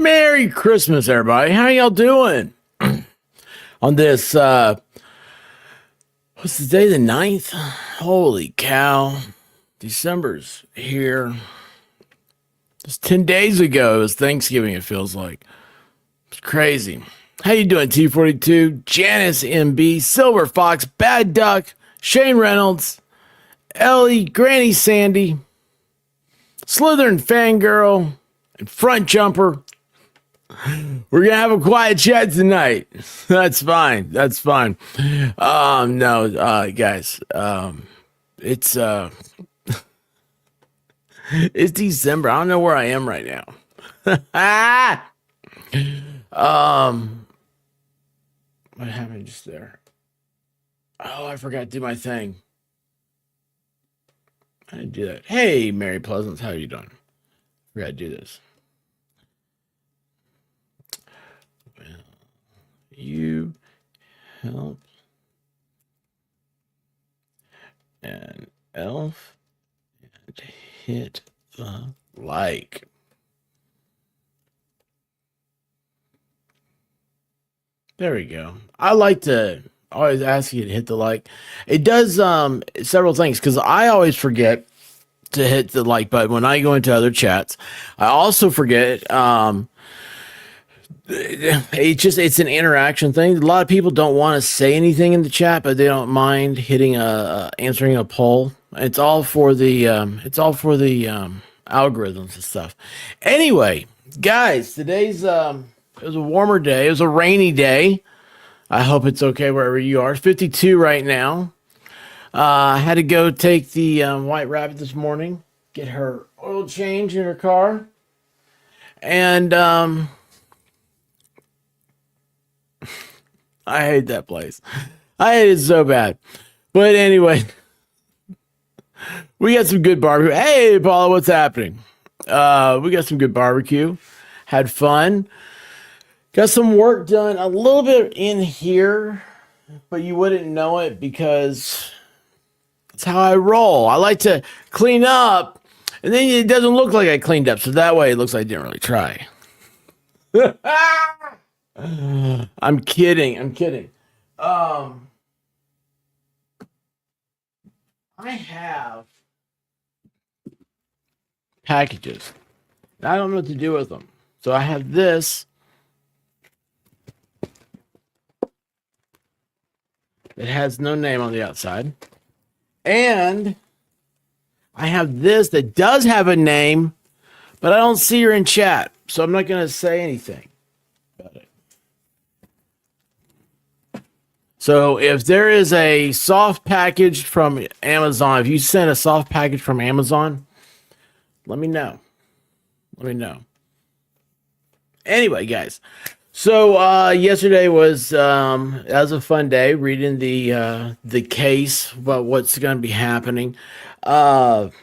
Merry Christmas, everybody. How y'all doing? On this, what's the day, the 9th? Holy cow. December's here. Just 10 days ago, it was Thanksgiving, it feels like. It's crazy. How you doing, T42? Janice MB, Silver Fox, Bad Duck, Shane Reynolds, Ellie, Granny Sandy, Slytherin Fangirl, and Front Jumper. We're going to have a quiet chat tonight. That's fine. That's fine. No, guys, it's it's December. I don't know where I am right now. What happened just there? Oh, I forgot to do my thing. I didn't do that. Hey, Mary Pleasance, how are you doing? Forgot to do this. You help an elf and hit the like. There we go. I like to always ask you to hit the like. It does several things because I always forget to hit the like button when I go into other chats. I also forget it's an interaction thing. A lot of people don't want to say anything in the chat, but they don't mind hitting answering a poll. It's all for the algorithms and stuff. Anyway, guys, today's it was a warmer day. It was a rainy day. I hope it's okay wherever you are. It's 52 right now. I had to go take the White Rabbit this morning, get her oil change in her car, and I hate that place. I hate it so bad. But anyway, we got some good barbecue. Hey, Paula, what's happening? We got some good barbecue. Had fun. Got some work done a little bit in here, but you wouldn't know it because that's how I roll. I like to clean up, and then it doesn't look like I cleaned up. So that way it looks like I didn't really try. I'm kidding. I have packages. I don't know what to do with them. So I have this. It has no name on the outside. And I have this that does have a name, but I don't see her in chat. So I'm not going to say anything about it. So if there is a soft package from Amazon, if you send a soft package from Amazon, let me know. Anyway, guys. So yesterday was that was a fun day reading the case about what's going to be happening. Watched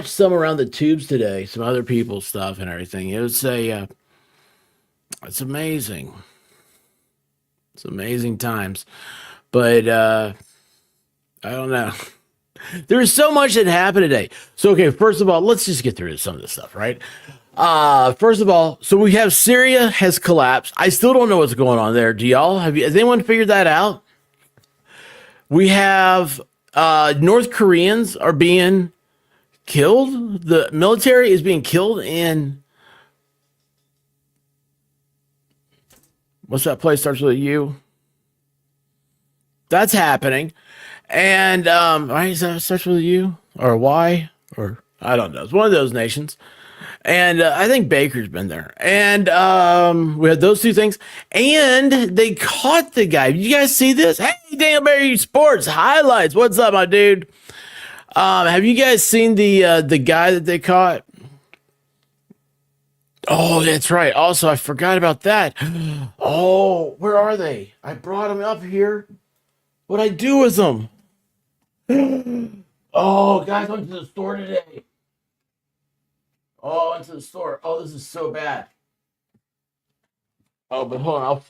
some around the tubes today, some other people's stuff and everything. It was it's amazing. It's amazing times, but I don't know. There's so much that happened today. So okay, first of all, let's just get through some of this stuff, right? First of all, so we have Syria has collapsed. I still don't know what's going on there. Has anyone figured that out? We have North Koreans are being killed. The military is being killed in what's that place starts with a U? That's happening. And right, is that starts with a U or a Y or I don't know. It's one of those nations. And I think Baker's been there. And we had those two things. And they caught the guy. Did you guys see this? Hey, Daniel Berry Sports highlights. What's up, my dude? Have you guys seen the guy that they caught? Oh, that's right. Also, I forgot about that. Oh, where are they? I brought them up here. What'd I do with them? Oh, guys, I went to the store today. Oh, into the store. Oh, this is so bad. Oh, but hold on.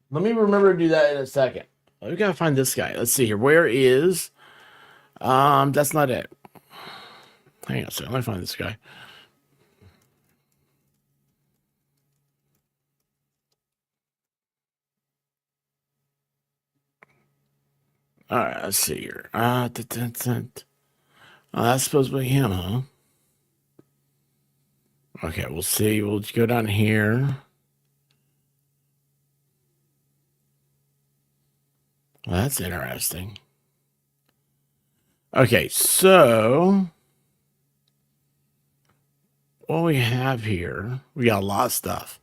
Let me remember to do that in a second. We gotta find this guy. Let's see here. Where is? That's not it. Hang on a second. Let me find this guy. All right, let's see here. Oh, that's supposed to be him, huh? Okay, we'll see. We'll go down here. Well, that's interesting. Okay, so what we have here, we got a lot of stuff.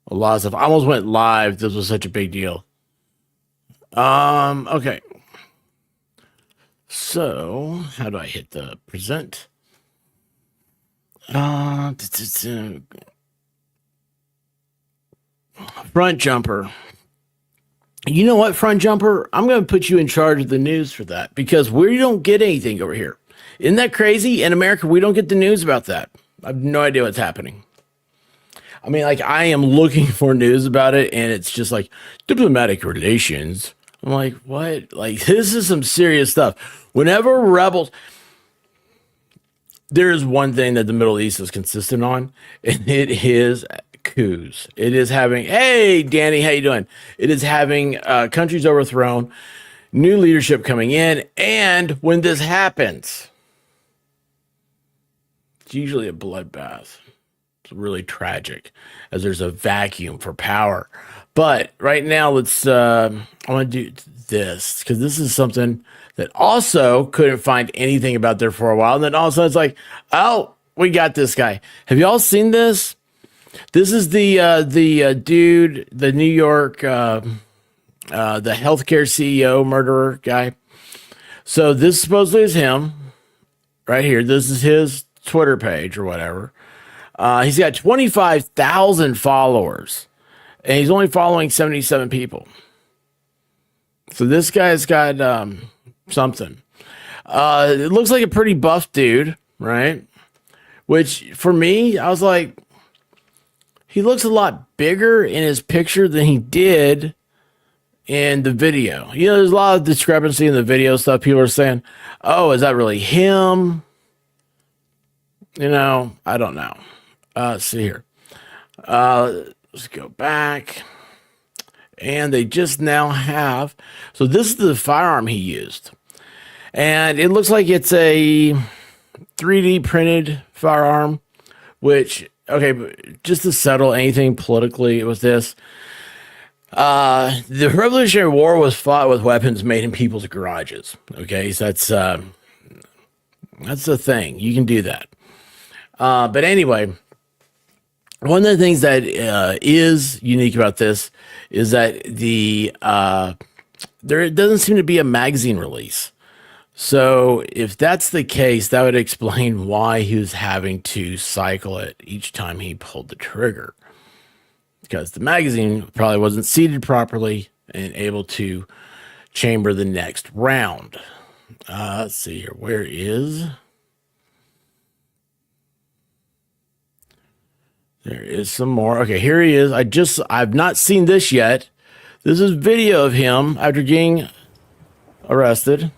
A lot of stuff. I almost went live. This was such a big deal. Okay. So, how do I hit the present? Front jumper. You know what, front jumper? I'm going to put you in charge of the news for that because we don't get anything over here. Isn't that crazy? In America, we don't get the news about that. I have no idea what's happening. I mean, like, I am looking for news about it, and it's just like diplomatic relations. I'm like, what? Like, this is some serious stuff. Whenever rebels, there is one thing that the Middle East is consistent on, and it is coups. It is having, hey, Danny, how you doing? It is having countries overthrown, new leadership coming in, and when this happens, it's usually a bloodbath. It's really tragic as there's a vacuum for power. But right now, let's, I want to do this because this is something that also couldn't find anything about there for a while. And then all of a sudden it's like, oh, we got this guy. Have you all seen this? This is the dude, the New York, the healthcare CEO murderer guy. So this supposedly is him right here. This is his Twitter page or whatever. He's got 25,000 followers, and he's only following 77 people. So this guy's got something. It looks like a pretty buff dude, right? Which, for me, I was like, he looks a lot bigger in his picture than he did in the video. You know, there's a lot of discrepancy in the video stuff. People are saying, oh, is that really him? You know, I don't know. Let's see here. Let's go back. And they just now have. So this is the firearm he used. And it looks like it's a 3D printed firearm, which, okay, just to settle anything politically with this. The Revolutionary War was fought with weapons made in people's garages. Okay, so that's the thing. You can do that. But anyway, one of the things that is unique about this is that there doesn't seem to be a magazine release. So if that's the case, that would explain why he was having to cycle it each time he pulled the trigger. Because the magazine probably wasn't seated properly and able to chamber the next round. Let's see here. Where is... There is some more. Okay, here he is. I've not seen this yet. This is video of him after getting arrested.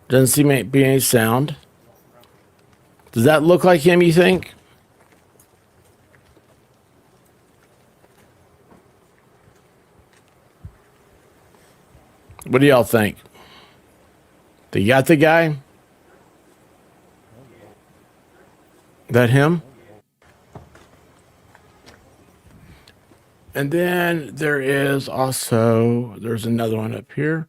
Doesn't seem to be any sound. Does that look like him, you think? What do y'all think? They got the guy? That him? And then there's another one up here.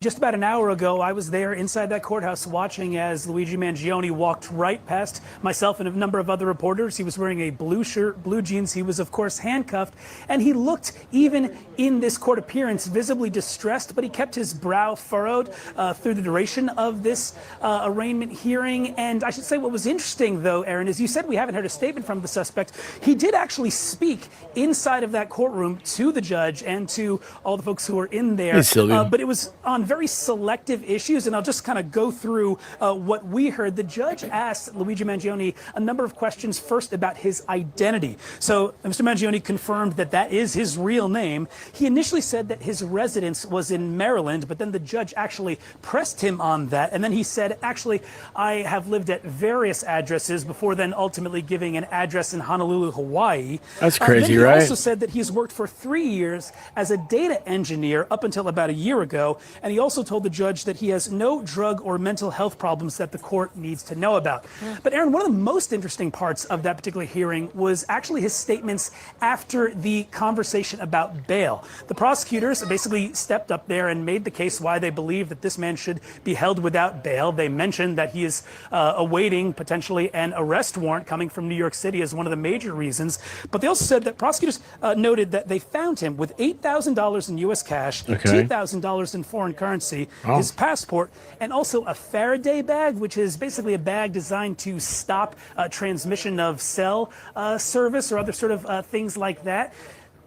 Just about an hour ago, I was there inside that courthouse watching as Luigi Mangione walked right past myself and a number of other reporters. He was wearing a blue shirt, blue jeans. He was, of course, handcuffed. And he looked, even in this court appearance, visibly distressed, but he kept his brow furrowed through the duration of this arraignment hearing. And I should say what was interesting, though, Aaron, is you said we haven't heard a statement from the suspect. He did actually speak inside of that courtroom to the judge and to all the folks who were in there. Hey, Sylvia. But it was on very selective issues, and I'll just kind of go through what we heard. The judge asked Luigi Mangione a number of questions, first about his identity. So Mr. Mangione confirmed that that is his real name. He initially said that his residence was in Maryland, but then the judge actually pressed him on that, and then he said, actually, I have lived at various addresses before then ultimately giving an address in Honolulu, Hawaii. That's crazy, then right? He also said that he's worked for 3 years as a data engineer up until about a year ago, and he also told the judge that he has no drug or mental health problems that the court needs to know about. Yeah. But Aaron, one of the most interesting parts of that particular hearing was actually his statements after the conversation about bail. The prosecutors basically stepped up there and made the case why they believe that this man should be held without bail. They mentioned that he is awaiting potentially an arrest warrant coming from New York City as one of the major reasons. But they also said that prosecutors noted that they found him with $8,000 in U.S. cash, $2,000 in foreign currency, his passport, and also a Faraday bag, which is basically a bag designed to stop transmission of cell service or other sort of things like that.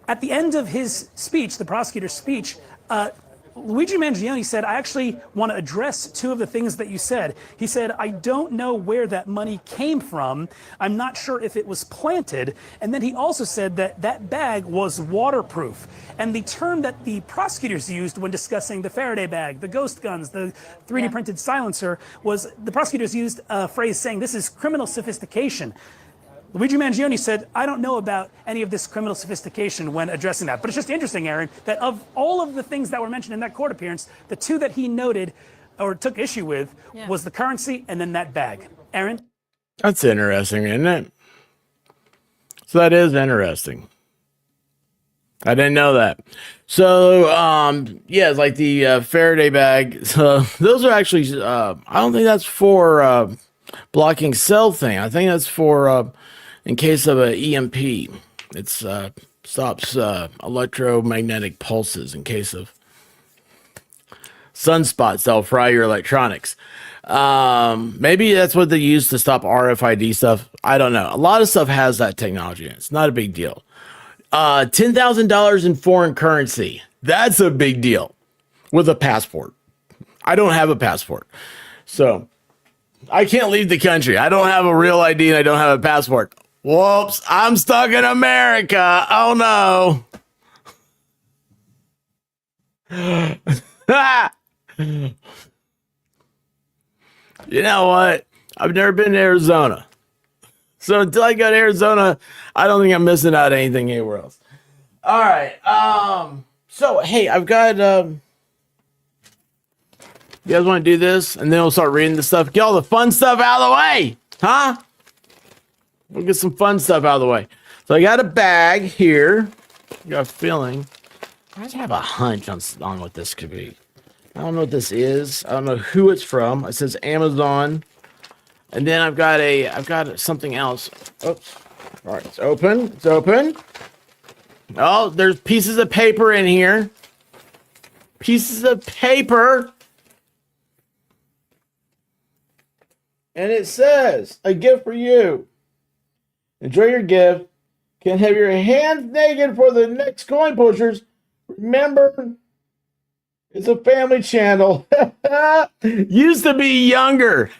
At the end of his speech, the prosecutor's speech, Luigi Mangione said, I actually want to address two of the things that you said. He said, I don't know where that money came from. I'm not sure if it was planted. And then he also said that that bag was waterproof. And the term that the prosecutors used when discussing the Faraday bag, the ghost guns, the 3D printed silencer, was the prosecutors used a phrase saying this is criminal sophistication. Luigi Mangione said, I don't know about any of this criminal sophistication when addressing that. But it's just interesting, Aaron, that of all of the things that were mentioned in that court appearance, the two that he noted or took issue with was the currency and then that bag. Aaron? That's interesting, isn't it? So that is interesting. I didn't know that. So, yeah, it's like the Faraday bag. So those are actually, I don't think that's for blocking cell thing. I think that's for in case of an EMP. It stops electromagnetic pulses in case of sunspots that'll fry your electronics. Maybe that's what they use to stop RFID stuff. I don't know. A lot of stuff has that technology. It's not a big deal. $10,000 in foreign currency. That's a big deal with a passport. I don't have a passport. So I can't leave the country. I don't have a real ID and I don't have a passport. Whoops, I'm stuck in America. Oh no. You know what? I've never been to Arizona. So until I go to Arizona, I don't think I'm missing out on anything anywhere else. All right. So hey, I've got you guys want to do this? And then we'll start reading the stuff. Get all the fun stuff out of the way. Huh? We'll get some fun stuff out of the way. So I got a bag here. I got a feeling. I just have a hunch on what this could be. I don't know what this is. I don't know who it's from. It says Amazon. And then I've got something else. Oops. All right, it's open. It's open. Oh, there's pieces of paper in here. Pieces of paper. And it says, a gift for you. Enjoy your gift. Can have your hands naked for the next coin pushers. Remember, it's a family channel. Used to be younger.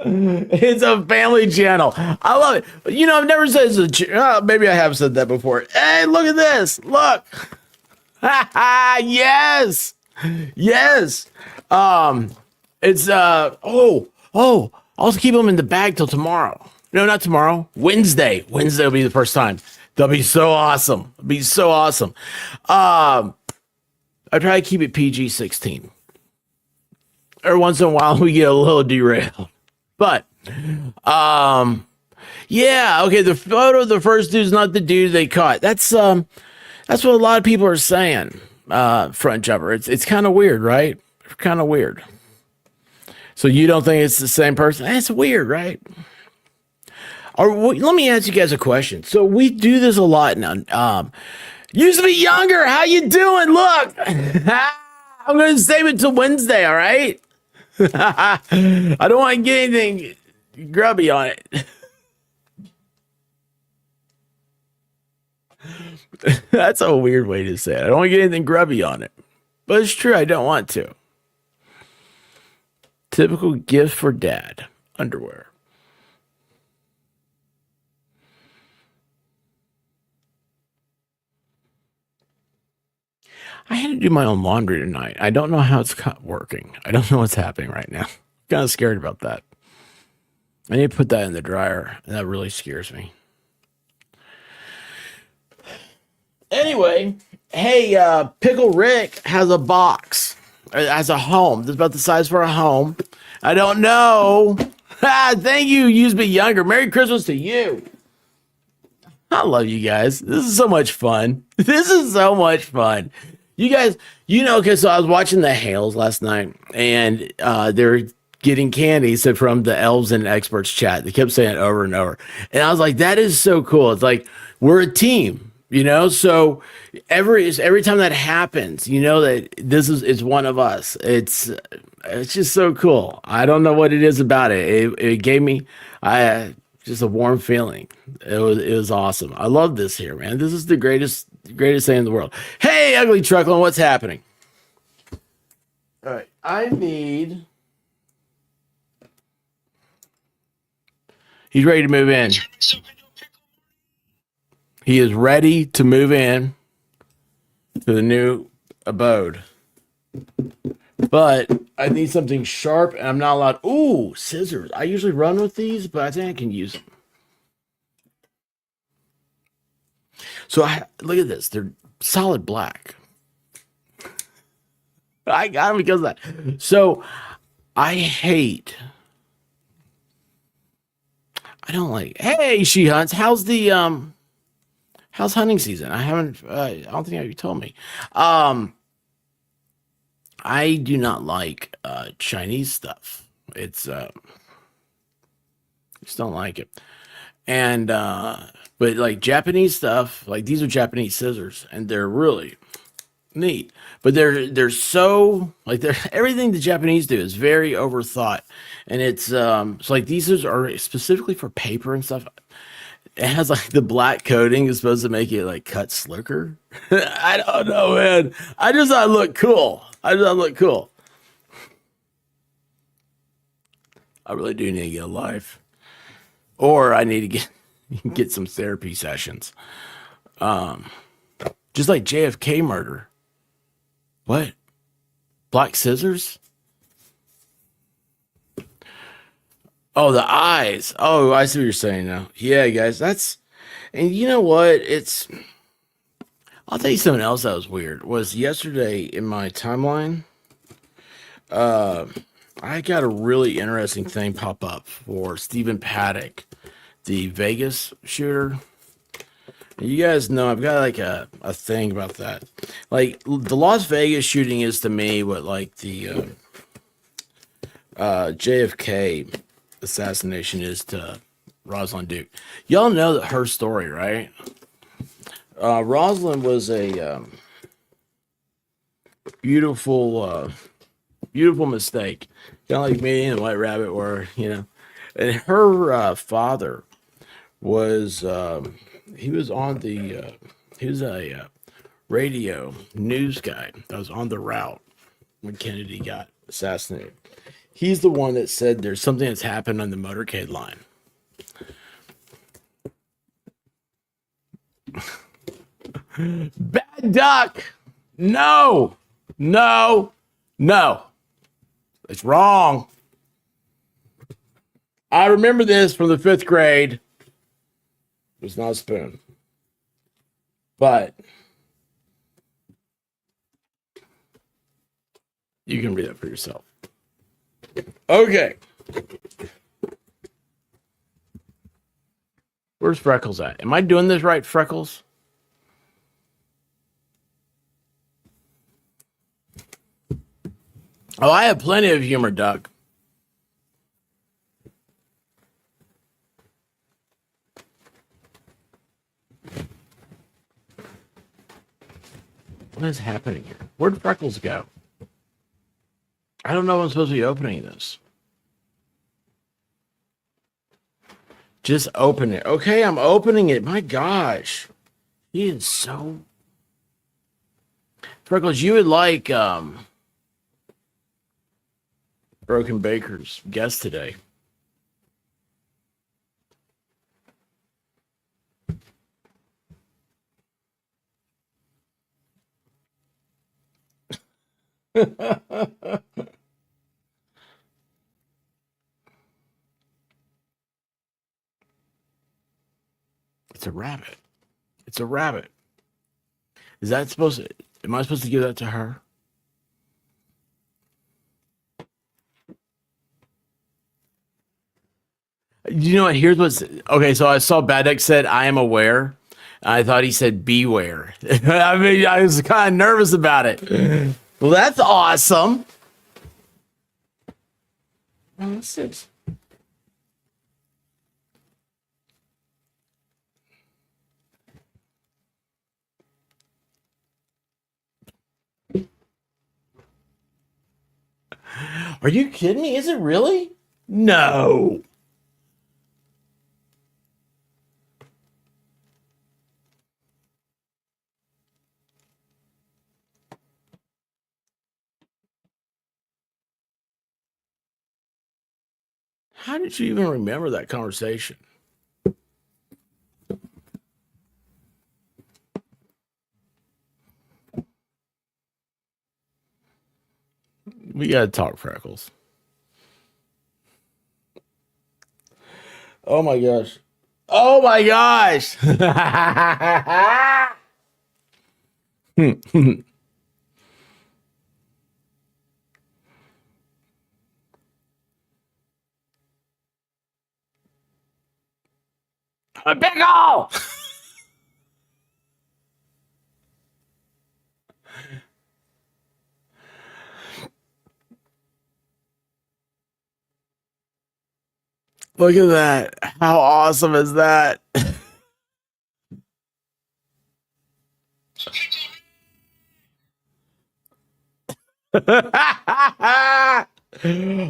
It's a family channel. I love it. You know, I've never said it's a maybe I have said that before. Hey, look at this. Look. Yes. Yes. It's I'll keep them in the bag till tomorrow. No, not tomorrow. Wednesday. Wednesday will be the first time. That'll be so awesome. It'll be so awesome. I try to keep it PG-16. Every once in a while we get a little derailed. But yeah, okay, the photo of the first dude's not the dude they caught. That's what a lot of people are saying. Front jumper. It's kind of weird, right? Kind of weird. So you don't think it's the same person? It's weird, right? Or let me ask you guys a question. So we do this a lot now. Used to be younger. How you doing? Look, I'm going to save it till Wednesday. All right. I don't want to get anything grubby on it. That's a weird way to say it. I don't want to get anything grubby on it. But it's true, I don't want to. Typical gift for dad. Underwear. I had to do my own laundry tonight. I don't know how it's working. I don't know what's happening right now. I'm kind of scared about that. I need to put that in the dryer. That really scares me. Anyway, hey, Pickle Rick has a box. Has a home. This is about the size for a home. I don't know. Thank you. You used to be younger. Merry Christmas to you. I love you guys. This is so much fun. This is so much fun. You guys, okay, so I was watching the Hales last night, and they're getting candy so from the elves and experts chat. They kept saying it over and over. And I was like, that is so cool. It's like, we're a team, so every time that happens, that this is one of us. It's just so cool. I don't know what it is about it. It gave me just a warm feeling. It was awesome. I love this here, man. This is the greatest thing in the world. Hey, Ugly Truckling, what's happening? All right, I need. He's ready to move in. He is ready to move in to the new abode. But I need something sharp, and I'm not allowed. Ooh, scissors. I usually run with these, but I think I can use them. So look at this. They're solid black. I got them because of that. So I don't like. Hey, She Hunts. How's hunting season? I don't think you told me. I do not like Chinese stuff. It's just don't like it. And but like Japanese stuff, like these are Japanese scissors, and they're really neat. But they're so like everything the Japanese do is very overthought, and it's like these are specifically for paper and stuff. It has like the black coating is supposed to make it like cut slicker. I don't know, man. I just thought it looked cool. I really do need to get a life, or I need to get some therapy sessions. Just like JFK murder. What? Black scissors? Oh, the eyes. Oh, I see what you're saying now. Yeah, guys, and you know what? I'll tell you something else that was weird. Was yesterday in my timeline, I got a really interesting thing pop up for Stephen Paddock, the Vegas shooter. You guys know I've got like a thing about that. Like the Las Vegas shooting is to me what like the JFK assassination is to Rosalind Duke. Y'all know that her story, right? Rosalind was a beautiful mistake, kind of like me and White Rabbit were, And her father was he was a radio news guy that was on the route when Kennedy got assassinated. He's the one that said there's something that's happened on the motorcade line. Bad duck. No. It's wrong. I remember this from the 5th grade. It was not a spoon. But you can read it for yourself. Okay. Where's Freckles at? Am I doing this right, Freckles? Oh, I have plenty of humor, Doug. What is happening here? Where'd Freckles go? I don't know if I'm supposed to be opening this. Just open it. Okay, I'm opening it. My gosh. He is so... Freckles, you would like Broken Baker's guest today. It's a rabbit. It's a rabbit. Is that supposed to, am I supposed to give that to her? You know what? Here's what's okay. So I saw Badek said, I am aware. I thought he said beware. I mean, I was kind of nervous about it. Well, that's awesome. Oh, what's this? Are you kidding me? Is it really? No. How did you even remember that conversation? We gotta talk, Freckles. Oh my gosh. Oh my gosh. A big ol'. Look at that. How awesome is that?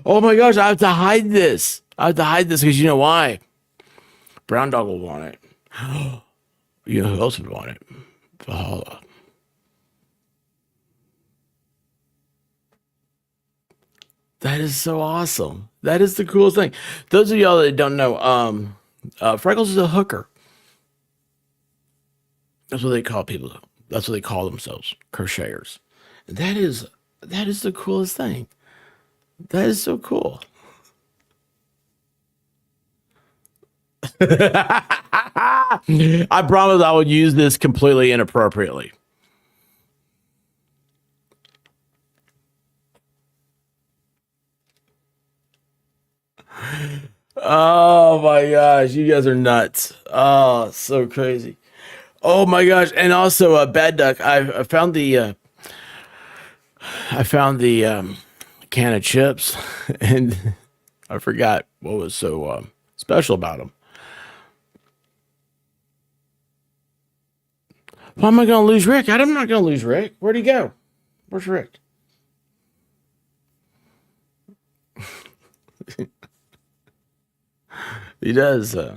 Oh my gosh, I have to hide this. I have to hide this because you know why? Brown Dog will want it. You know who else would want it? Valhalla. That is so awesome. That is the coolest thing. Those of y'all that don't know, Freckles is a hooker. That's what they call people. That's what they call themselves, crocheters. And that is the coolest thing. That is so cool. I promise I would use this completely inappropriately. Oh my gosh, you guys are nuts. Oh, so crazy. Oh my gosh, and also Bad Duck. I found the can of chips, and I forgot what was so special about them. Why am I going to lose Rick? I'm not going to lose Rick. Where'd he go? Where's Rick? He does. There's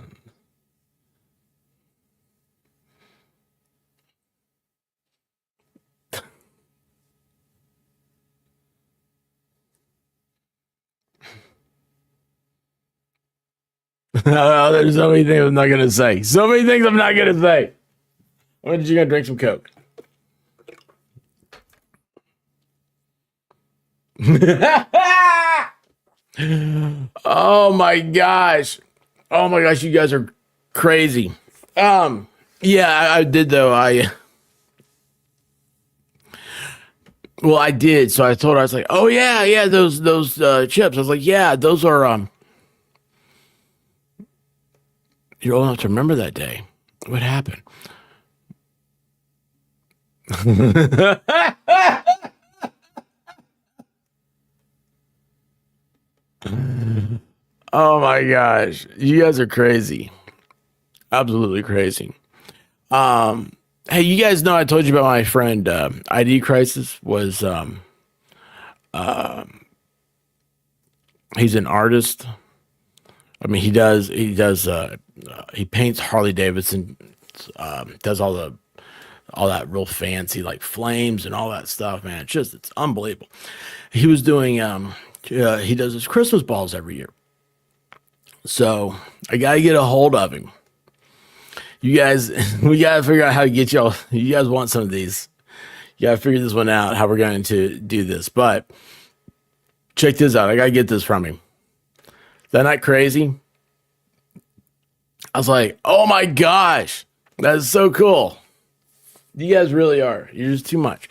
so many things I'm not going to say. So many things I'm not going to say. When did you going to drink some Coke? Oh my gosh. Oh my gosh, you guys are crazy. Yeah, I did though. Well, I did. So I told her, I was like, "Oh yeah, yeah, those chips." I was like, "Yeah, those are you're old enough to remember that day. What happened?" Oh my gosh. You guys are crazy. Absolutely crazy. Hey, you guys know I told you about my friend ID Crisis was he's an artist. I mean, he paints Harley Davidson, does all the all that real fancy like flames and all that stuff, man. It's unbelievable. He was doing he does his Christmas balls every year. So I gotta get a hold of him. You guys, we gotta figure out how to get y'all. You guys want some of these? You gotta figure this one out. How we're going to do this? But check this out. I gotta get this from him. Is that not crazy? I was like, oh my gosh, that is so cool. You guys really are. You're just too much.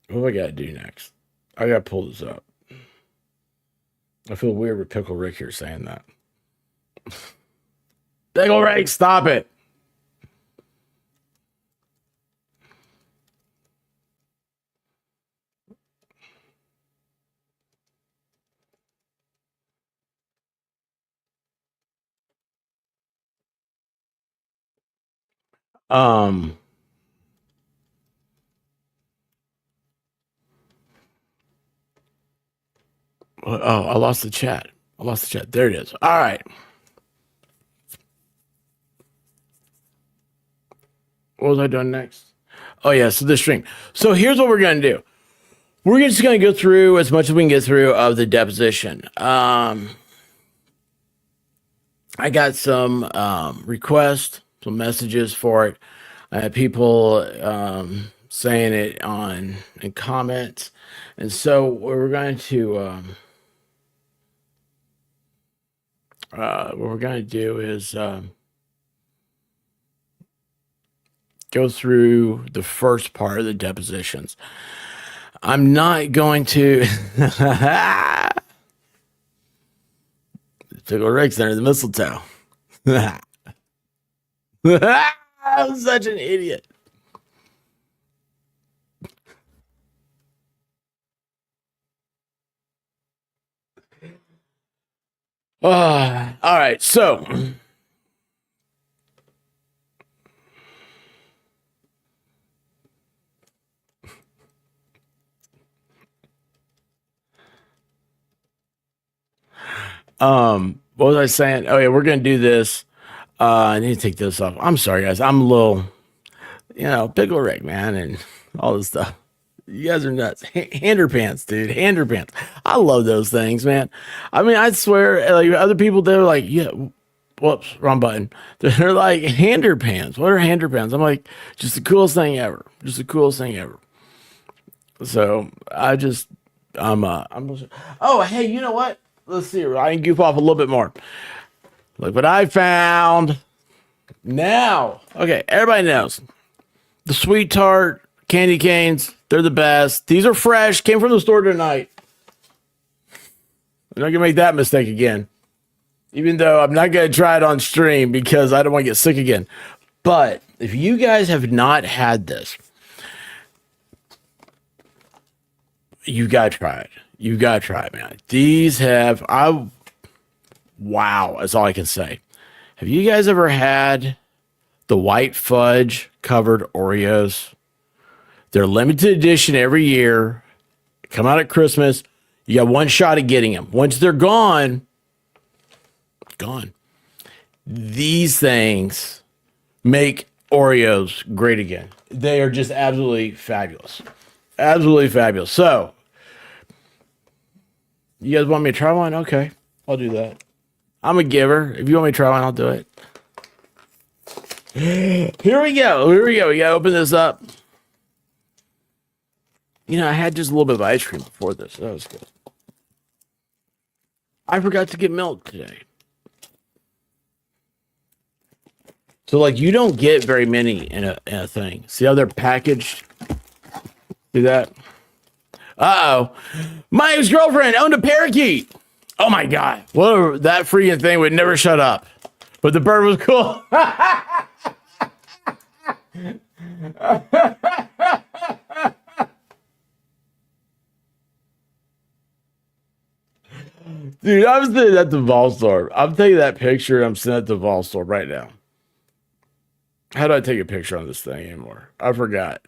What do I gotta do next? I gotta pull this up. I feel weird with Pickle Rick here saying that. Pickle Rick, stop it. Um, oh, I lost the chat. I lost the chat. There it is. All right. What was I doing next? Oh yeah, so the stream. So here's what we're gonna do. We're just gonna go through as much as we can get through of the deposition. I got some requests, some messages for it. I had people saying it in comments, and so what we're going to do is go through the first part of the depositions. I'm not going to. Pickle Rick's under the mistletoe. I'm such an idiot. All right, so what was I saying? Oh yeah, we're gonna do this. I need to take this off. I'm sorry, guys. I'm a little, Pickle Rick, man, and all this stuff. You guys are nuts. Hander pants, dude. Hander pants. I love those things, man. I mean, I swear, like other people, they're like, yeah, whoops, wrong button. They're like, hander pants. What are hander pants? I'm like, just the coolest thing ever. Just the coolest thing ever. So oh, hey, you know what? Let's see. I can goof off a little bit more. Look what I found. Now, okay, everybody knows the Sweet Tart candy canes. They're the best. These are fresh. Came from the store tonight. I'm not gonna make that mistake again. Even though I'm not gonna try it on stream because I don't want to get sick again. But if you guys have not had this, you gotta try it. You gotta try it, man. Wow, that's all I can say. Have you guys ever had the white fudge covered Oreos? They're limited edition every year. Come out at Christmas. You got one shot at getting them. Once they're gone, gone. These things make Oreos great again. They are just absolutely fabulous. Absolutely fabulous. So, you guys want me to try one? Okay, I'll do that. I'm a giver. If you want me to try one, I'll do it. Here we go. We gotta open this up. I had just a little bit of ice cream before this. That was good. I forgot to get milk today. So, like, you don't get very many in a thing. See how they're packaged? See that? Uh-oh. My ex-girlfriend owned a parakeet. Oh, my God. That freaking thing would never shut up. But the bird was cool. Dude, I'm sitting at the Vol store. I'm taking that picture. I'm sitting at the Vol store right now. How do I take a picture on this thing anymore? I forgot.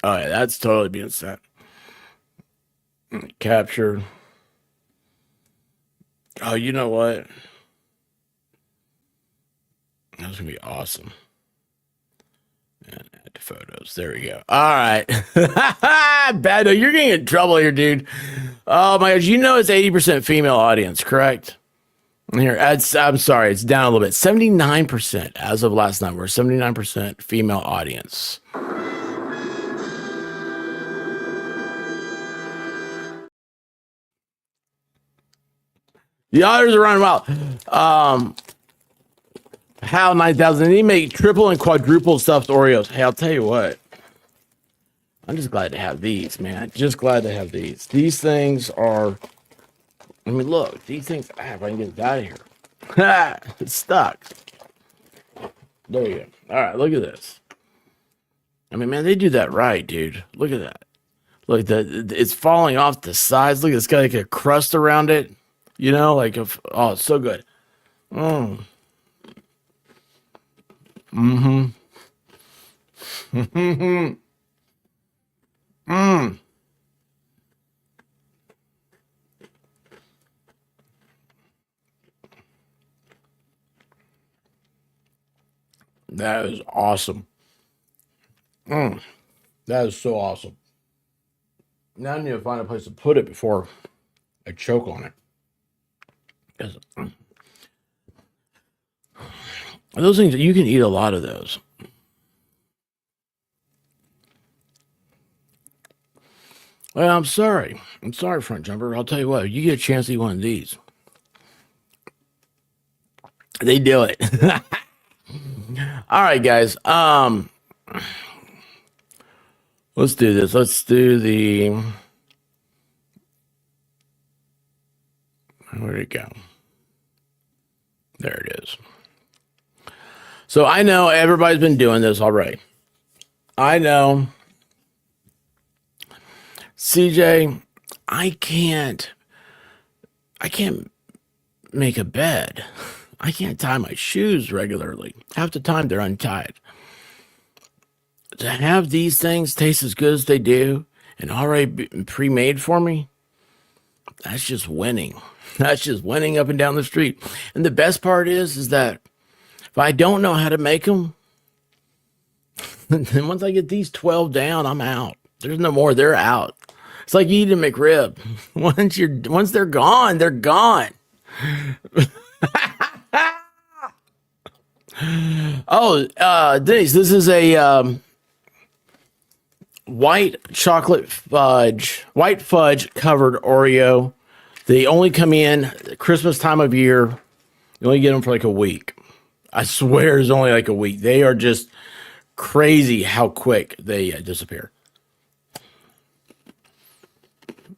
Oh, yeah, that's totally being sent. Capture. Oh, you know what? That's gonna be awesome. And add to photos. There we go. All right. Bad. No, you're getting in trouble here, dude. Oh my gosh. You know it's 80% female audience, correct? Here, I'm sorry, it's down a little bit. 79% as of last night. We're 79% female audience. The others are running wild. How 9,000? They make triple and quadruple stuffed Oreos. Hey, I'll tell you what. I'm just glad to have these, man. Just glad to have these. These things are. I mean, look. These things. If I can get it out of here. It's stuck. There you go. All right, look at this. I mean, man, they do that right, dude. Look at that. Look, it's falling off the sides. Look, it's got like a crust around it. You know, like oh, it's so good. Mm. Mm-hmm. Mm. That is awesome. Mm. That is so awesome. Now I need to find a place to put it before I choke on it. 'Cause, those things, you can eat a lot of those. Well, I'm sorry. I'm sorry, Front Jumper. I'll tell you what, you get a chance to eat one of these. They do it. All right, guys. Let's do this. Let's do the. Where'd it go? There it is. So I know everybody's been doing this already. I know. CJ, I can't make a bed. I can't tie my shoes regularly. Half the time they're untied. To have these things taste as good as they do and already pre-made for me, that's just winning. That's just winning up and down the street. And the best part is that if I don't know how to make them, then once I get these 12 down, I'm out. There's no more. They're out. It's like eating a McRib. Once they're gone, they're gone. Oh, Denise, this is a white fudge covered Oreo. They only come in Christmas time of year. You only get them for like a week. I swear it's only like a week. They are just crazy how quick they disappear.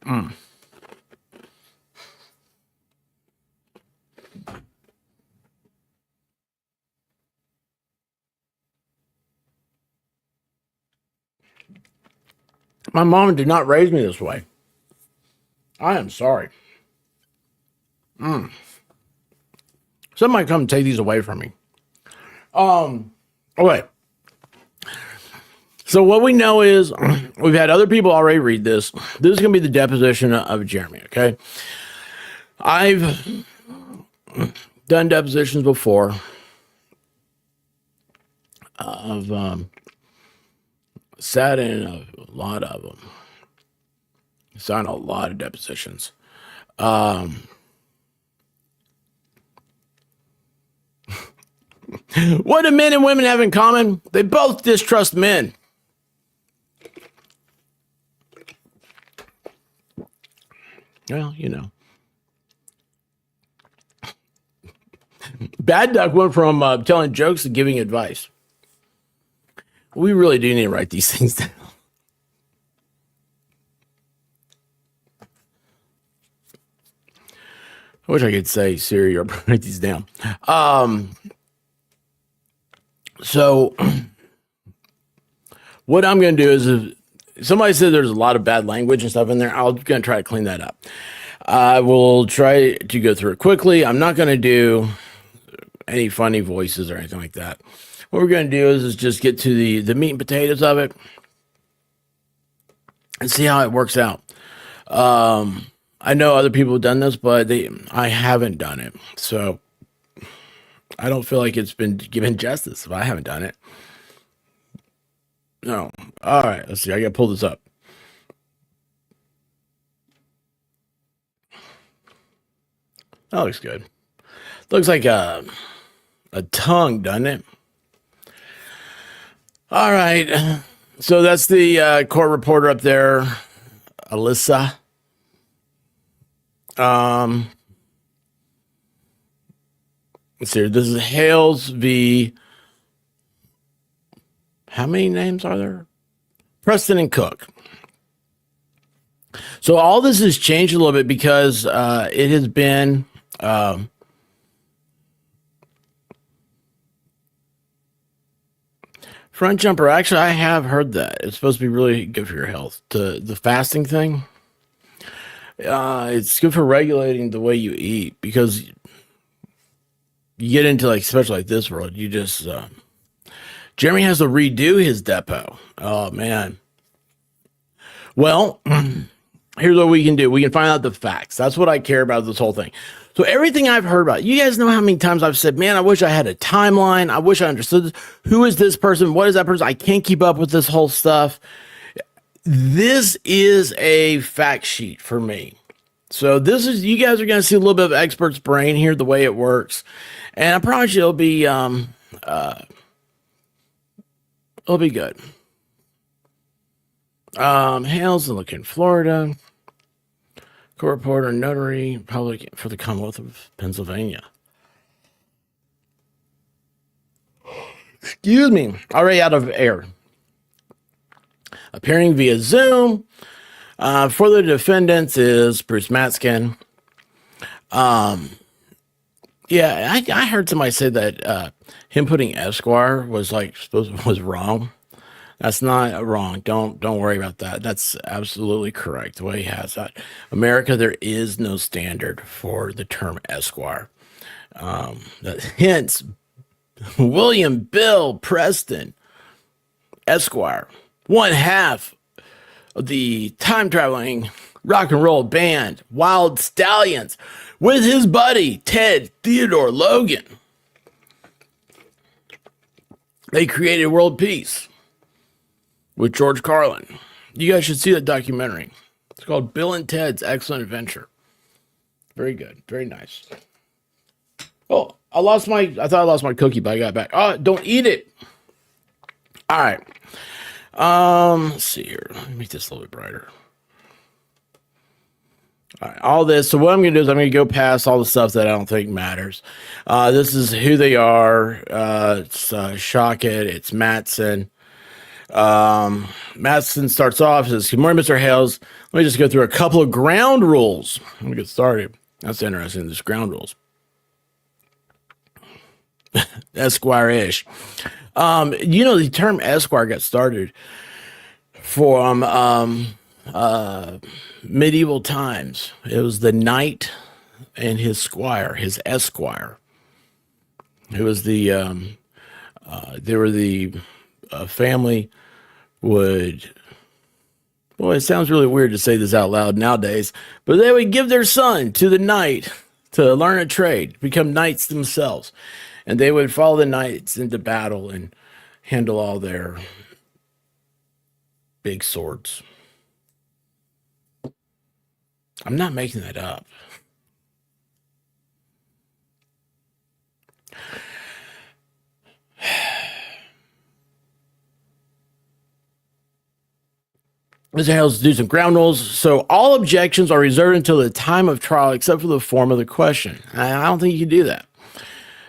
Mm. My mom did not raise me this way. I am sorry. Somebody come take these away from me. Okay. So what we know is we've had other people already read this. This is going to be the deposition of Jeremy, okay? I've done depositions before of sat in a lot of them. Signed a lot of depositions. What do men and women have in common? They both distrust men. Well, you know. Bad Duck went from telling jokes to giving advice. We really do need to write these things down. I wish I could say Siri or write these down. So what I'm going to do is if somebody said there's a lot of bad language and stuff in there, I'm going to try to clean that up. I will try to go through it quickly. I'm not going to do any funny voices or anything like that. What we're going to do is just get to the meat and potatoes of it and see how it works out. I know other people have done this, but I haven't done it. So I don't feel like it's been given justice if I haven't done it. No. All right. Let's see. I got to pull this up. That looks good. Looks like a tongue, doesn't it? All right. So that's the court reporter up there, Alyssa. Let's see. This is Hales v. How many names are there? Preston and Cook. So all this has changed a little bit because it has been front jumper. Actually, I have heard that it's supposed to be really good for your health. The fasting thing. It's good for regulating the way you eat because you get into like, especially like this world, you just Jeremy has to redo his depot. Oh man. Well, here's what we can do. We can find out the facts. That's what I care about this whole thing. So everything I've heard about, you guys know how many times I've said, man, I wish I had a timeline. I wish I understood this. Who is this person? What is that person? I can't keep up with this whole stuff. This is a fact sheet for me. So this is, you guys are going to see a little bit of expert's brain here, the way it works. And I promise you it'll be good. Hales in Lincoln, Florida. Court reporter, notary, public for the Commonwealth of Pennsylvania. Excuse me, already out of air. Appearing via Zoom for the defendants is Bruce Matskin. Yeah, I heard somebody say that him putting Esquire was wrong. That's not wrong. Don't worry about that. That's absolutely correct. The way he has that. America, there is no standard for the term Esquire. Hence, William Bill Preston, Esquire, one half of the time traveling rock and roll band Wild Stallions, with his buddy Ted Theodore Logan. They created world peace with George Carlin. You guys should see that documentary. It's called Bill and Ted's Excellent Adventure. Very good. Very nice. Oh, I thought I lost my cookie, but I got it back. Oh, don't eat it. All right. Let's see here. Let me make this a little bit brighter. All right, all this. So what I'm going to do is I'm going to go past all the stuff that I don't think matters. This is who they are. It's Shockett. It's Matson. Matson starts off, says, good morning, Mr. Hales. Let me just go through a couple of ground rules. Let me get started. That's interesting, this ground rules. Esquire-ish. The term Esquire got started from medieval times. It was the knight and his squire, his esquire. It was they were the family would, boy, it sounds really weird to say this out loud nowadays, but they would give their son to the knight to learn a trade, become knights themselves. And they would follow the knights into battle and handle all their big swords. I'm not making that up. Mr. Hales, do some ground rules. So all objections are reserved until the time of trial, except for the form of the question. I don't think you can do that.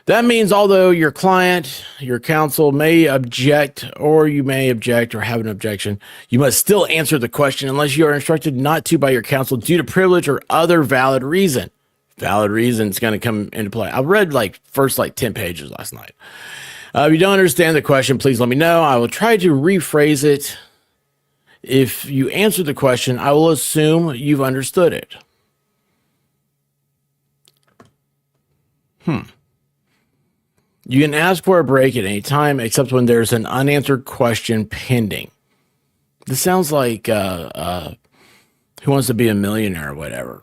That means although your client, your counsel may object, or you may object or have an objection, you must still answer the question unless you are instructed not to by your counsel due to privilege or other valid reason. Valid reason is going to come into play. I read first 10 pages last night. If you don't understand the question, please let me know. I will try to rephrase it. If you answer the question, I will assume you've understood it. You can ask for a break at any time except when there's an unanswered question pending. This sounds like Who wants to be a millionaire or whatever?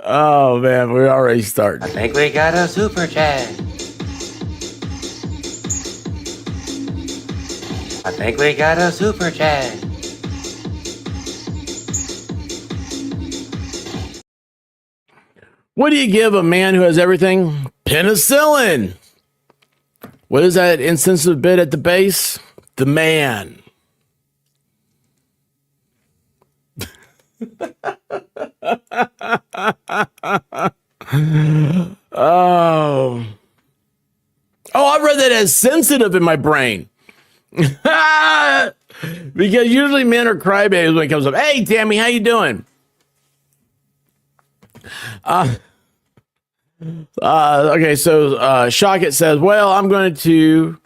Oh man, we're already starting. I think we got a super chat. I think we got a super chat. What do you give a man who has everything? Penicillin. What is that insensitive bit at the base? The man. Oh. Oh, I read that as sensitive in my brain. Because usually men are crybabies when it comes up. Hey, Tammy, how you doing? Okay, so Shockett says, well, I'm going to...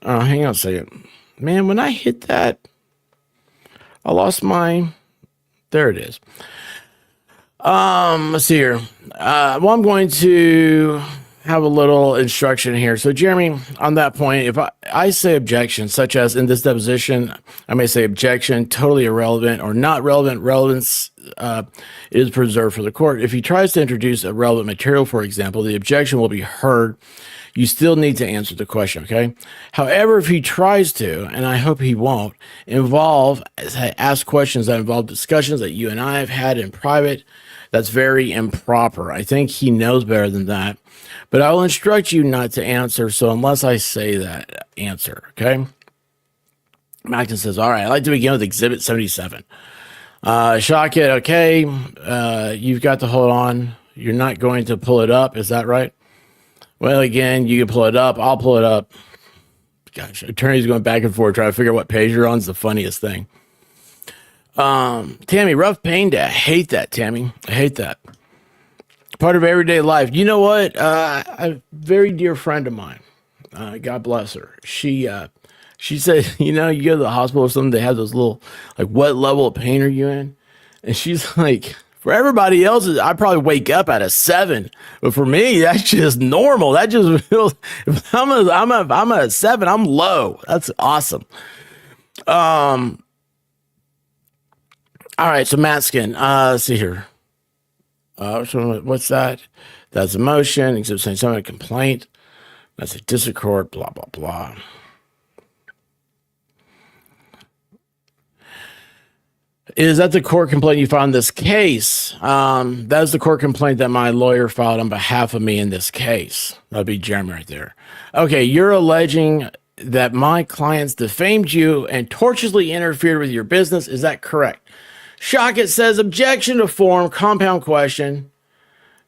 Oh, hang on a second. Man, when I hit that, I lost my... There it is. Let's see here. Well, I'm going to have a little instruction here. So, Jeremy, on that point, if I say objection, such as in this deposition, I may say objection, totally irrelevant or not relevant. Relevance is preserved for the court. If he tries to introduce irrelevant material, for example, the objection will be heard. You still need to answer the question, okay? However, if he tries to, and I hope he won't, ask questions that involve discussions that you and I have had in private, that's very improper. I think he knows better than that. But I will instruct you not to answer, so unless I say that, answer, okay? Mackin says, all right, I'd like to begin with Exhibit 77. Shockett, okay, you've got to hold on. You're not going to pull it up, is that right? Well, again, you can pull it up. I'll pull it up. Gosh, attorneys going back and forth trying to figure out what page you're on is the funniest thing. Tammy, rough pain day. I hate that, Tammy. I hate that. Part of everyday life. You know what? A very dear friend of mine, God bless her. She said, you know, you go to the hospital or something, they have those little, like, what level of pain are you in? And she's like, for everybody else, I probably wake up at a 7, but for me, that's just normal. That just feels. If I'm at a 7, I'm low. That's awesome. All right, so Matskin. Let's see here. What's that? That's a motion. Exhibit saying something, a complaint. That's a district court. Blah blah blah. Is that the court complaint you filed in this case? That is the court complaint that my lawyer filed on behalf of me in this case. That'd be Jeremy right there. Okay, you're alleging that my clients defamed you and tortiously interfered with your business. Is that correct? Shockett says, objection to form, compound question.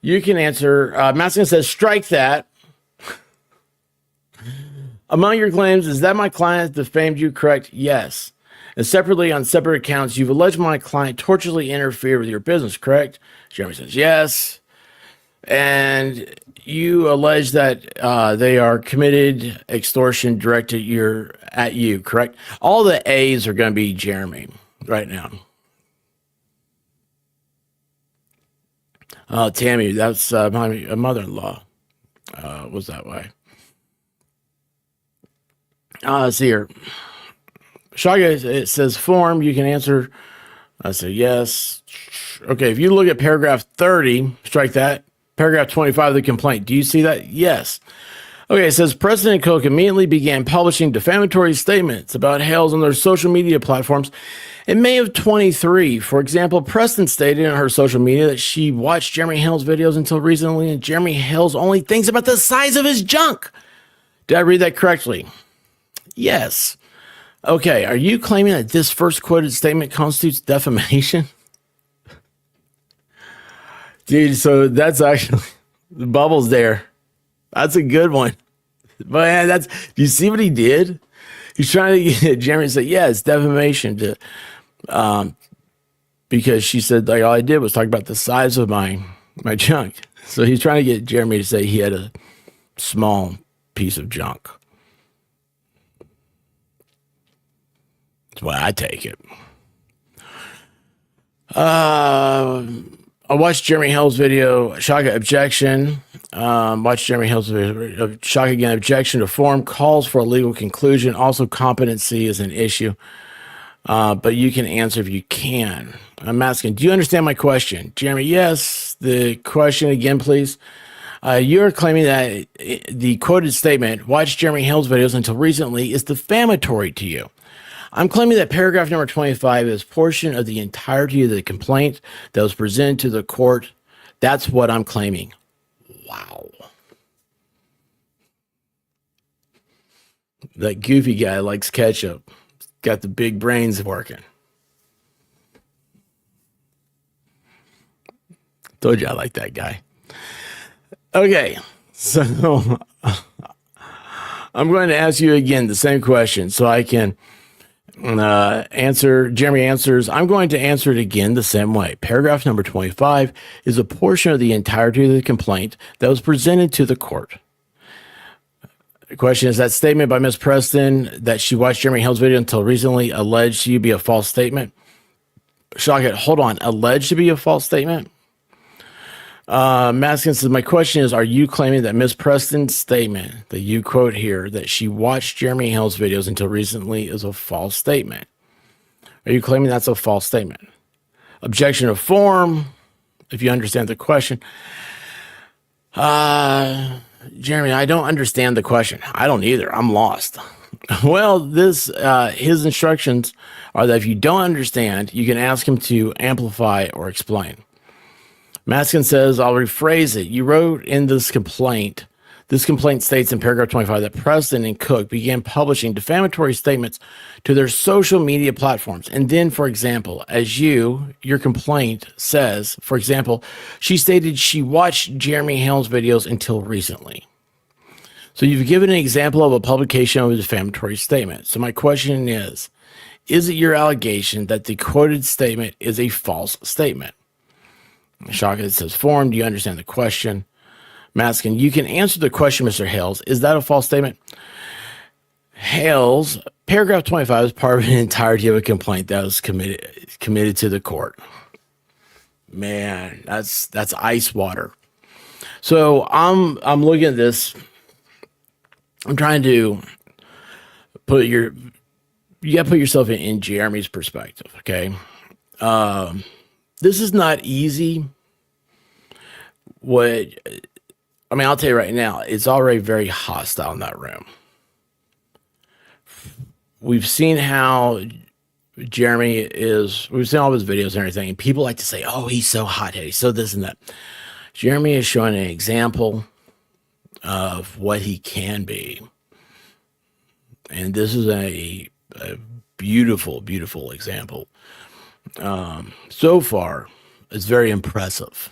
You can answer. Maskin says, strike that. Among your claims, is that my client defamed you? Correct? Yes. And separately, on separate accounts, you've alleged my client tortiously interfered with your business, correct? Jeremy says, yes. And you allege that they are committed extortion directed at you, correct? All the A's are going to be Jeremy right now. Tammy, that's my mother-in-law was that way. Let's see here. Shaga, it says form. You can answer. I say yes. Okay, if you look at paragraph 30, strike that. Paragraph 25 of the complaint. Do you see that? Yes. Okay, it says Preston and Cook immediately began publishing defamatory statements about Hales on their social media platforms in May of 23. For example, Preston stated on her social media that she watched Jeremy Hales videos until recently, and Jeremy Hales only thinks about the size of his junk. Did I read that correctly? Yes. Okay, are you claiming that this first quoted statement constitutes defamation? Dude, so that's actually the bubbles there. That's a good one. But man, do you see what he did? He's trying to get Jeremy to say, yeah, it's defamation because she said, like, all I did was talk about the size of my junk. So he's trying to get Jeremy to say he had a small piece of junk. That's why I take it. I watched Jeremy Hales' video. Shaka objection. Watch Jeremy Hales' video. Shaka again. Objection to form. Calls for a legal conclusion. Also, competency is an issue. But you can answer if you can. I'm asking, do you understand my question? Jeremy, yes. The question again, please. You're claiming that the quoted statement, watch Jeremy Hales videos until recently, is defamatory to you. I'm claiming that paragraph number 25 is portion of the entirety of the complaint that was presented to the court. That's what I'm claiming. Wow. That goofy guy likes ketchup. Got the big brains working. Told you I like that guy. Okay, so I'm going to ask you again the same question so I can answer. Jeremy answers. I'm going to answer it again the same way. Paragraph number 25 is a portion of the entirety of the complaint that was presented to the court. The question is that statement by Ms. Preston that she watched Jeremy Hales' video until recently alleged to be a false statement. Shaka, hold on. Alleged to be a false statement? Maskin says, my question is, are you claiming that Ms. Preston's statement that you quote here, that she watched Jeremy Hales videos until recently, is a false statement? Are you claiming that's a false statement? Objection of form, if you understand the question. Jeremy, I don't understand the question. I don't either. I'm lost. Well, his instructions are that if you don't understand, you can ask him to amplify or explain. Maskin says, I'll rephrase it. You wrote in this complaint states in paragraph 25 that Preston and Cook began publishing defamatory statements to their social media platforms. And then, for example, as your complaint says, for example, she stated she watched Jeremy Hales videos until recently. So you've given an example of a publication of a defamatory statement. So my question is it your allegation that the quoted statement is a false statement? Shaka says, form, do you understand the question? Maskin, you can answer the question, Mr. Hales. Is that a false statement? Hales, paragraph 25 is part of an entirety of a complaint that was committed to the court. Man, that's ice water. So I'm looking at this. I'm trying to you got to put yourself in Jeremy's perspective, okay? This is not easy. I'll tell you right now, it's already very hostile in that room. We've seen how Jeremy we've seen all his videos and everything, and people like to say, oh, he's so hot-headed, he's so this and that. Jeremy is showing an example of what he can be. And this is a beautiful, beautiful example. So far, it's very impressive.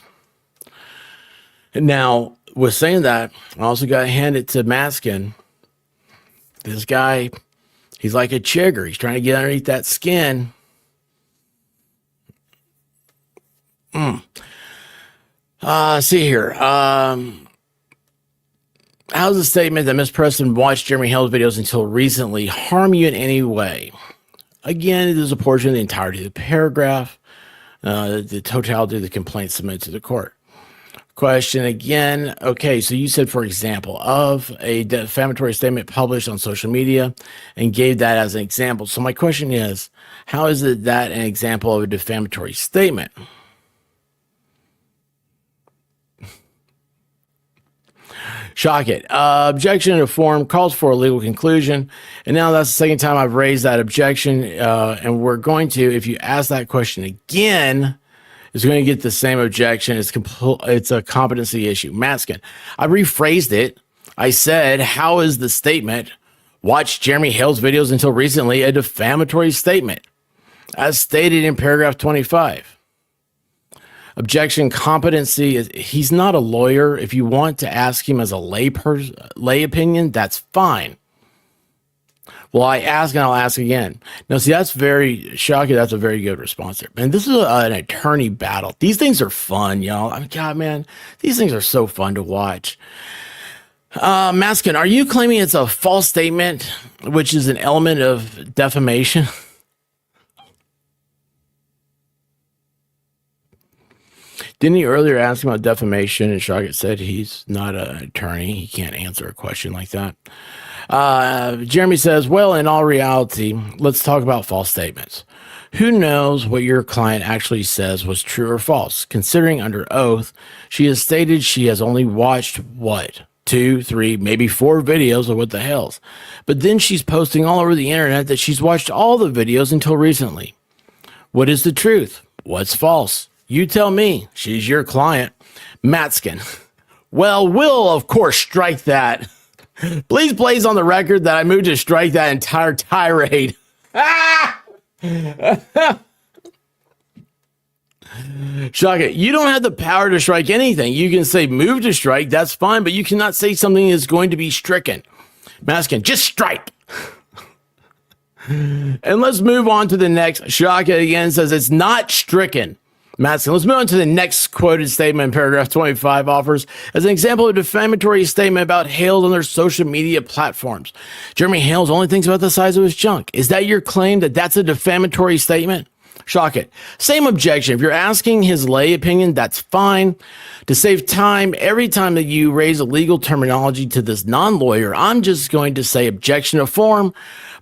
And now, with saying that, I also got to hand it to Maskin. This guy, he's like a chigger. He's trying to get underneath that skin. See here. How does the statement that Ms. Preston watched Jeremy Hales videos until recently harm you in any way? Again, it is a portion of the entirety of the paragraph, the totality of the complaint submitted to the court. Question again. Okay, so you said, for example, of a defamatory statement published on social media and gave that as an example. So my question is, how is that an example of a defamatory statement? Shock it. Objection to form calls for a legal conclusion. And now that's the second time I've raised that objection. And we're going to, if you ask that question again, is going to get the same objection. It's a competency issue. Maskin, I rephrased it. I said, how is the statement, watch Jeremy Hales videos until recently, a defamatory statement? As stated in paragraph 25. Objection, competency is, he's not a lawyer. If you want to ask him as a lay opinion, that's fine. Well, I ask and I'll ask again. Now, see, that's very shocking. That's a very good response there. And this is an attorney battle. These things are fun, y'all. I mean, God, man, these things are so fun to watch. Maskin, are you claiming it's a false statement, which is an element of defamation? Didn't he earlier ask him about defamation? And Shockett said he's not an attorney. He can't answer a question like that. Jeremy says, well, in all reality, let's talk about false statements. Who knows what your client actually says was true or false? Considering under oath, she has stated she has only watched what? 2, 3, maybe 4 videos of What the Hales. But then she's posting all over the internet that she's watched all the videos until recently. What is the truth? What's false? You tell me. She's your client. Matskin. Well, we'll of course strike that. Please place on the record that I moved to strike that entire tirade. Shockett, you don't have the power to strike anything. You can say move to strike, that's fine, but you cannot say something is going to be stricken. Maskin, just strike. And let's move on to the next. Shockett again says it's not stricken. Maskin, let's move on to the next quoted statement. Paragraph 25 offers as an example of a defamatory statement about Hales on their social media platforms. Jeremy Hales only thinks about the size of his junk. Is that your claim that that's a defamatory statement? Shockett, same objection. If you're asking his lay opinion, that's fine. To save time, every time that you raise a legal terminology to this non-lawyer, I'm just going to say objection to form.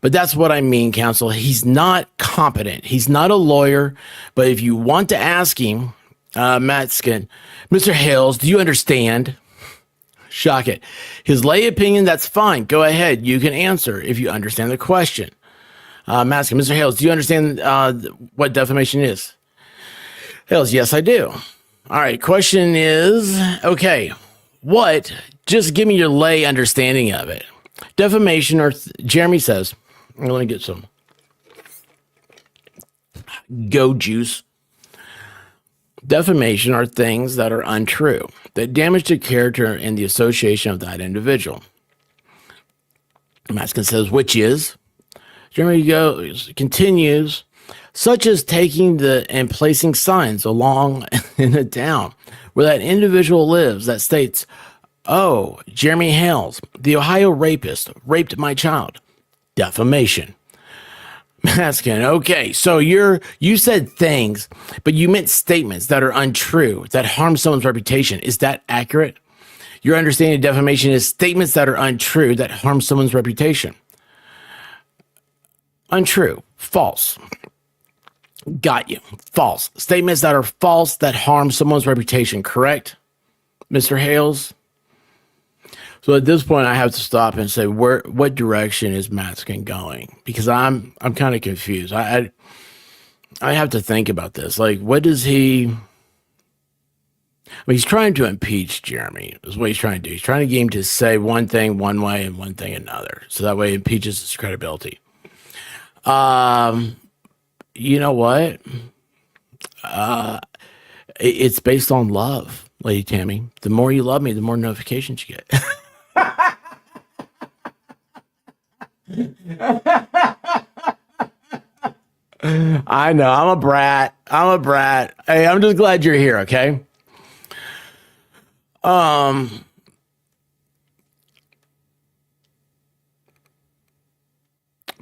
But that's what I mean, counsel. He's not competent. He's not a lawyer. But if you want to ask him, Matskin, Mr. Hales, do you understand? Shockett, his lay opinion, that's fine. Go ahead. You can answer if you understand the question. Matskin, Mr. Hales, do you understand what defamation is? Hales, yes, I do. All right. Question is, okay, what? Just give me your lay understanding of it. Defamation, or Jeremy says, let me get some go juice. Defamation are things that are untrue, that damage the character and the association of that individual. Maskin says, which is? Jeremy continues, such as taking and placing signs along in a town where that individual lives that states, oh, Jeremy Hales, the Ohio rapist, raped my child. Defamation. Maskin, okay, so you said things, but you meant statements that are untrue, that harm someone's reputation. Is that accurate? Your understanding of defamation is statements that are untrue, that harm someone's reputation. Untrue. False. Got you. False. Statements that are false that harm someone's reputation, correct? Mr. Hales? So at this point, I have to stop and say, what direction is Matskin going? Because I'm kind of confused. I have to think about this. Like, what does he... I mean, he's trying to impeach Jeremy, is what he's trying to do. He's trying to get him to say one thing one way and one thing another. So that way it impeaches his credibility. You know what? It's based on love, Lady Tammy. The more you love me, the more notifications you get. I know. I'm a brat. Hey, I'm just glad you're here. Okay.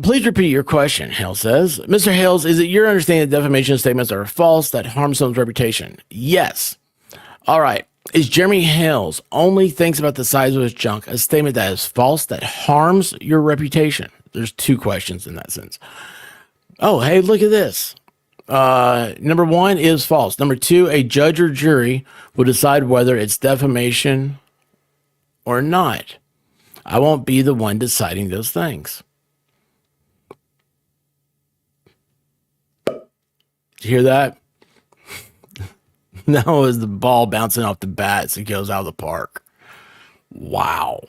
Please repeat your question, Hales says. Mr. Hales, is it your understanding that defamation statements are false that harm someone's reputation? Yes. All right. Is Jeremy Hales only thinks about the size of his junk a statement that is false that harms your reputation? There's 2 questions in that sense. Oh, hey, look at this. Number 1 is false. Number 2, a judge or jury will decide whether it's defamation or not. I won't be the one deciding those things. Did you hear that? That was the ball bouncing off the bat as it goes out of the park. Wow.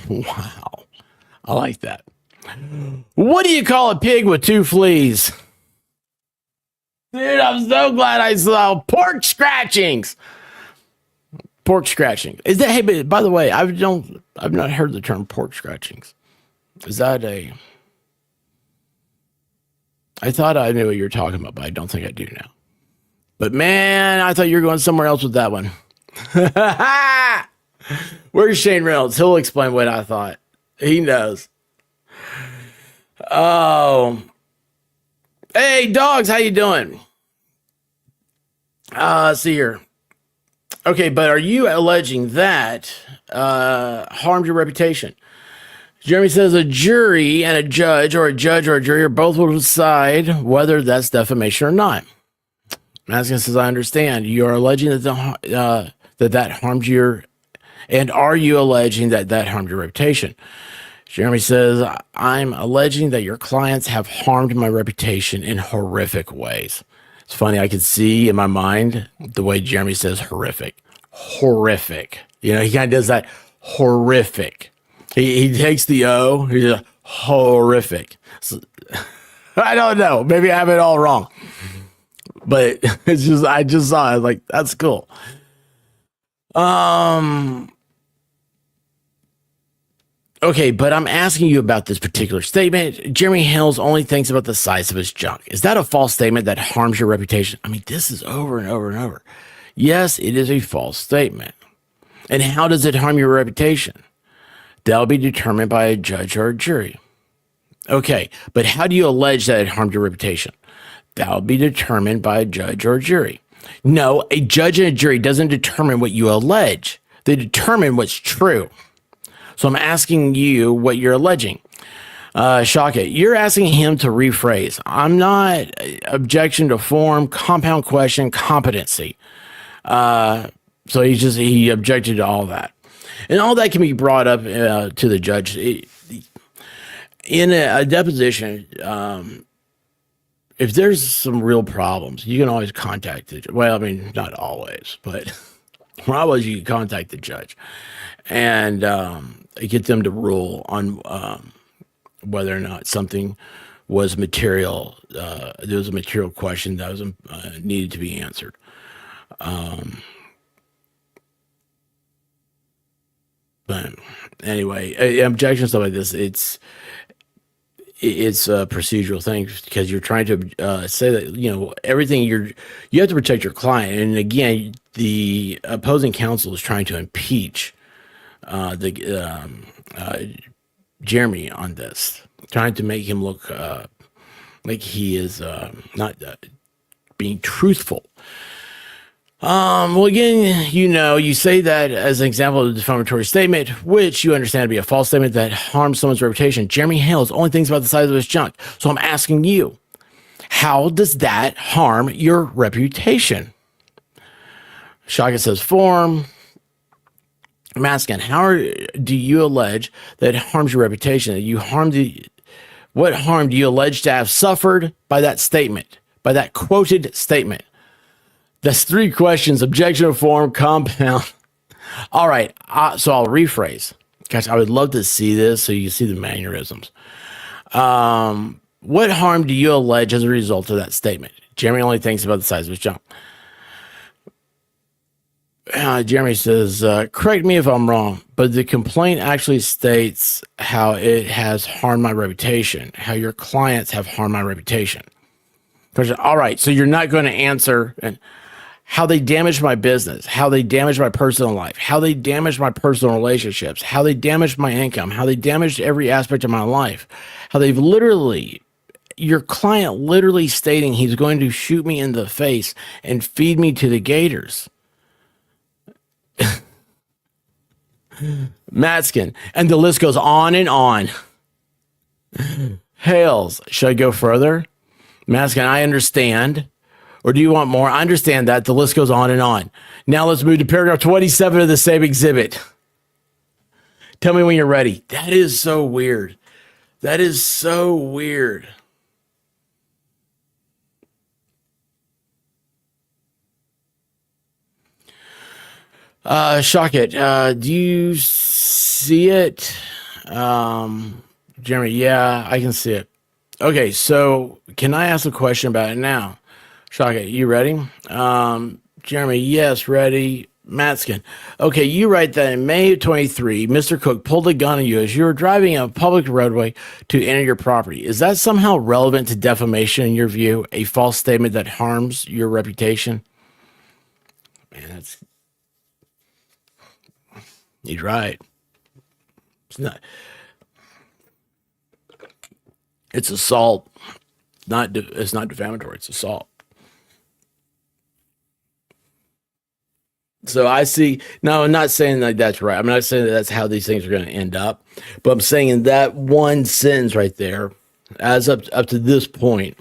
Wow. I like that. What do you call a pig with 2 fleas? Dude, I'm so glad I saw pork scratchings. Pork scratching. Is that, hey, but by the way, I've not heard the term pork scratchings. Is that I thought I knew what you were talking about, but I don't think I do now. But man, I thought you were going somewhere else with that one. Where's Shane Reynolds? He'll explain what I thought. He knows. Oh. Hey, dogs, how you doing? See here. Okay, but are you alleging that harmed your reputation? Jeremy says a jury and a judge or a jury or both will decide whether that's defamation or not. Maskin says, I understand. You are alleging that that harmed your, and are you alleging that that harmed your reputation? Jeremy says, I'm alleging that your clients have harmed my reputation in horrific ways. It's funny, I can see in my mind the way Jeremy says horrific. Horrific. You know, he kind of does that horrific. He takes the O, he's like, horrific. So, I don't know. Maybe I have it all wrong. But it's just, I just saw it, like, that's cool. Okay, but I'm asking you about this particular statement. Jeremy Hales only thinks about the size of his junk. Is that a false statement that harms your reputation? I mean, this is over and over and over. Yes, it is a false statement. And how does it harm your reputation? That'll be determined by a judge or a jury. Okay, but how do you allege that it harmed your reputation? That'll be determined by a judge or a jury. No, a judge and a jury doesn't determine what you allege. They determine what's true. So I'm asking you what you're alleging. Shaka, you're asking him to rephrase. I'm not objection to form, compound question, competency. So he objected to all that. And all that can be brought up to the judge. In a deposition, if there's some real problems, you can always contact the judge. Well, I mean, not always, but when I was, you could contact the judge and get them to rule on whether or not something was material. There was a material question that was needed to be answered. But anyway, objections stuff like this, it's a procedural thing because you're trying to say that, you know, everything you have to protect your client. And again, the opposing counsel is trying to impeach Jeremy on this, trying to make him look like he is not being truthful. Well, again, you know, you say that as an example of a defamatory statement, which you understand to be a false statement that harms someone's reputation. Jeremy Hales only thinks about the size of his junk. So I'm asking you, how does that harm your reputation? Shaka says form. I'm asking, do you allege that it harms your reputation? That you what harm do you allege to have suffered by that statement, by that quoted statement? That's three questions: objection to form, compound. All right, so I'll rephrase. Gosh, I would love to see this so you see the mannerisms. What harm do you allege as a result of that statement? Jeremy only thinks about the size of his junk. Jeremy says, correct me if I'm wrong, but the complaint actually states how it has harmed my reputation, how your clients have harmed my reputation. All right, so you're not going to answer how they damaged my business, how they damaged my personal life, how they damaged my personal relationships, how they damaged my income, how they damaged every aspect of my life, how they've your client literally stating he's going to shoot me in the face and feed me to the gators. Matskin, and the list goes on and on. Hales, should I go further? Matskin, I understand. Or do you want more? I understand that. The list goes on and on. Now let's move to paragraph 27 of the same exhibit. Tell me when you're ready. That is so weird. That is so weird. Shockit, do you see it? Jeremy, yeah, I can see it. Okay, so can I ask a question about it now? Shockit, you ready? Jeremy, yes, ready. Matskin, okay, you write that in May of 23, Mr. Cook pulled a gun on you as you were driving a public roadway to enter your property. Is that somehow relevant to defamation in your view? A false statement that harms your reputation? Man, he's right. It's assault. It's not defamatory. It's assault. So I see. No, I'm not saying like that's right. I'm not saying that that's how these things are going to end up. But I'm saying in that one sentence right there, as up to this point,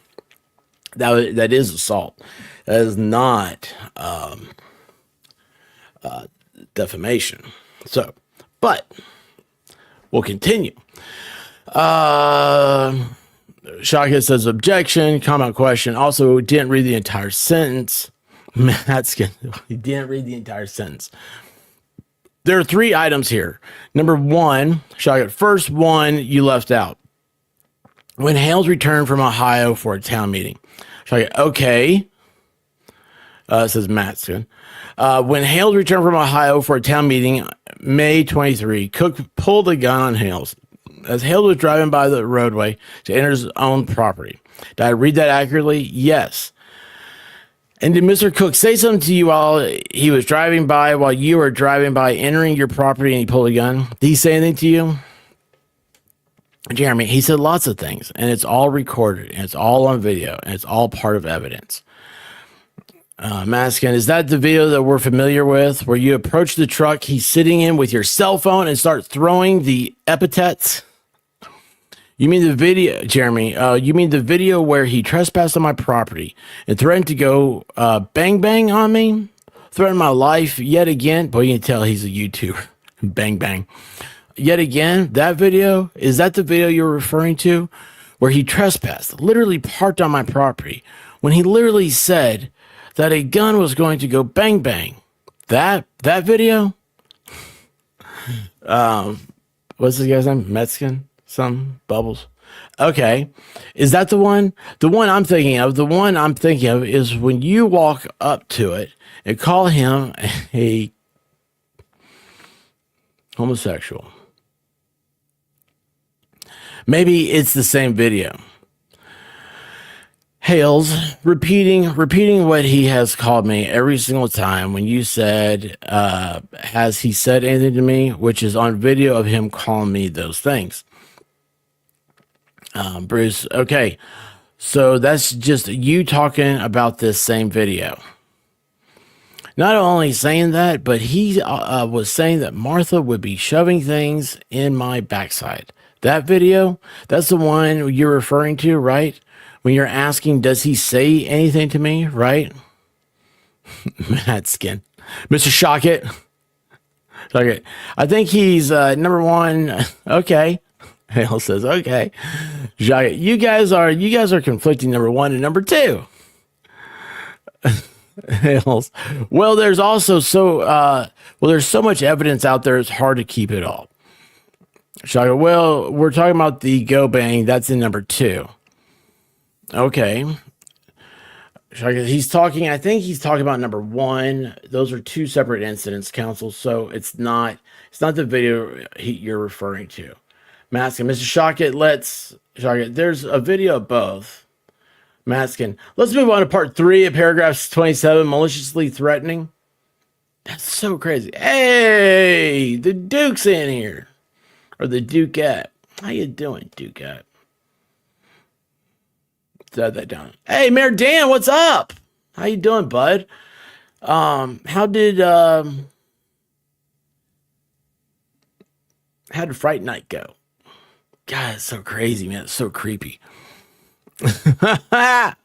that is assault. That is not defamation. So, but we'll continue. Shaka says objection, comment, question. Also, didn't read the entire sentence. He didn't read the entire sentence. There are 3 items here. Number 1, Shaka, first one you left out. When Hales returned from Ohio for a town meeting. Shaka, okay. Says Matskin. When Hales returned from Ohio for a town meeting, May 23, Cook pulled a gun on Hales as Hales was driving by the roadway to enter his own property. Did I read that accurately? Yes. And did Mr. Cook say something to you while he was driving by, while you were driving by, entering your property, and he pulled a gun? Did he say anything to you? Jeremy, he said lots of things, and it's all recorded, and it's all on video, and it's all part of evidence. Maskin, is that the video that we're familiar with, where you approach the truck he's sitting in with your cell phone and start throwing the epithets? You mean the video, Jeremy? You mean the video where he trespassed on my property and threatened to go bang bang on me? Threatened my life yet again? Boy, you can tell he's a YouTuber. Bang bang. Yet again, that video, is that the video you're referring to? Where he trespassed, literally parked on my property, when he literally said that a gun was going to go bang bang. That video? What's this guy's name? Metzkin? Some Bubbles. Okay. Is that the one? The one I'm thinking of. The one I'm thinking of is when you walk up to it and call him a homosexual. Maybe it's the same video. Hales repeating what he has called me every single time when you said, has he said anything to me, which is on video of him calling me those things. Bruce, okay, so that's just you talking about this same video. Not only saying that, but he was saying that Martha would be shoving things in my backside. That video, that's the one you're referring to, right? When you're asking, does he say anything to me, right? Mad skin. Mr. Shockett. Shockett. I think he's number 1. Okay. Hale says, okay. Shockett. You guys are conflicting number 1 and number 2. Hales. Well, there's also there's so much evidence out there, it's hard to keep it all. Shockett. Well, we're talking about the go bang. That's in number 2. Okay. I think he's talking about number 1. Those are 2 separate incidents, counsel. So it's not the video you're referring to. Maskin, Mr. Shockett, there's a video of both. Maskin, let's move on to part 3 of paragraph 27, maliciously threatening. That's so crazy. Hey, the Duke's in here. Or the Dukeette. How you doing, Dukeette? Said that down. Hey, Mayor Dan, what's up? How you doing, bud? How did Fright Night go? God, it's so crazy, man. It's so creepy. What'd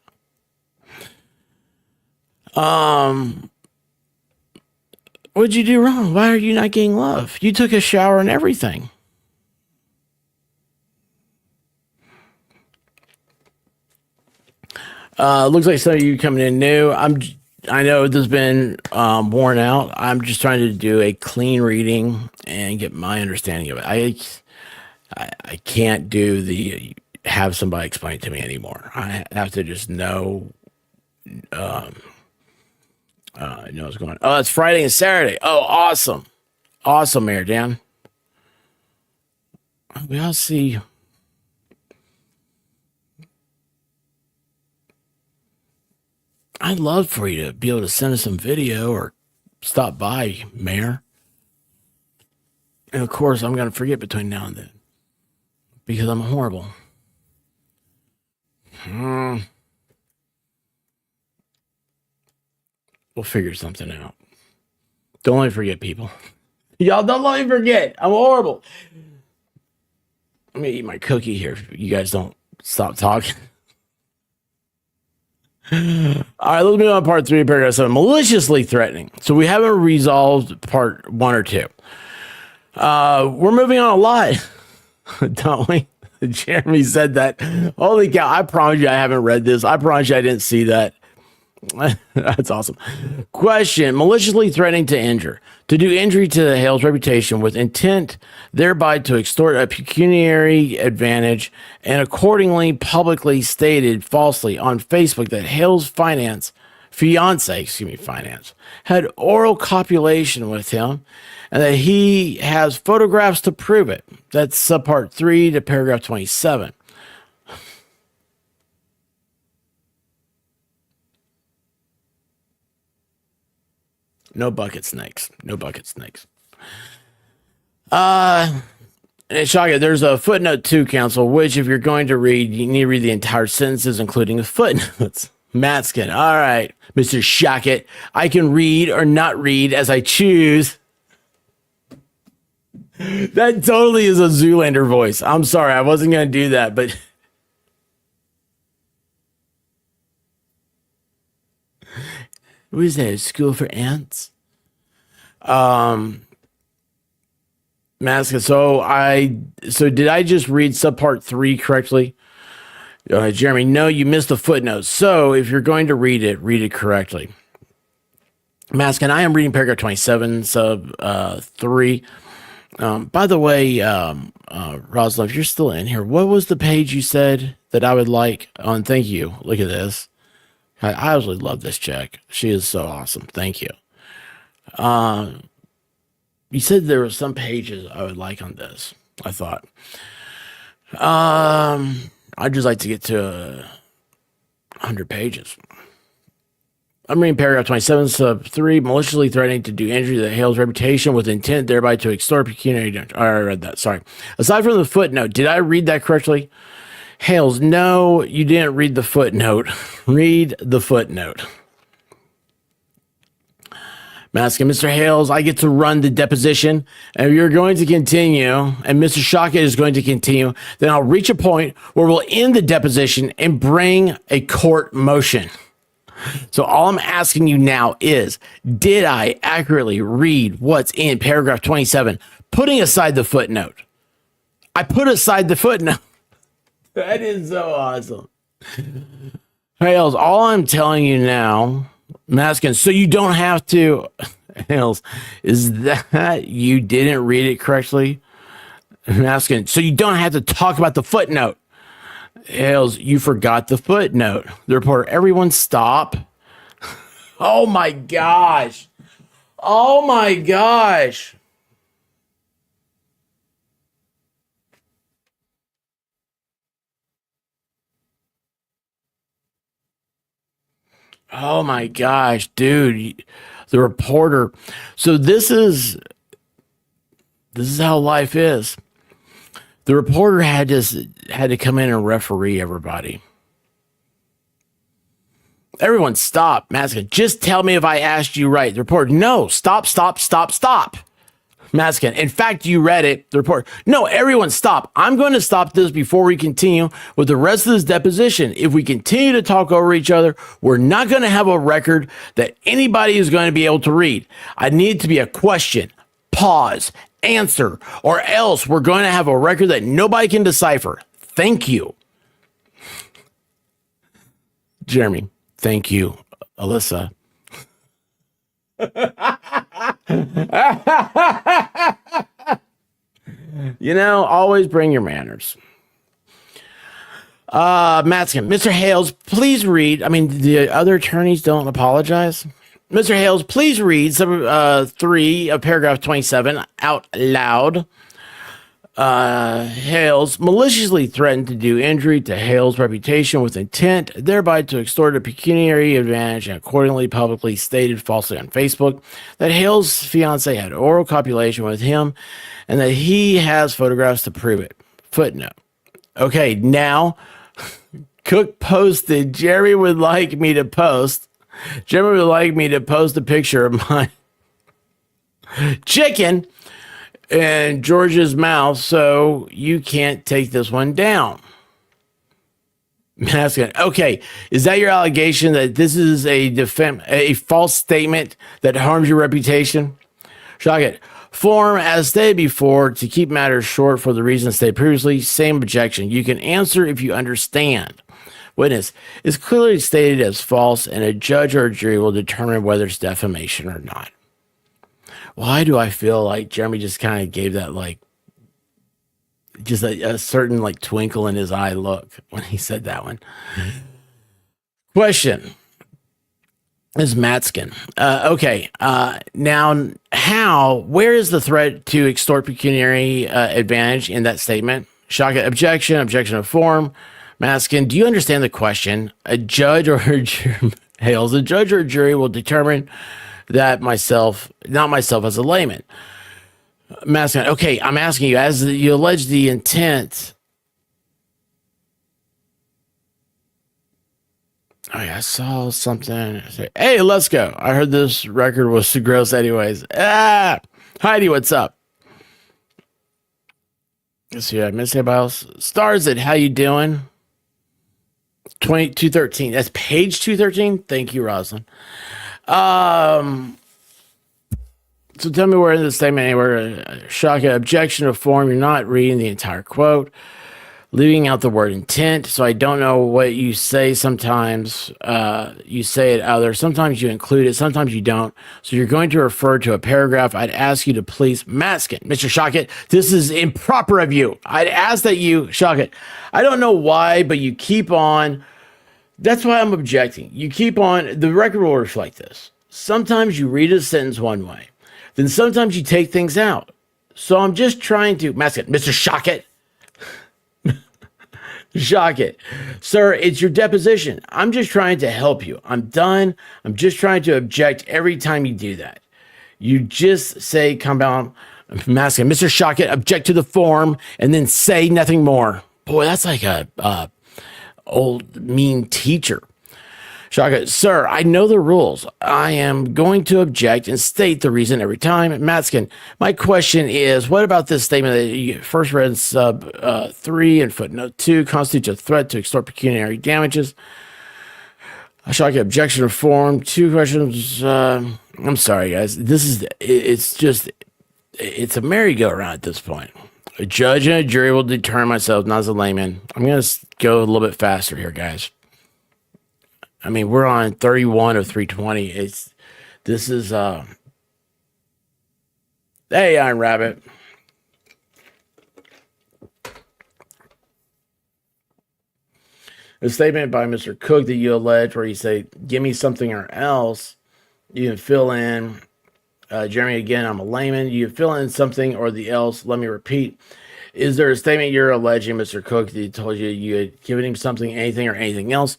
you do wrong? Why are you not getting love? You took a shower and everything. Looks like some of you coming in new. I know this has been worn out. I'm just trying to do a clean reading and get my understanding of it. I can't do the have somebody explain it to me anymore. I have to just know what's going on. Oh, it's Friday and Saturday. Oh, awesome. Awesome, Mayor Dan. We all see. I'd love for you to be able to send us some video or stop by, Mayor. And of course, I'm going to forget between now and then because I'm horrible. We'll figure something out. Don't let me forget, people. Y'all don't let me forget. I'm horrible. Let me eat my cookie here if you guys don't stop talking. All right, let's move on to part 3 of paragraph 7. Maliciously threatening. So we haven't resolved part 1 or 2. We're moving on a lot, don't we? Jeremy said that. Holy cow, I promise you I haven't read this. I promise you I didn't see that. That's awesome. Question: maliciously threatening to injure, to do injury to the Hales' reputation with intent thereby to extort a pecuniary advantage, and accordingly publicly stated falsely on Facebook that Hales' fiance had oral copulation with him, and that he has photographs to prove it. That's subpart 3 to paragraph 27. No bucket snakes. No bucket snakes. Shaka, there's a footnote too, counsel, which if you're going to read, you need to read the entire sentences, including the footnotes. Matskin. All right, Mr. Shockett. I can read or not read as I choose. That totally is a Zoolander voice. I'm sorry, I wasn't going to do that, but... What is that? A school for ants? Maska. So did I just read subpart 3 correctly? Jeremy, no, you missed the footnote. So if you're going to read it correctly. Maska, and I am reading paragraph 27, sub 3. By the way, Rosalind, if you're still in here, what was the page you said that I would like on? Thank you. Look at this. I absolutely love this chick. She is so awesome. Thank you. You said there were some pages I would like on this. I thought. I'd just like to get to 100 pages. I'm reading paragraph 27, sub 3, maliciously threatening to do injury to the Hales' reputation with intent thereby to extort pecuniary damage. I read that. Sorry. Aside from the footnote, did I read that correctly? Hales, no, you didn't read the footnote. Read the footnote. Masking, Mr. Hales, I get to run the deposition, and if you're going to continue, and Mr. Shockett is going to continue, then I'll reach a point where we'll end the deposition and bring a court motion. So all I'm asking you now is, did I accurately read what's in paragraph 27, putting aside the footnote? I put aside the footnote. That is so awesome. Hales, all I'm telling you now, Maskin, so you don't have to, Hales, is that you didn't read it correctly? Maskin, so you don't have to talk about the footnote. Hales, you forgot the footnote. The reporter, everyone stop. Oh my gosh. Oh my gosh. Oh my gosh, dude. The reporter. So this is how life is. The reporter had to come in and referee everybody. Everyone stop. Maskin, just tell me if I asked you right. The reporter, no, stop. Maskin, in fact, you read it. The reporter, no, everyone stop. I'm going to stop this before we continue with the rest of this deposition. If we continue to talk over each other, we're not going to have a record that anybody is going to be able to read. I need it to be a question, pause, answer, or else we're going to have a record that nobody can decipher. Thank you. Jeremy, thank you, Alyssa. You know, always bring your manners. Matskin, Mr. Hales, please read. I mean, the other attorneys don't apologize. Mr. Hales, please read some 3 of paragraph 27 out loud. Hales maliciously threatened to do injury to Hales' reputation with intent, thereby to extort a pecuniary advantage, and accordingly publicly stated falsely on Facebook that Hales' fiance had oral copulation with him and that he has photographs to prove it. Footnote. Okay, now Cook posted, Jeremy would like me to post a picture of my chicken in George's mouth, so you can't take this one down. Masculine. Okay, is that your allegation that this is a false statement that harms your reputation? Shock it. Form, as stated before, to keep matters short for the reasons stated previously, same objection. You can answer if you understand. Witness, is clearly stated as false, and a judge or a jury will determine whether it's defamation or not. Why do I feel like Jeremy just kind of gave that, like, just a certain, like, twinkle in his eye look when he said that one? Question. Is Matskin. Okay. Now, where is the threat to extort pecuniary advantage in that statement? Shaka, objection of form. Matskin, do you understand the question? A judge or a jury, Hales, a judge or a jury will determine that not myself as a layman. Matskin, okay, I'm asking you, as you allege the intent. Oh, yeah, I saw something. Hey, let's go. I heard this record was too gross anyways. Heidi, what's up? Let's see, I missed anybody else. Stars it, how you doing? 213. That's page 213? Thank you, Rosalind. So tell me where in the statement anywhere. Shaka, objection of form. You're not reading the entire quote. Leaving out the word intent, so I don't know what you say. Sometimes you say it out there. Sometimes you include it. Sometimes you don't. So you're going to refer to a paragraph. I'd ask you to please mask it. Mr. Shockett, this is improper of you. I'd ask that you, Shockett, I don't know why, but you keep on. That's why I'm objecting. You keep on. The record will reflect this. Sometimes you read a sentence one way. Then sometimes you take things out. So I'm just trying to mask it. Mr. Shockett. Shock it. Sir, it's your deposition. I'm just trying to help you. I'm done. I'm just trying to object every time you do that. You just say, come down, mask it. Mr. Shockett, object to the form, and then say nothing more. Boy, that's like a old mean teacher. Shaka, sir, I know the rules. I am going to object and state the reason every time. Matskin, my question is, what about this statement that you first read in sub 3 and footnote 2 constitutes a threat to extort pecuniary damages? Shaka, objection of form. 2 questions. I'm sorry, guys. It's a merry-go-round at this point. A judge and a jury will determine myself, not as a layman. I'm going to go a little bit faster here, guys. I mean, we're on 31 of 320. Hey, Iron Rabbit. A statement by Mr. Cook that you allege where you say, give me something or else. You can fill in, Jeremy, again, I'm a layman. You fill in something or the else. Let me repeat. Is there a statement you're alleging, Mr. Cook, that he told you you had given him something, anything, or anything else?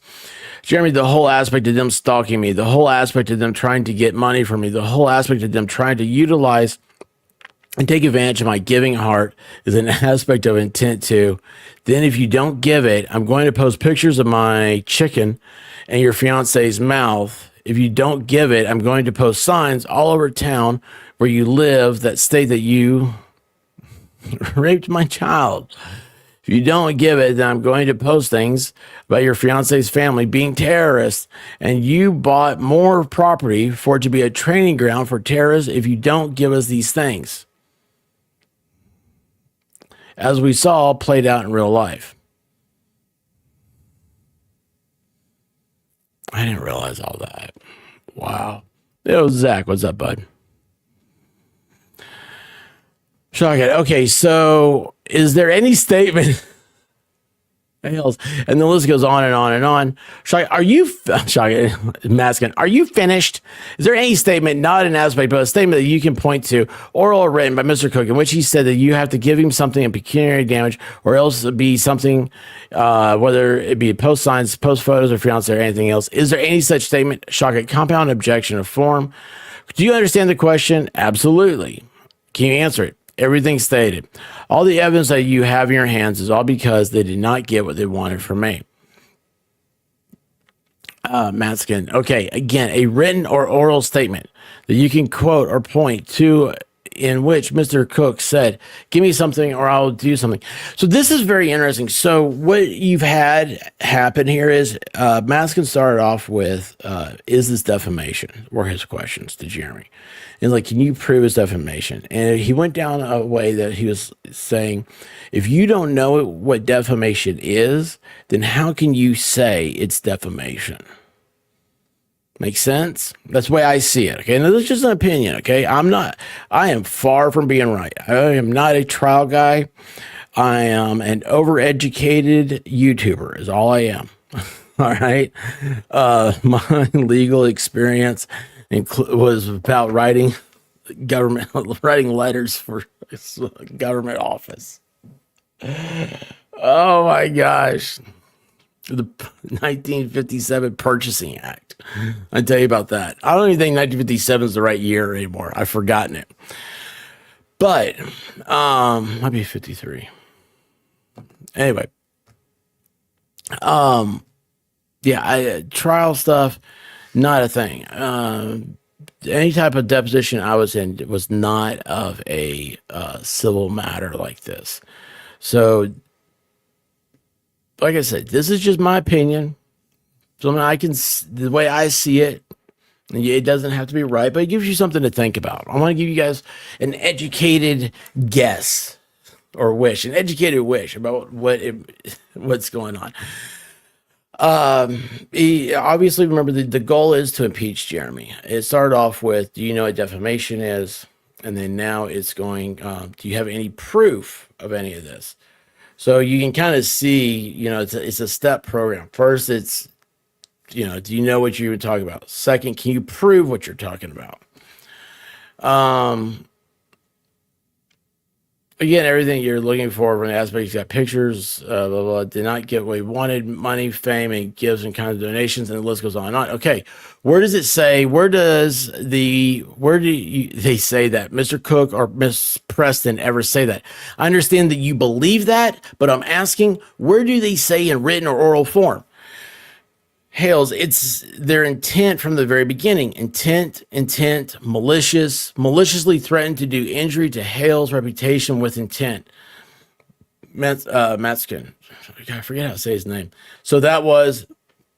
Jeremy, the whole aspect of them stalking me, the whole aspect of them trying to get money from me, the whole aspect of them trying to utilize and take advantage of my giving heart is an aspect of intent too. Then if you don't give it, I'm going to post pictures of my chicken and your fiance's mouth. If you don't give it, I'm going to post signs all over town where you live that state that you raped my child. If you don't give it, then I'm going to post things about your fiance's family being terrorists, and you bought more property for it to be a training ground for terrorists if you don't give us these things. As we saw played out in real life. I didn't realize all that. Wow. Yo, Zach, what's up, bud? Shocking. Okay, so is there any statement? Hales, and the list goes on and on and on. Are you Maskin? Are you finished? Is there any statement, not an aspect, but a statement that you can point to, oral or written, by Mr. Cook, in which he said that you have to give him something in pecuniary damage, or else it be something, whether it be post signs, post photos, or fiance, or anything else? Is there any such statement? Shocking. Compound objection of form. Do you understand the question? Absolutely. Can you answer it? Everything stated. All the evidence that you have in your hands is all because they did not get what they wanted from me. Matskin. Okay, again, a written or oral statement that you can quote or point to in which Mr. Cook said, give me something or I'll do something. So this is very interesting. So what you've had happen here is Maskin started off with, is this defamation? Were his questions to Jeremy. And like, can you prove it's defamation? And he went down a way that he was saying, if you don't know what defamation is, then how can you say it's defamation? Makes sense? That's the way I see it. Okay. Now, this is just an opinion. Okay. I am far from being right. I am not a trial guy. I am an overeducated YouTuber, is all I am. All right. My legal experience was about writing letters for government office. Oh my gosh. The 1957 Purchasing Act. I tell you about that. I don't even think 1957 is the right year anymore. I've forgotten it. But might be 53. Anyway, yeah, trial stuff, not a thing. Any type of deposition I was in was not of a civil matter like this. So, like I said, this is just my opinion. Something the way I see it, it doesn't have to be right, but it gives you something to think about. I want to give you guys an educated guess or an educated wish about what's going on. Obviously, remember the goal is to impeach Jeremy. It started off with, do you know what defamation is? And then now it's going, do you have any proof of any of this? So you can kind of see, it's a step program. First, it's, do you know what you're talking about? Second, can you prove what you're talking about? Again, everything you're looking for from the aspect, he's got pictures, blah, blah, blah, did not get what he wanted, money, fame, and gifts and kind of donations, and the list goes on and on. Okay, where does it say, they say that? Mr. Cook or Miss Preston ever say that? I understand that you believe that, but I'm asking, where do they say in written or oral form? Hales, it's their intent from the very beginning. Intent, maliciously threatened to do injury to Hales' reputation with intent. Matskin. I forget how to say his name. So that was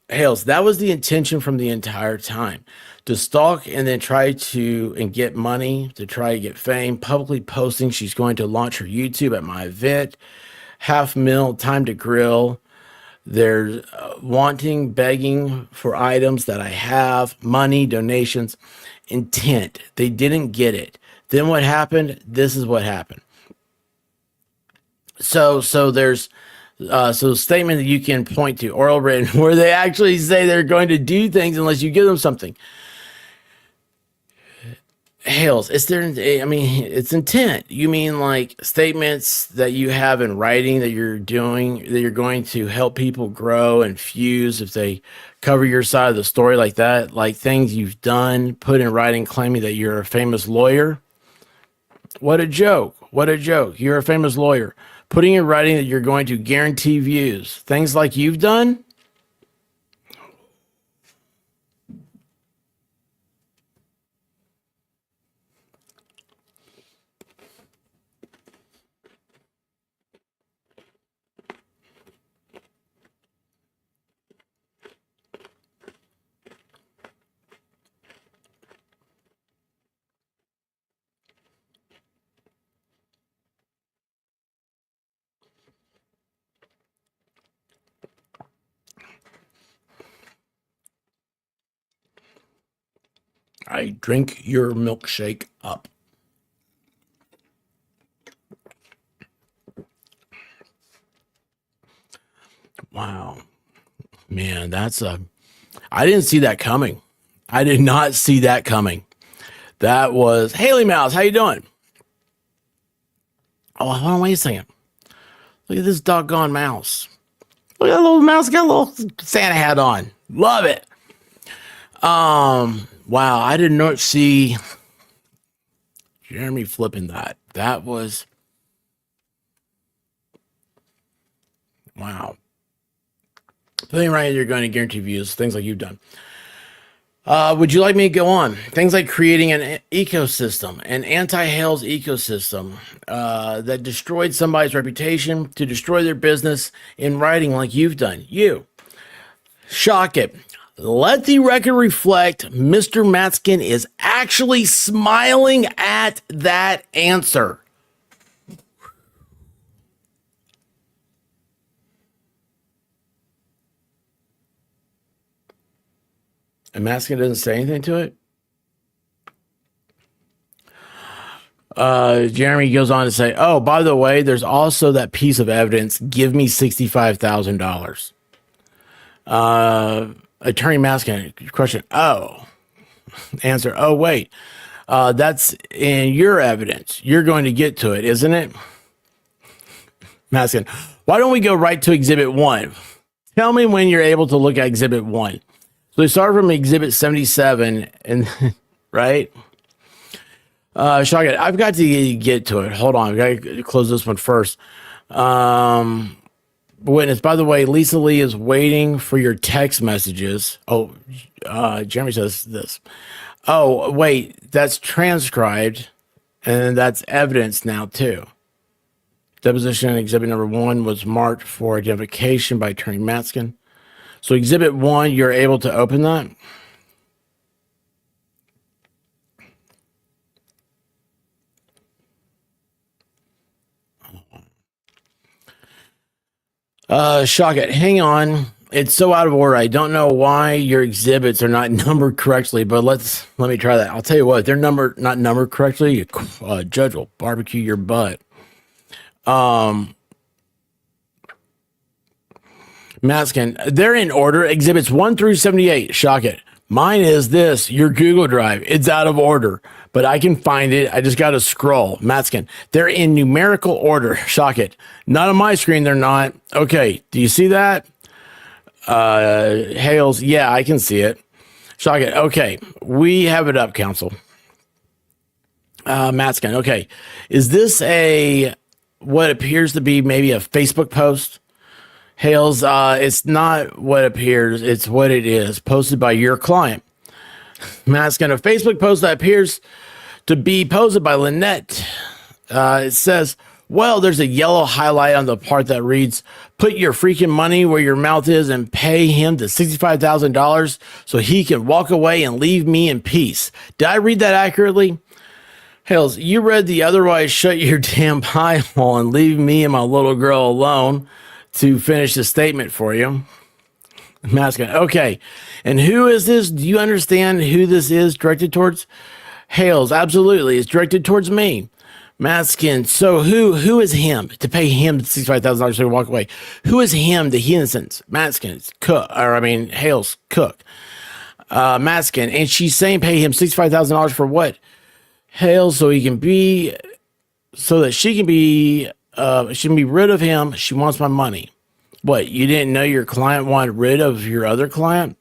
Hales. That was the intention from the entire time. To stalk and then and get money, to try to get fame, publicly posting she's going to launch her YouTube at my event, $500,000, time to grill. They're begging for items that I have, money, donations, intent. They didn't get it. Then what happened? This is what happened. So there's a statement that you can point to, oral written, where they actually say they're going to do things unless you give them something. Hales, it's intent. You mean like statements that you have in writing that you're going to help people grow and fuse if they cover your side of the story like that, like things you've done, put in writing claiming that you're a famous lawyer. What a joke. What a joke. You're a famous lawyer. Putting in writing that you're going to guarantee views. Things like you've done. I drink your milkshake up. Wow. Man, I didn't see that coming. I did not see that coming. That was Haley Mouse. How you doing? Oh, hold on, wait a second. Look at this doggone mouse. Look at that little mouse. Got a little Santa hat on. Love it. Wow, I did not see Jeremy flipping that. That was wow. Putting right, you're going to guarantee views, things like you've done. Would you like me to go on? Things like creating an ecosystem, an anti-Hales ecosystem that destroyed somebody's reputation to destroy their business in writing like you've done. You. Shock it. Let the record reflect Mr. Matskin is actually smiling at that answer. And Matskin doesn't say anything to it? Jeremy goes on to say, oh, by the way, there's also that piece of evidence. Give me $65,000. Attorney Matskin, question. Oh, answer. Oh, wait. That's in your evidence. You're going to get to it, isn't it? Matskin, why don't we go right to Exhibit 1? Tell me when you're able to look at Exhibit 1. So we start from Exhibit 77, and right? Shotgun, I've got to get to it. Hold on. I've got to close this one first. Witness, by the way, Lisa Lee is waiting for your text messages. Oh, Jeremy says this. Oh, wait, that's transcribed, and that's evidence now, too. Deposition exhibit number 1 was marked for identification by Attorney Matskin. So exhibit 1, you're able to open that? Shock it. Hang on. It's so out of order. I don't know why your exhibits are not numbered correctly, but let me try that. I'll tell you what, if they're not numbered correctly, judge will barbecue your butt. Matskin, they're in order. Exhibits 1 through 78. Shock it. Mine is this, your Google Drive. It's out of order, but I can find it. I just got to scroll. Matskin, they're in numerical order. Shock it. Not on my screen, they're not. Okay, do you see that? Hales, yeah, I can see it. Shock it. Okay, we have it up, counsel. Matskin, okay. Is this what appears to be maybe a Facebook post? Hales, it's not what appears, it's what it is, posted by your client. Matskin, a Facebook post that appears to be posted by Lynette. It says, well, there's a yellow highlight on the part that reads, put your freaking money where your mouth is and pay him the $65,000 so he can walk away and leave me in peace. Did I read that accurately? Hales, you read the otherwise shut your damn pie hole and leave me and my little girl alone to finish the statement for you. Matskin, okay. And who is this? Do you understand who this is directed towards? Hales, absolutely. It's directed towards me. Matskin, so who is him to pay him $65,000 so he can walk away? Who is him, the innocent? Matskin, it's Hales, cook. Matskin, and she's saying pay him $65,000 for what? Hales, so that she can be rid of him. She wants my money. What, you didn't know your client wanted rid of your other client?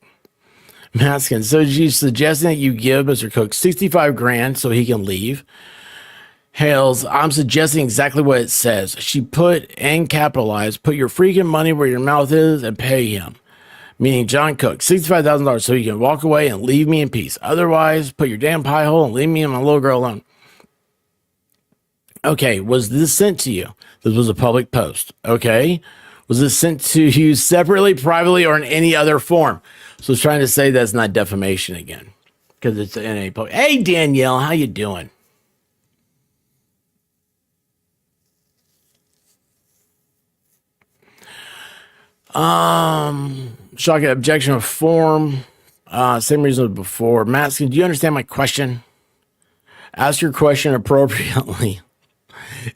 Matskin, so she's suggesting that you give Mr. Cook 65 grand so he can leave. Hales, I'm suggesting exactly what it says. She put and capitalized, put your freaking money where your mouth is and pay him. Meaning John Cook, $65,000 so he can walk away and leave me in peace. Otherwise, put your damn pie hole and leave me and my little girl alone. Okay, was this sent to you? This was a public post. Okay. Was this sent to you separately, privately, or in any other form? So it's trying to say that's not defamation again. Because it's in a post. Hey, Danielle, how you doing? Shocking objection of form. Same reason as before. Matskin, do you understand my question? Ask your question appropriately.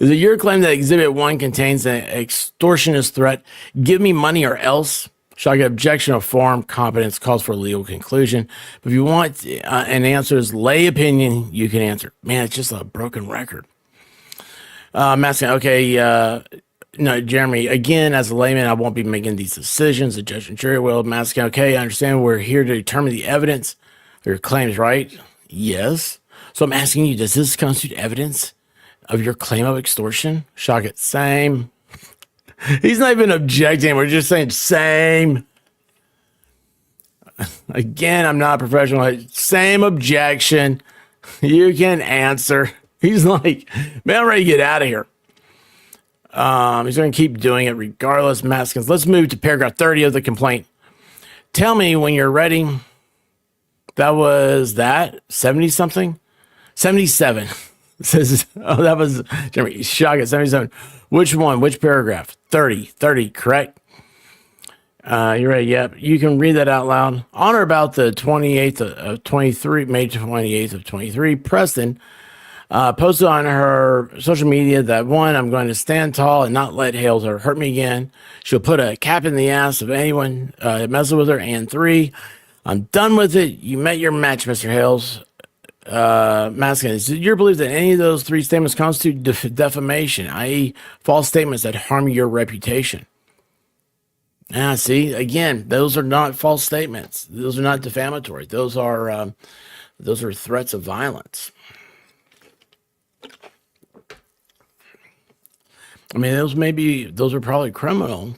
Is it your claim that Exhibit 1 contains an extortionist threat? Give me money or else. Shocking objection of form. Competence calls for a legal conclusion. But if you want an answer is lay opinion, you can answer. Man, it's just a broken record. Matskin, okay, no, Jeremy, again, as a layman, I won't be making these decisions. The judge and jury will. Matskin, okay, I understand we're here to determine the evidence. Your claims, right? Yes. So I'm asking you, does this constitute evidence of your claim of extortion? Shock it. Same. He's not even objecting. We're just saying same. Again, I'm not a professional. Same objection. You can answer. He's like, man, I'm ready to get out of here. He's going to keep doing it regardless. Maskins. Let's move to paragraph 30 of the complaint. Tell me when you're ready. That was that 70 something, 77. It says, oh, that was Jeremy. Shock at 77. Which one? Which paragraph? 30, correct? You're ready? Yep. You can read that out loud. On or about the 28th of 23, May 28th of 23, Preston posted on her social media that one, I'm going to stand tall and not let Hales hurt me again. She'll put a cap in the ass of anyone messing with her. And three, I'm done with it. You met your match, Mr. Hales. Maskin, is it your belief that any of those three statements constitute defamation, i.e., false statements that harm your reputation? See, again, those are not false statements. Those are not defamatory. Those are threats of violence. I mean, those are probably criminal.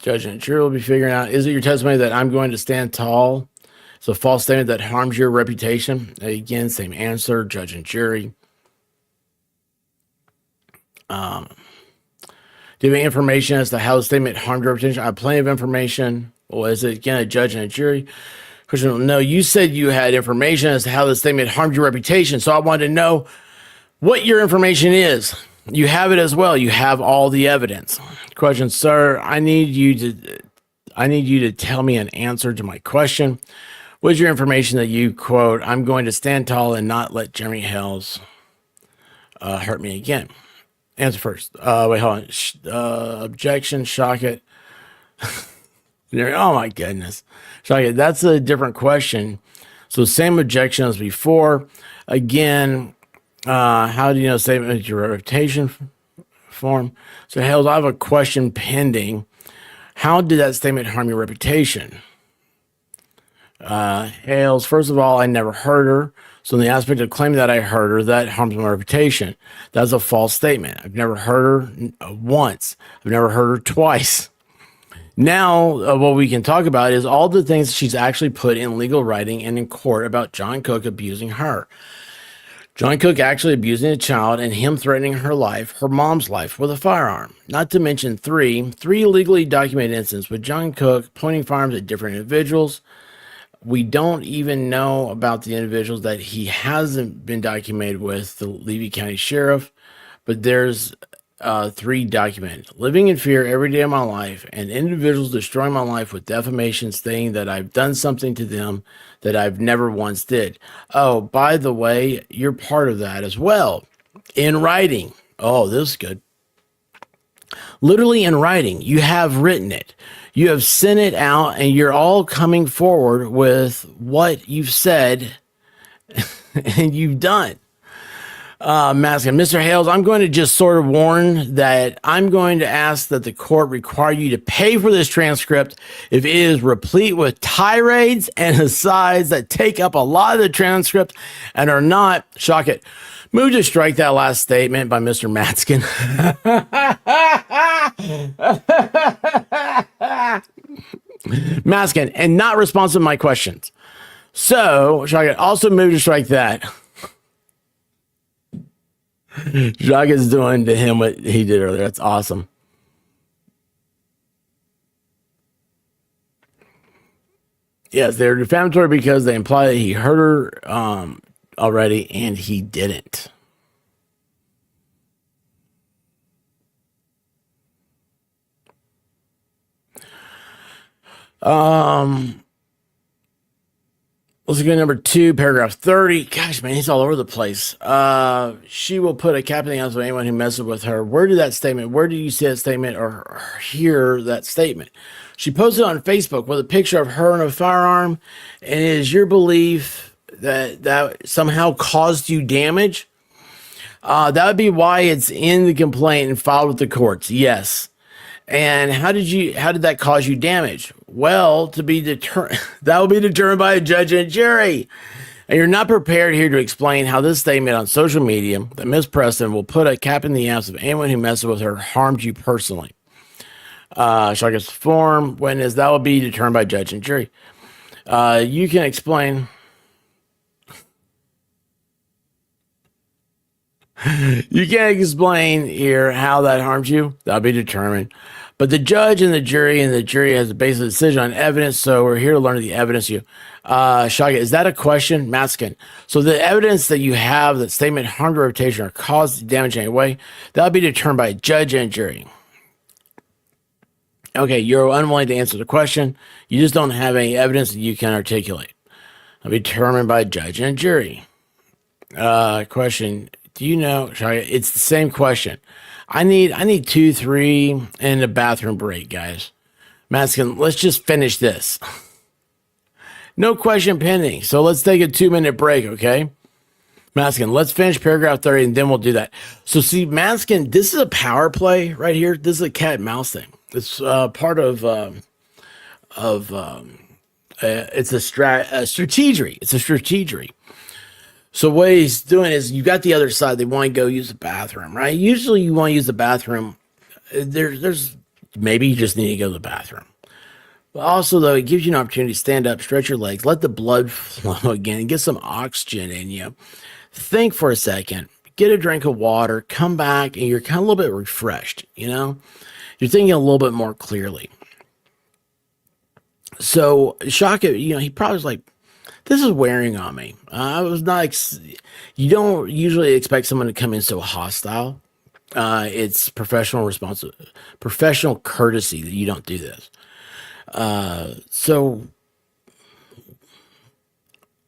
Judge and jury will be figuring out, is it your testimony that I'm going to stand tall? It's a false statement that harms your reputation. Again, same answer, judge and jury. Do you have any information as to how the statement harmed your reputation? I have plenty of information. Well, is it, again, a judge and a jury? Question, no, you said you had information as to how the statement harmed your reputation, so I wanted to know what your information is. You have it as well. You have all the evidence. Question, sir, I need you to tell me an answer to my question. What is your information that you quote, I'm going to stand tall and not let Jeremy Hales hurt me again? Answer first. Wait, hold on. Objection, shock it. Oh my goodness. Shock it. That's a different question. So same objection as before. Again, how do you know statement is your reputation form? So Hales, I have a question pending. How did that statement harm your reputation? Hales, first of all, I never heard her. So in the aspect of claiming that I heard her, that harms my reputation. That's a false statement. I've never heard her once. I've never heard her twice. Now, what we can talk about is all the things she's actually put in legal writing and in court about John Cook abusing her. John Cook actually abusing a child and him threatening her life, her mom's life, with a firearm. Not to mention three legally documented incidents with John Cook pointing firearms at different individuals. We don't even know about the individuals that he hasn't been documented with, the Levy County Sheriff, but there's three documented. Living in fear every day of my life and individuals destroying my life with defamation stating that I've done something to them that I've never once did. Oh, by the way, you're part of that as well. In writing. Oh, this is good. Literally in writing. You have written it. You have sent it out and you're all coming forward with what you've said and you've done. Masking. Mr. Hales, I'm going to just sort of warn that I'm going to ask that the court require you to pay for this transcript if it is replete with tirades and asides that take up a lot of the transcript and are not, shock it, move to strike that last statement by Mr. Matskin. Maskin, and not responsive to my questions. So, shock it, also move to strike that. Jacques is doing to him what he did earlier. That's awesome. Yes, they're defamatory because they imply that he hurt her already, and he didn't. Let's go to number 2, paragraph 30. Gosh, man, he's all over the place. She will put a cap in the ass of anyone who messes with her. Where did you see that statement or hear that statement? She posted on Facebook with a picture of her and a firearm. And it is your belief that that somehow caused you damage? That would be why it's in the complaint and filed with the courts. Yes. And how did that cause you damage? Well, that will be determined by a judge and a jury. And you're not prepared here to explain how this statement on social media that Miss Preston will put a cap in the ass of anyone who messes with her harmed you personally. Shall I guess form? When is that will be determined by judge and jury. You can explain. You can't explain here how that harms you. That'll be determined. But the judge and the jury has a basic decision on evidence. So we're here to learn the evidence. Shaga, is that a question? Maskin. So the evidence that you have, that statement harmed your reputation or caused damage in any way, that'll be determined by a judge and jury. Okay, you're unwilling to answer the question. You just don't have any evidence that you can articulate. That'll be determined by a judge and jury. Question. Do you know? It's the same question. I need 2, 3, and a bathroom break, guys. Maskin, let's just finish this. No question pending. So let's take a 2-minute break, okay? Maskin, let's finish paragraph 30 and then we'll do that. So see, Maskin, this is a power play right here. This is a cat and mouse thing. It's part of it's a strategy. It's a strategy. So what he's doing is you got the other side. They want to go use the bathroom, right? Usually you want to use the bathroom. There's maybe you just need to go to the bathroom. But also, though, it gives you an opportunity to stand up, stretch your legs, let the blood flow again, get some oxygen in you. Think for a second, get a drink of water, come back, and you're kind of a little bit refreshed, you know? You're thinking a little bit more clearly. So Shaka, he probably was like, this is wearing on me. I was not, you don't usually expect someone to come in so hostile. It's professional courtesy that you don't do this. So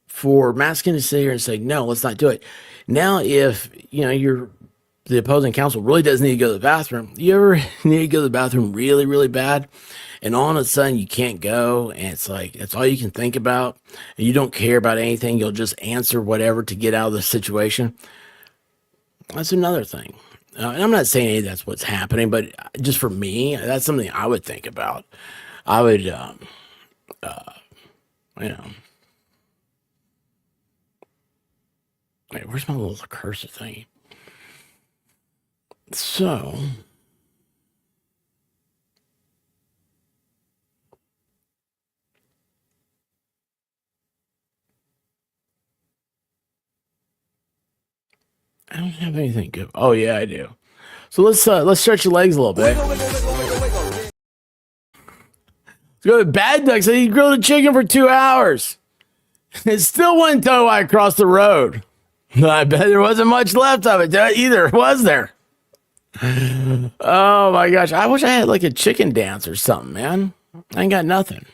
for Maskin to sit here and say, no, let's not do it. Now, if, the opposing counsel really does need to go to the bathroom, you ever need to go to the bathroom really, really bad? And all of a sudden you can't go, and it's like, that's all you can think about, and you don't care about anything. You'll just answer whatever to get out of the situation. That's another thing. And I'm not saying that's what's happening, but just for me, that's something I would think about. I would, wait, where's my little cursor thingy? So, I don't have anything good. Oh yeah, I do. So let's stretch your legs a little bit. Let's go to Bad Duck. So he grilled a chicken for 2 hours. It still wouldn't tell why I crossed the road. I bet there wasn't much left of it either, was there? Oh my gosh. I wish I had like a chicken dance or something, man. I ain't got nothing.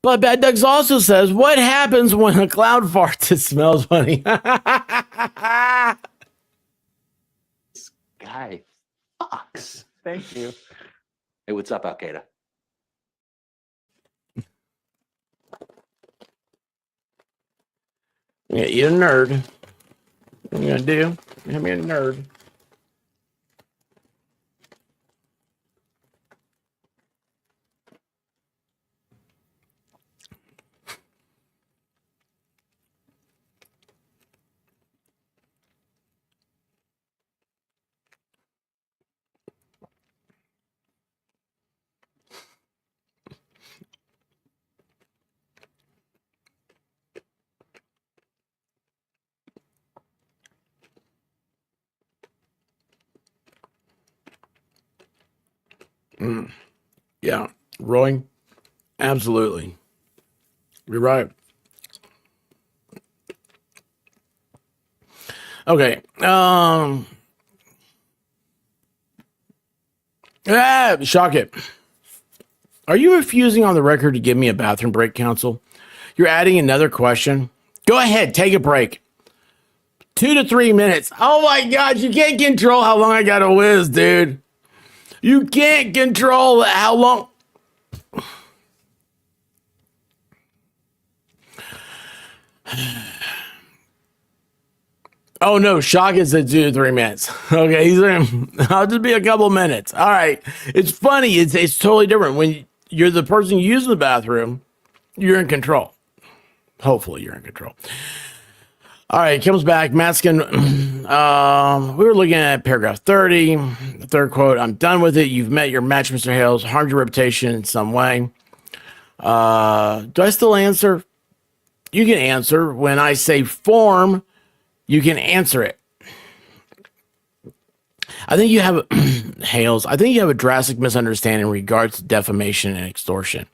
But Bad Ducks also says, what happens when a cloud farts? It smells funny. This guy fucks. Thank you. Hey, what's up, Al Qaeda? Yeah, you're a nerd. What are you gonna do? You're gonna be a nerd. Yeah, Roy, absolutely. You're right. Okay. Shock it. Are you refusing on the record to give me a bathroom break, counsel? You're adding another question. Go ahead, take a break. 2 to 3 minutes. Oh my God, you can't control how long I gotta whiz, dude. You can't control how long. Oh no, Shock is at 2 to 3 minutes. Okay, I'll just be a couple minutes. All right. It's funny. It's totally different when you're the person using the bathroom. you're in control. Hopefully you're in control. All right, comes back. Maskin, we were looking at paragraph 30, the third quote. I'm done with it. You've met your match, Mr. Hales, harmed your reputation in some way. Do I still answer? You can answer. When I say form, you can answer it. I think you have, Hales, I think you have a drastic misunderstanding in regards to defamation and extortion.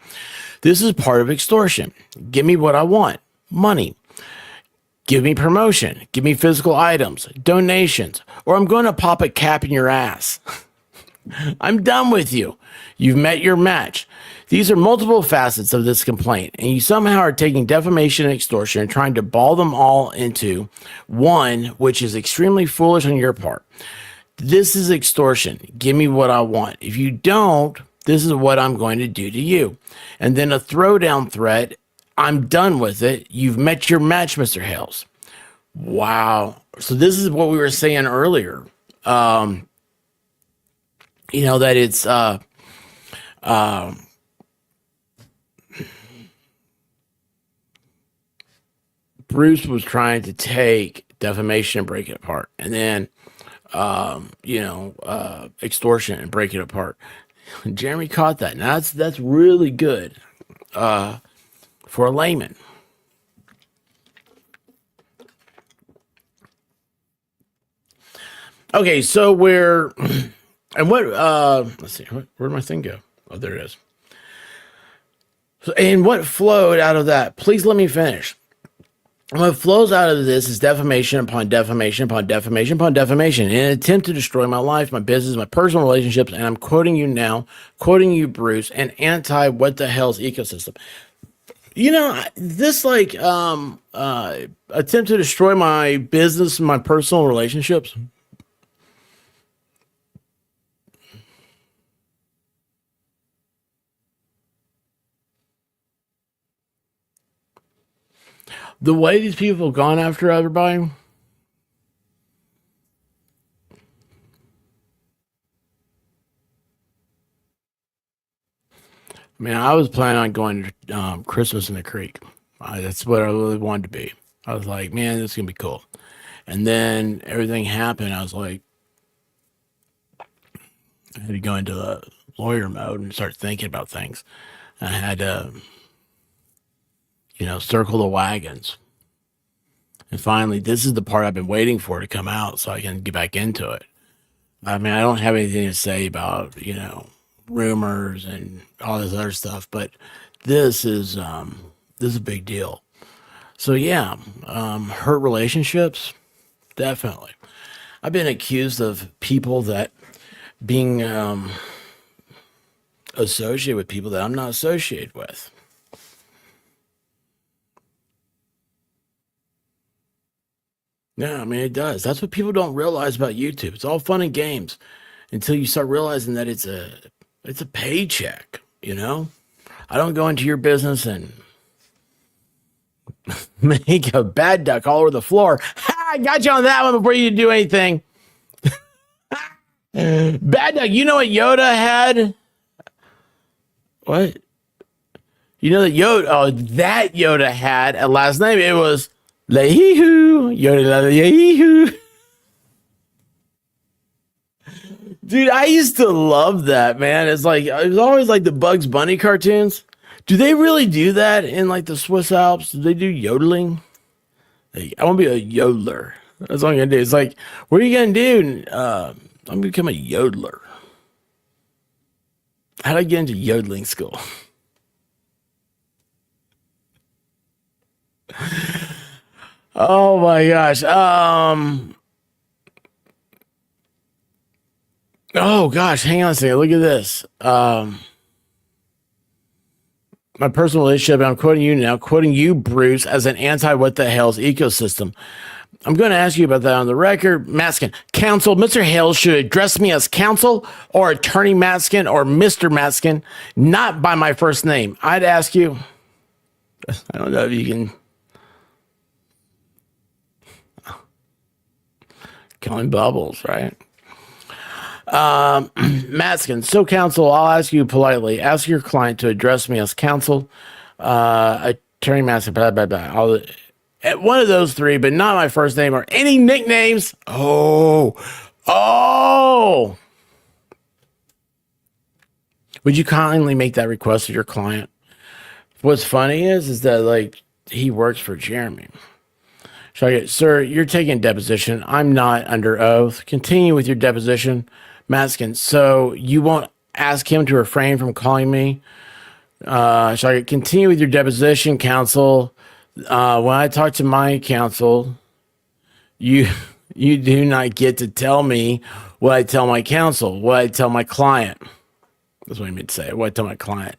This is part of extortion. Give me what I want. Money. Give me promotion. Give me physical items, donations, or I'm going to pop a cap in your ass. I'm done with you. You've met your match. These are multiple facets of this complaint, and you somehow are taking defamation and extortion and trying to ball them all into one, which is extremely foolish on your part. This is extortion. Give me what I want. If you don't, this is what I'm going to do to you. And then a throwdown threat. I'm done with it. You've met your match, Mr. Hales. Wow. So this is what we were saying earlier. That it's Bruce was trying to take defamation and break it apart. And then extortion and break it apart. Jeremy caught that. Now that's really good for a layman. Okay, so let's see, where'd my thing go? Oh, there it is. So, and what flowed out of that? Please let me finish. What flows out of this is defamation upon defamation upon defamation upon defamation in an attempt to destroy my life, my business, my personal relationships, and I'm quoting you now, quoting you, Bruce, an what the hell's ecosystem. This attempt to destroy my business and my personal relationships. The way these people have gone after everybody, man, I was planning on going to Christmas in the Creek. That's what I really wanted to be. I was like, man, this is going to be cool. And then everything happened. I was like, I had to go into the lawyer mode and start thinking about things. I had to, circle the wagons. And finally, this is the part I've been waiting for to come out so I can get back into it. I mean, I don't have anything to say about, rumors and all this other stuff, but this is a big deal. So yeah, hurt relationships, definitely. I've been accused of people that being associated with people that I'm not associated with. Yeah, I mean, it does. That's what people don't realize about YouTube. It's all fun and games until you start realizing that it's a paycheck, I don't go into your business and make a bad duck all over the floor. Ha! I got you on that one before you do anything. Bad duck, you know what Yoda had? What? You know that Yoda had a last name. It was Lehihu. Yoda Lehihu. Dude, I used to love that, man. It was always like the Bugs Bunny cartoons. Do they really do that in like the Swiss Alps? Do they do yodeling? Like, I want to be a yodeler. That's all I'm gonna do. It's like, what are you gonna do? I'm gonna become a yodeler. How did I get into yodeling school? Oh my gosh. Oh gosh, hang on a second. Look at this. My personal relationship, and I'm quoting you now, quoting you, Bruce, as an what the hell's ecosystem. I'm going to ask you about that on the record. Maskin, counsel, Mr. Hales should address me as counsel or attorney Maskin or Mr. Maskin, not by my first name. I'd ask you, I don't know if you can. Killing bubbles, right? Maskin, so counsel, I'll ask you politely. Ask your client to address me as counsel Attorney Master, blah, blah, blah. One of those three, but not my first name or any nicknames. Oh. Would you kindly make that request of your client? What's funny is that like he works for Jeremy. So I get, sir, you're taking a deposition. I'm not under oath. Continue with your deposition, Maskin. So you won't ask him to refrain from calling me. So I continue with your deposition, counsel. When I talk to my counsel, you do not get to tell me what I tell my counsel, what I tell my client. That's what I meant to say. What I tell my client.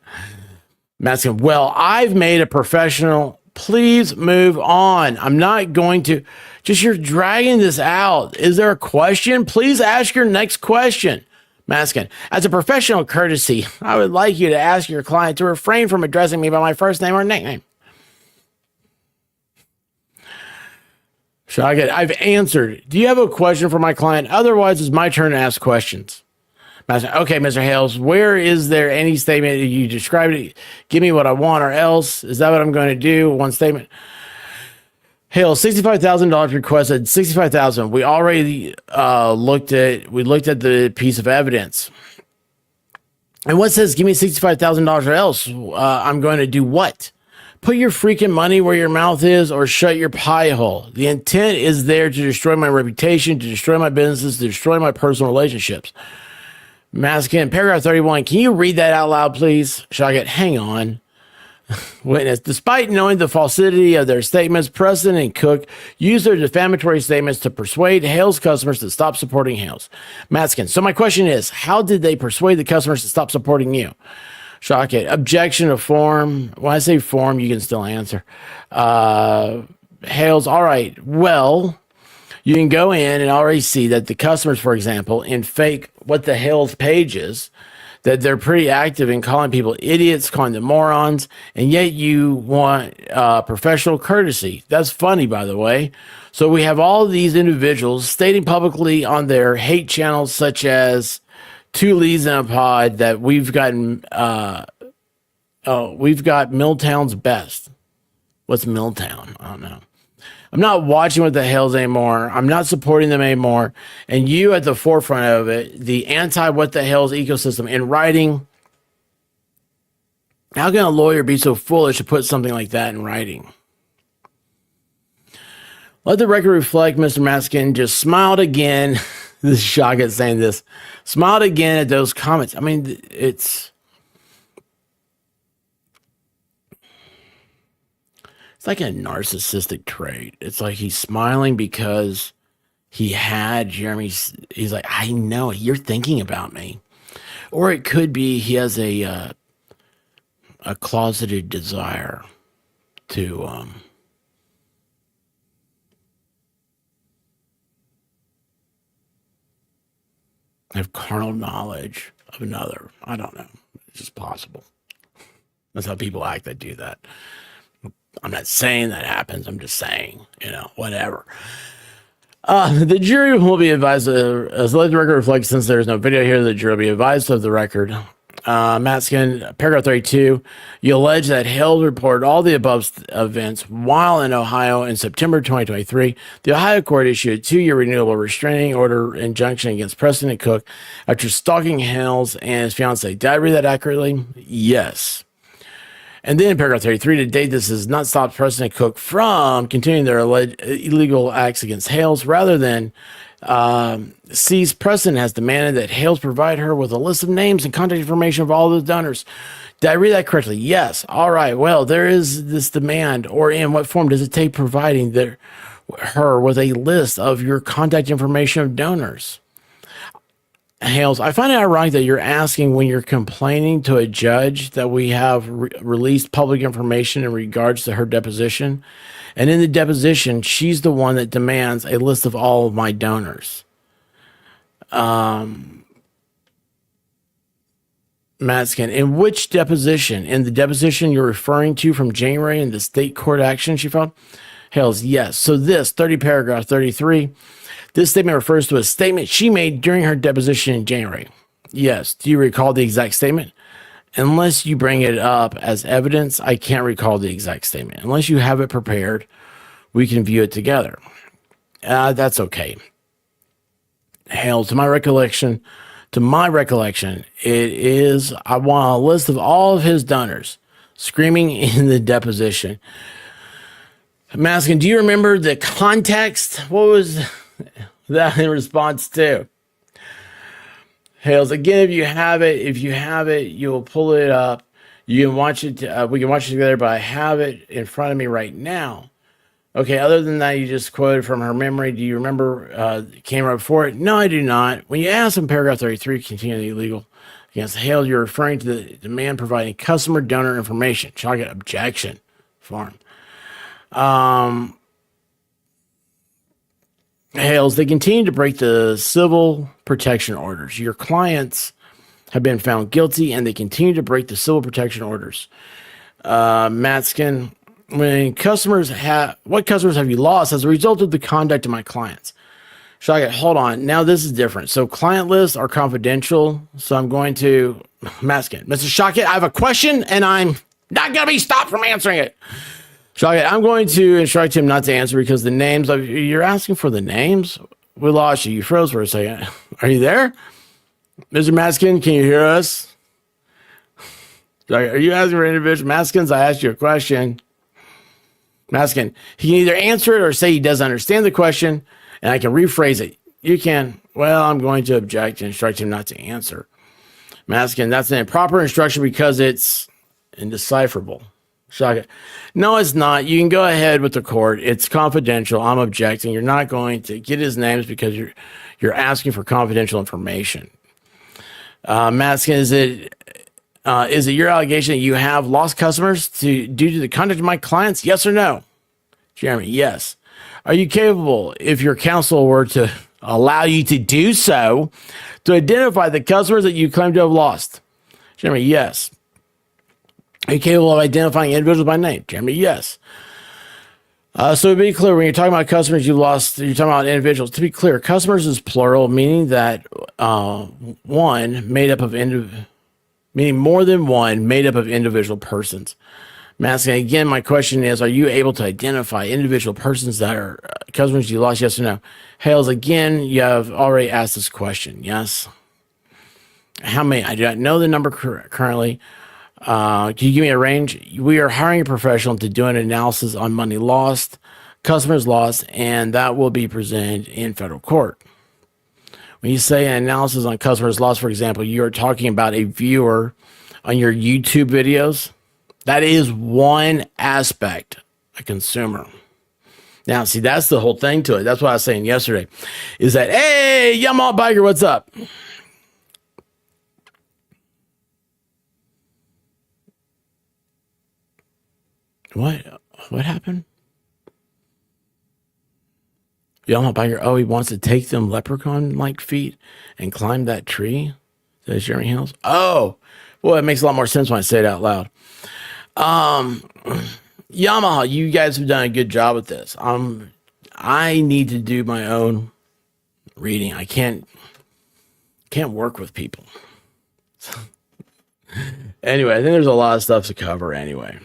Maskin, well, I've made a professional. Please move on. I'm not going to. Just you're dragging this out. Is there a question? Please ask your next question. Maskin, as a professional courtesy, I would like you to ask your client to refrain from addressing me by my first name or nickname. I've answered. Do you have a question for my client? Otherwise, it's my turn to ask questions. Maskin, okay, Mr. Hales, where is there any statement you described it? Give me what I want or else. Is that what I'm going to do? One statement. Hales, $65,000 requested. $65,000. We already looked at the piece of evidence. And what says give me $65,000 or else? I'm going to do what? Put your freaking money where your mouth is or shut your pie hole. The intent is there to destroy my reputation, to destroy my businesses, to destroy my personal relationships. Maskin, paragraph 31. Can you read that out loud, please? Shoggoth, hang on. Witness, despite knowing the falsity of their statements, Preston and Cook used their defamatory statements to persuade Hales customers to stop supporting Hales. Maskin, so my question is, how did they persuade the customers to stop supporting you? Shoggoth, objection to form. When I say form, you can still answer. Hales, all right, well, you can go in and already see that the customers, for example, in fake what the Hales pages, that they're pretty active in calling people idiots, calling them morons, and yet you want professional courtesy. That's funny, by the way. So we have all of these individuals stating publicly on their hate channels, such as Two Leads in a Pod, that we've got Milltown's best. What's Milltown? I don't know. I'm not watching What the Hales anymore. I'm not supporting them anymore. And you at the forefront of it, the anti-What the Hales ecosystem in writing. How can a lawyer be so foolish to put something like that in writing? Let the record reflect Mr. Maskin just smiled again. This is Shoggoth saying this. Smiled again at those comments. I mean, it's like a narcissistic trait. It's like he's smiling because he had Jeremy's. He's like, I know you're thinking about me. Or it could be he has a closeted desire to have carnal knowledge of another. I don't know. It's just possible. That's how people act that do that. I'm not saying that happens. I'm just saying, whatever. The jury will be advised, as let the record reflect, since there's no video here, the jury will be advised of the record. Maskin, paragraph 32, you allege that Hales reported all the above events while in Ohio in September 2023. The Ohio court issued a 2-year renewable restraining order injunction against Preston and Cook after stalking Hales and his fiancee. Did I read that accurately? Yes. And then in paragraph 33, to date, this has not stopped Preston and Cook from continuing their alleged illegal acts against Hales. Rather than cease, Preston has demanded that Hales provide her with a list of names and contact information of all the donors. Did I read that correctly? Yes. All right. Well, there is this demand, or in what form does it take providing her with a list of your contact information of donors? Hales, I find it ironic that you're asking when you're complaining to a judge that we have released public information in regards to her deposition. And in the deposition, she's the one that demands a list of all of my donors. Matskin, in which deposition? In the deposition you're referring to from January in the state court action she filed? Hales, yes. So this, paragraph 33, this statement refers to a statement she made during her deposition in January. Yes. Do you recall the exact statement? unless you bring it up as evidence, I can't recall the exact statement. Unless you have it prepared, we can view it together. That's okay. Hales, to my recollection, it is, I want a list of all of his donors screaming in the deposition. Maskin, do you remember the context? What was that in response to? Hales, again, if you have it, you'll pull it up. You can watch it. We can watch it together, but I have it in front of me right now. Okay, other than that, you just quoted from her memory. Do you remember came right before it? No, I do not. When you ask in paragraph 33, continually illegal against Hales, you're referring to the man providing customer donor information. Shall I get objection form? Hales, they continue to break the civil protection orders. Your clients have been found guilty, and they continue to break the civil protection orders. Matskin, what customers have you lost as a result of the conduct of my clients? Shogget, hold on. Now this is different. So client lists are confidential. So I'm going to Matskin. Mr. Shogget, I have a question, and I'm not going to be stopped from answering it. Shogget, I'm going to instruct him not to answer because the names, you're asking for the names? We lost you. You froze for a second. Are you there? Mr. Matskin, can you hear us? Shogget, are you asking for individual Matskins? I asked you a question. Maskin, he can either answer it or say he doesn't understand the question, and I can rephrase it. You can, well, I'm going to object and instruct him not to answer. Maskin, that's an improper instruction because it's indecipherable. Shaka, no, it's not. You can go ahead with the court. It's confidential. I'm objecting. You're not going to get his names because you're asking for confidential information. Maskin, is it your allegation that you have lost customers due to the conduct of my clients? Yes or no? Jeremy, yes. Are you capable, if your counsel were to allow you to do so, to identify the customers that you claim to have lost? Jeremy, yes. Are you capable of identifying individuals by name? Jeremy, yes. So to be clear, when you're talking about customers you lost, you're talking about individuals. To be clear, customers is plural, meaning that meaning more than one made up of individual persons. Masking, again, my question is, are you able to identify individual persons that are customers you lost, yes or no? Hales, again, you have already asked this question, yes? How many? I do not know the number currently. Can you give me a range? We are hiring a professional to do an analysis on money lost, customers lost, and that will be presented in federal court. When you say an analysis on customers lost, for example, you're talking about a viewer on your YouTube videos. That is one aspect, a consumer. Now, see, that's the whole thing to it. That's what I was saying yesterday, is that, hey, Yamaha Biker, what's up? What happened? Yamaha Biker, oh, he wants to take them leprechaun-like feet and climb that tree? Says Jeremy Hales. Oh, well, it makes a lot more sense when I say it out loud. Yamaha, you guys have done a good job with this. I need to do my own reading. I can't work with people. Anyway, I think there's a lot of stuff to cover anyway.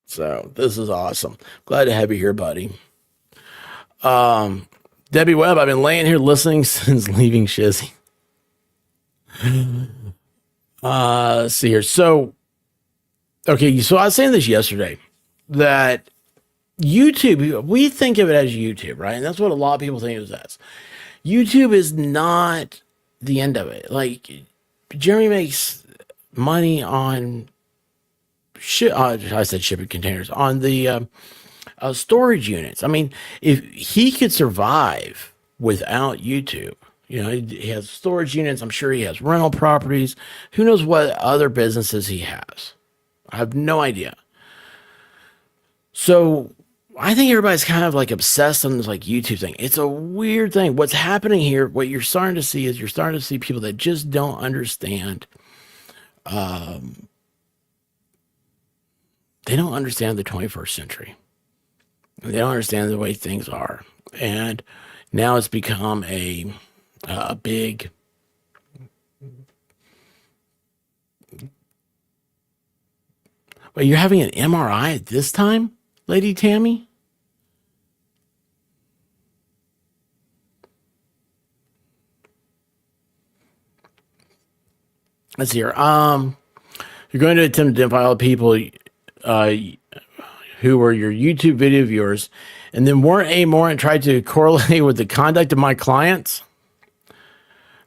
So this is awesome. Glad to have you here, buddy. Debbie Webb, I've been laying here listening since leaving Shizzy. Let's see here. So, okay, so I was saying this yesterday, that YouTube, we think of it as YouTube, right? And that's what a lot of people think of it as. YouTube is not the end of it. Like, Jeremy makes money on I said shipping containers, on the storage units. I mean, if he could survive without YouTube, you know, he has storage units. I'm sure he has rental properties. Who knows what other businesses he has? I have no idea. So I think everybody's kind of like obsessed on this like YouTube thing. It's a weird thing. What's happening here, what you're starting to see is you're starting to see people that just don't understand. They don't understand the 21st century. They don't understand the way things are. And now it's become a big Wait, you're having an MRI at this time, Lady Tammy? Let's see here. You're going to attempt to identify all the people who were your YouTube video viewers and then weren't anymore and tried to correlate with the conduct of my clients.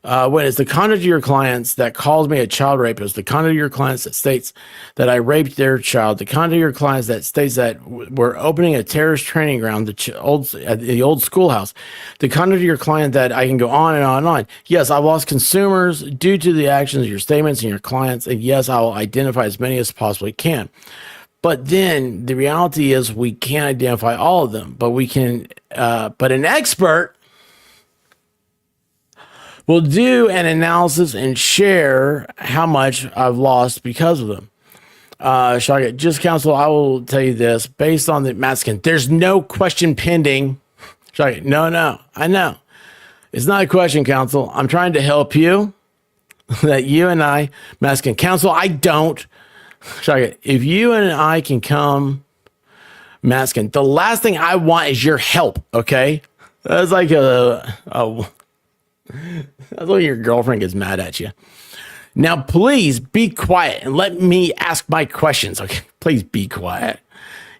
When it's the conduct of your clients that calls me a child rapist, the conduct of your clients that states that I raped their child, the conduct of your clients that states that we're opening a terrorist training ground, the old schoolhouse, the conduct of your client that I can go on and on and on. Yes, I've lost consumers due to the actions of your statements and your clients, and yes, I will identify as many as possibly can. But then the reality is we can't identify all of them, but we can. But an expert will do an analysis and share how much I've lost because of them. Shall I get just counsel? I will tell you this based on the Maskin. There's no question pending. Shall I get, no, I know. It's not a question, counsel. I'm trying to help you that you and I, Maskin. Counsel, I don't. Shall I get, if you and I can come, Maskin, the last thing I want is your help, okay? That's like that's when your girlfriend gets mad at you. Now, please be quiet and let me ask my questions. Okay, please be quiet.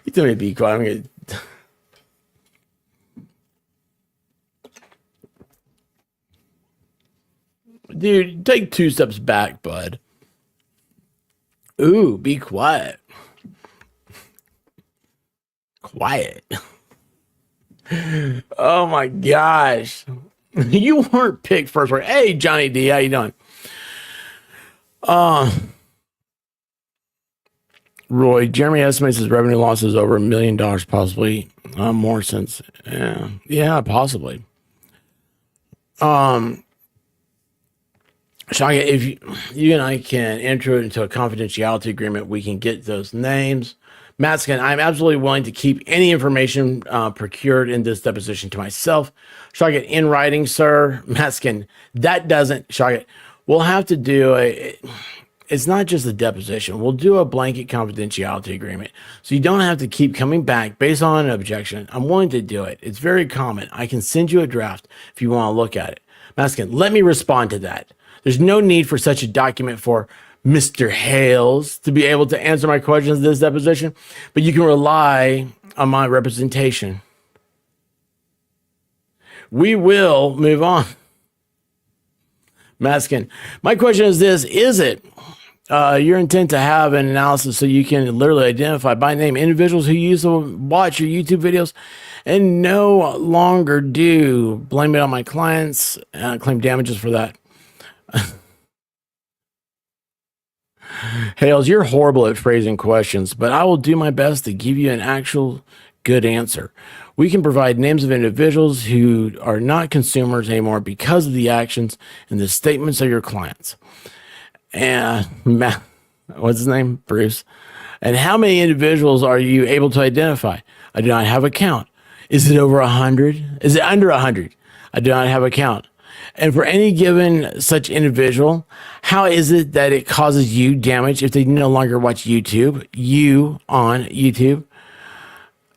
You tell me to be quiet. Dude, take 2 steps back, bud. Ooh, be quiet. Quiet. Oh my gosh. You weren't picked first. Hey, Johnny D, how you doing? Roy, Jeremy estimates his revenue loss is over $1 million, possibly more since. Yeah, possibly. Shania, if you and I can enter it into a confidentiality agreement, we can get those names. Matskin, I'm absolutely willing to keep any information procured in this deposition to myself. Shall I get in writing, sir? Matskin, that doesn't. Shall I get, we'll have to do it's not just a deposition. We'll do a blanket confidentiality agreement. So you don't have to keep coming back based on an objection. I'm willing to do it. It's very common. I can send you a draft if you want to look at it. Matskin, let me respond to that. There's no need for such a document for Mr. Hales to be able to answer my questions in this deposition, but you can rely on my representation. We will move on. Maskin, my question is this: is it your intent to have an analysis so you can literally identify by name individuals who used to watch your YouTube videos and no longer do? Blame it on my clients, claim damages for that. Hales, you're horrible at phrasing questions, but I will do my best to give you an actual good answer. We can provide names of individuals who are not consumers anymore because of the actions and the statements of your clients. And what's his name? Bruce. And how many individuals are you able to identify? I do not have a count. Is it over 100? Is it under 100? I do not have a count. And for any given such individual, how is it that it causes you damage if they no longer watch YouTube, you on YouTube?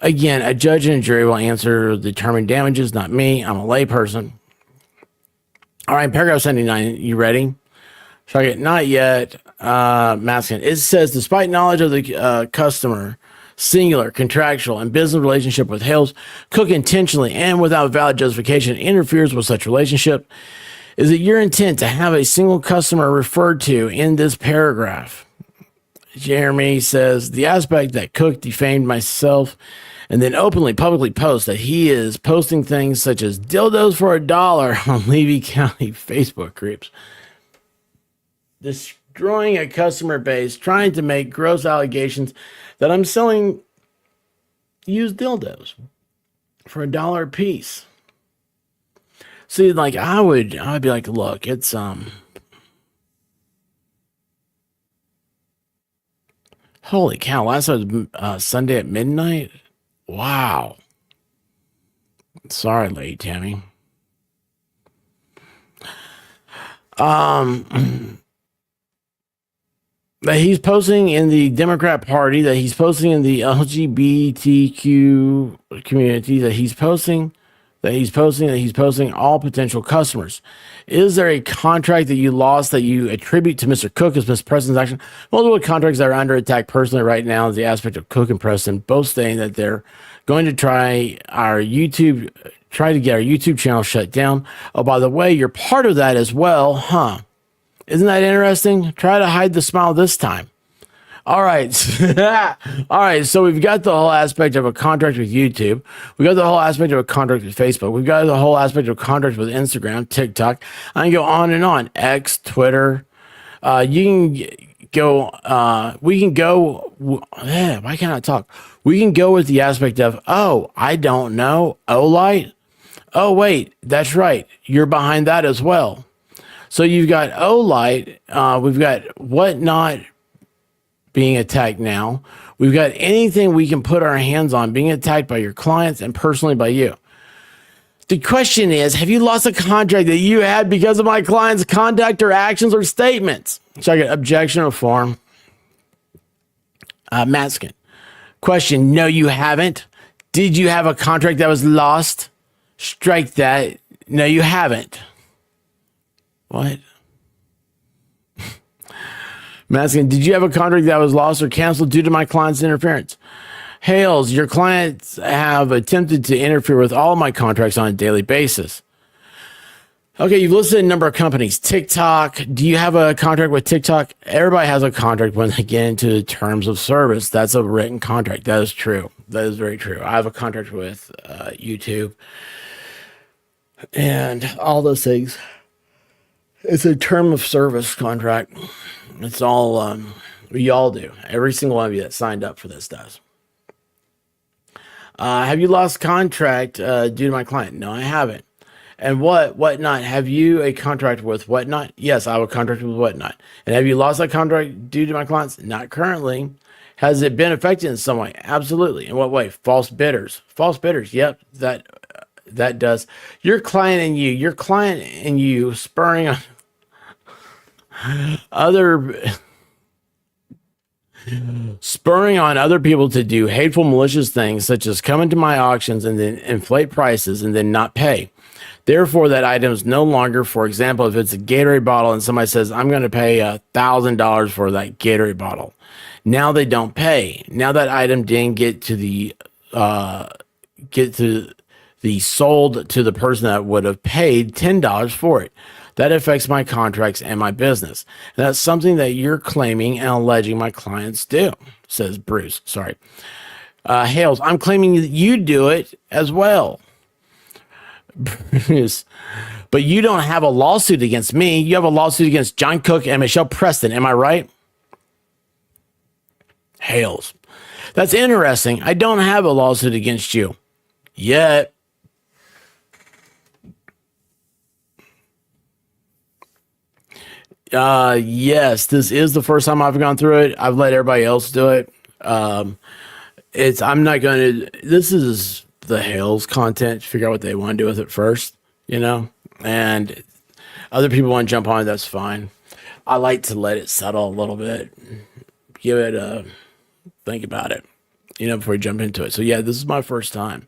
Again, a judge and a jury will answer determined damages, not me. I'm a layperson. All right, paragraph 79. You ready? Shall I get? Not yet. Masking. It says, despite knowledge of the customer, singular, contractual, and business relationship with Hales, Cook intentionally and without valid justification interferes with such relationship. Is it your intent to have a single customer referred to in this paragraph? Jeremy says, the aspect that Cook defamed myself and then openly, publicly posts that he is posting things such as dildos for $1 on Levy County Facebook groups. Destroying a customer base, trying to make gross allegations that I'm selling used dildos for $1 a piece. See, like I would be like, look, it's holy cow, last night was Sunday at midnight. Wow. Sorry, Lady Tammy. that he's posting in the Democrat Party, that he's posting in the LGBTQ community, that he's posting all potential customers. Is there a contract that you lost that you attribute to Mr. Cook as Ms. Preston's action? Multiple contracts that are under attack personally right now is the aspect of Cook and Preston, both saying that they're going to try to get our YouTube channel shut down. Oh, by the way, you're part of that as well, huh? Isn't that interesting? Try to hide the smile this time. All right. All right. So we've got the whole aspect of a contract with YouTube. We got the whole aspect of a contract with Facebook. We've got the whole aspect of a contract with Instagram, TikTok. I can go on and on. X, Twitter. You can go, we can go, why can't I talk? We can go with the aspect of, oh, I don't know. Olight. Oh, wait, that's right. You're behind that as well. So you've got Olight, we've got Whatnot being attacked now. We've got anything we can put our hands on being attacked by your clients and personally by you. The question is, have you lost a contract that you had because of my client's conduct or actions or statements? So I get objection or form. Maskin. Question, no, you haven't. Did you have a contract that was lost? Strike that. No, you haven't. What? Maskin, did you have a contract that was lost or canceled due to my client's interference? Hales, your clients have attempted to interfere with all of my contracts on a daily basis. Okay, you've listed a number of companies. TikTok, do you have a contract with TikTok? Everybody has a contract when they get into terms of service. That's a written contract. That is true. That is very true. I have a contract with YouTube and all those things. It's a term of service contract. It's all, we all do. Every single one of you that signed up for this does. Have you lost contract due to my client? No, I haven't. And Whatnot? Have you a contract with Whatnot? Yes, I have a contract with Whatnot. And have you lost that contract due to my clients? Not currently. Has it been affected in some way? Absolutely. In what way? False bidders. False bidders. Yep, that does. Your client and you spurring on other people to do hateful, malicious things, such as come into my auctions and then inflate prices and then not pay. Therefore, that item is no longer, for example, if it's a Gatorade bottle and somebody says, I'm going to pay $1,000 for that Gatorade bottle. Now they don't pay. Now that item didn't get to the sold to the person that would have paid $10 for it. That affects my contracts and my business. And that's something that you're claiming and alleging my clients do, says Bruce. Sorry. Hales, I'm claiming that you do it as well. Bruce, but you don't have a lawsuit against me. You have a lawsuit against John Cook and Michelle Preston. Am I right? Hales, that's interesting. I don't have a lawsuit against you yet. Yes, this is the first time I've gone through it. I've let everybody else do it. I'm not going to, this is the Hales content, figure out what they want to do with it first, and other people want to jump on it. That's fine. I like to let it settle a little bit, give it a think about it, before you jump into it. So yeah, this is my first time.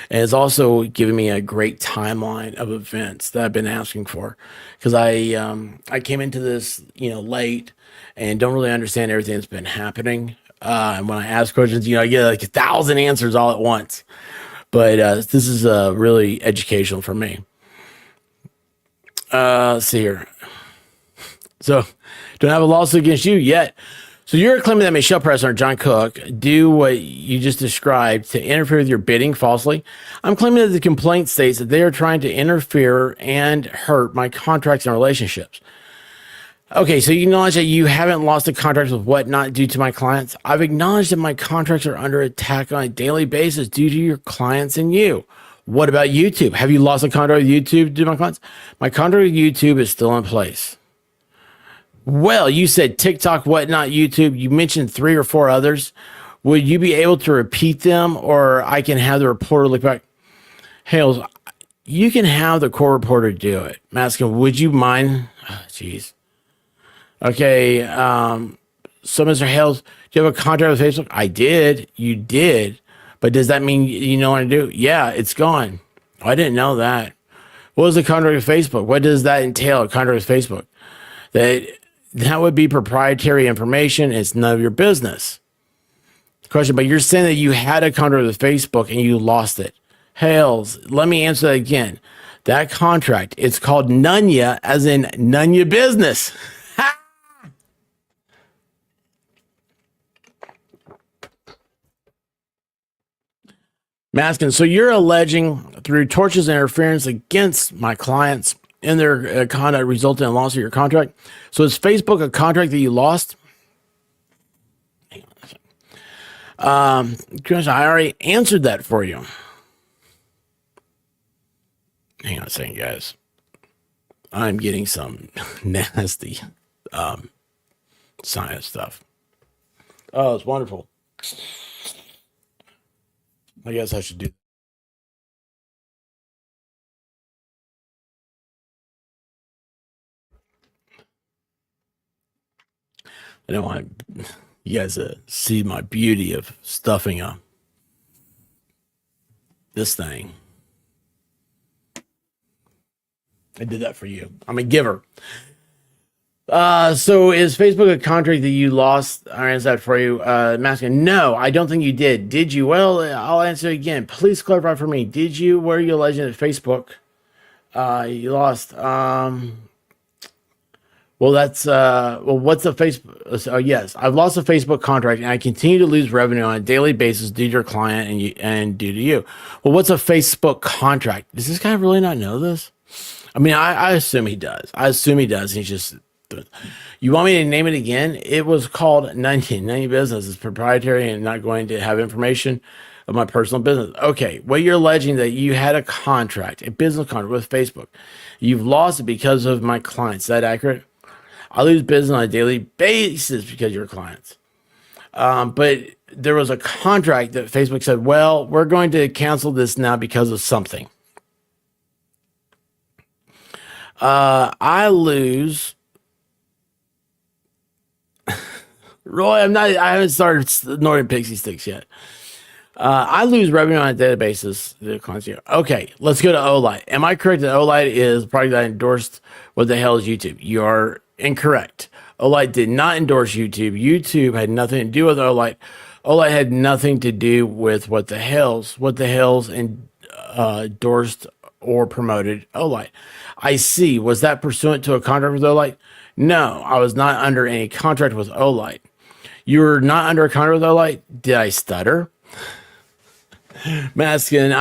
And it's also giving me a great timeline of events that I've been asking for. Because I came into this, late and don't really understand everything that's been happening. And when I ask questions, I get like 1,000 answers all at once. But this is really educational for me. Let's see here. So don't have a lawsuit against you yet. So you're claiming that Michelle Preston or John Cook do what you just described to interfere with your bidding falsely. I'm claiming that the complaint states that they are trying to interfere and hurt my contracts and relationships. Okay, so you acknowledge that you haven't lost a contract with Whatnot due to my clients. I've acknowledged that my contracts are under attack on a daily basis due to your clients and you. What about YouTube? Have you lost a contract with YouTube due to my clients? My contract with YouTube is still in place. Well, you said TikTok, Whatnot, YouTube. You mentioned 3 or 4 others. Would you be able to repeat them, or I can have the reporter look back? Hales, you can have the court reporter do it. Maskin, would you mind? Jeez. Okay. So, Mr. Hales, do you have a contract with Facebook? I did. You did. But does that mean you know what to do? Yeah, it's gone. Oh, I didn't know that. What was the contract with Facebook? What does that entail, a contract with Facebook? That would be proprietary information. It's none of your business. Question, but you're saying that you had a contract with Facebook and you lost it. Hales, let me answer that again. That contract, it's called Nunya, as in none your business. Maskin, so you're alleging through tortious interference against my clients in their conduct resulting in loss of your contract. So is Facebook a contract that you lost? Hang on a second. I already answered that for you. Hang on a second, guys. I'm getting some nasty science stuff. Oh, it's wonderful. I guess I should do. I don't want you guys to see my beauty of stuffing this thing. I did that for you. I'm a giver. So is Facebook a contract that you lost? I'll answer that for you. Maskin, no, I don't think you did. Did you? Well, I'll answer again. Please clarify for me. Did you? Were you alleging at Facebook? You lost. Well, that's what's the Facebook? Oh, yes, I've lost a Facebook contract, and I continue to lose revenue on a daily basis due to your client and due to you. Well, what's a Facebook contract? Does this guy really not know this? I mean, I assume he does. He's just. You want me to name it again? It was called None Your Business. It's proprietary and not going to have information of my personal business. Okay, what you're alleging that you had a contract, a business contract with Facebook. You've lost it because of my clients. Is that accurate? I lose business on a daily basis because of your clients. But there was a contract that Facebook said, well, we're going to cancel this now because of something. I lose. Roy, I haven't started snorting pixie sticks yet. I lose revenue on a daily basis. Okay, let's go to Olight. Am I correct that Olight is a product that I endorsed? What the hell is YouTube? You are incorrect. Olight did not endorse YouTube. YouTube had nothing to do with Olight. Olight had nothing to do with what the Hales endorsed or promoted Olight. I see. Was that pursuant to a contract with Olight? No, I was not under any contract with Olight. You were not under a contract with Olight? Did I stutter? Maskin,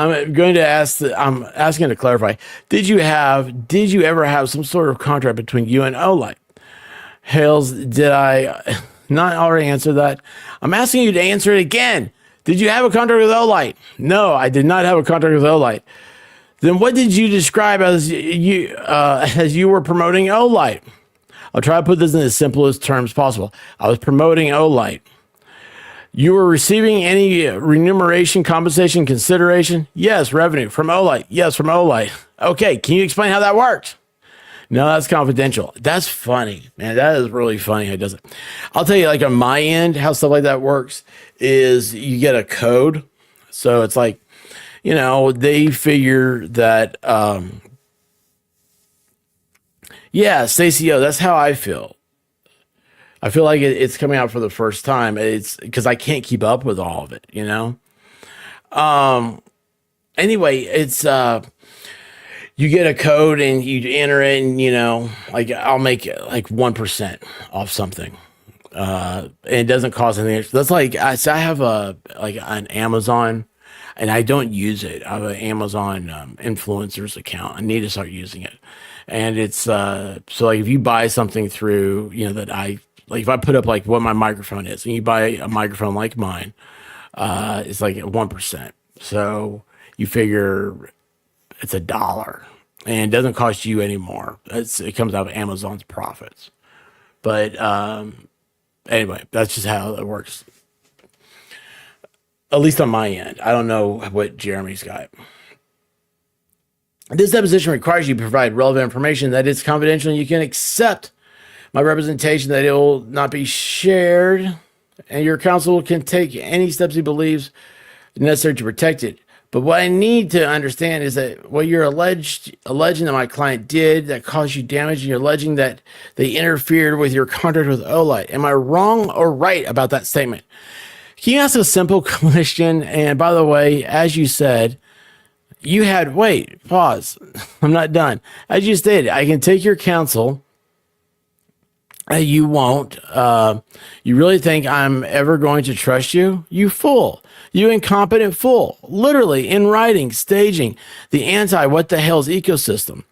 I'm asking to clarify. Did you ever have some sort of contract between you and Olight? Hales, did I not already answer that? I'm asking you to answer it again. Did you have a contract with Olight? No, I did not have a contract with Olight. Then what did you describe as you were promoting Olight? I'll try to put this in as simplest terms possible. I was promoting Olight. You were receiving any remuneration, compensation, consideration? Yes, revenue from Olight. Yes, from Olight. Okay, can you explain how that worked? No, that's confidential. That's funny, man. That is really funny how it does it. I'll tell you, like on my end, how stuff like that works is you get a code. So it's like, they figure that, yeah, Stacey, that's how I feel. I feel like it's coming out for the first time. It's because I can't keep up with all of it, Anyway, it's you get a code and you enter it, and like I'll make like 1% off something, and it doesn't cost anything. That's like I have an Amazon, and I don't use it. I have an Amazon influencers account. I need to start using it, and it's so like if you buy something through that like if I put up like what my microphone is, and you buy a microphone like mine, it's like 1%. So you figure it's $1, and it doesn't cost you anymore. It comes out of Amazon's profits. But anyway, that's just how it works. At least on my end. I don't know what Jeremy's got. This deposition requires you to provide relevant information that is confidential and you can accept my representation that it will not be shared, and your counsel can take any steps he believes necessary to protect it. But what I need to understand is that what you're alleging that my client did that caused you damage, and you're alleging that they interfered with your contract with Olight. Am I wrong or right about that statement? Can you ask a simple question? And by the way, as you said, you had, wait, pause. I'm not done. As you stated, I can take your counsel. You won't. You really think I'm ever going to trust you? You fool. You incompetent fool. Literally, in writing, staging the what the hell's ecosystem.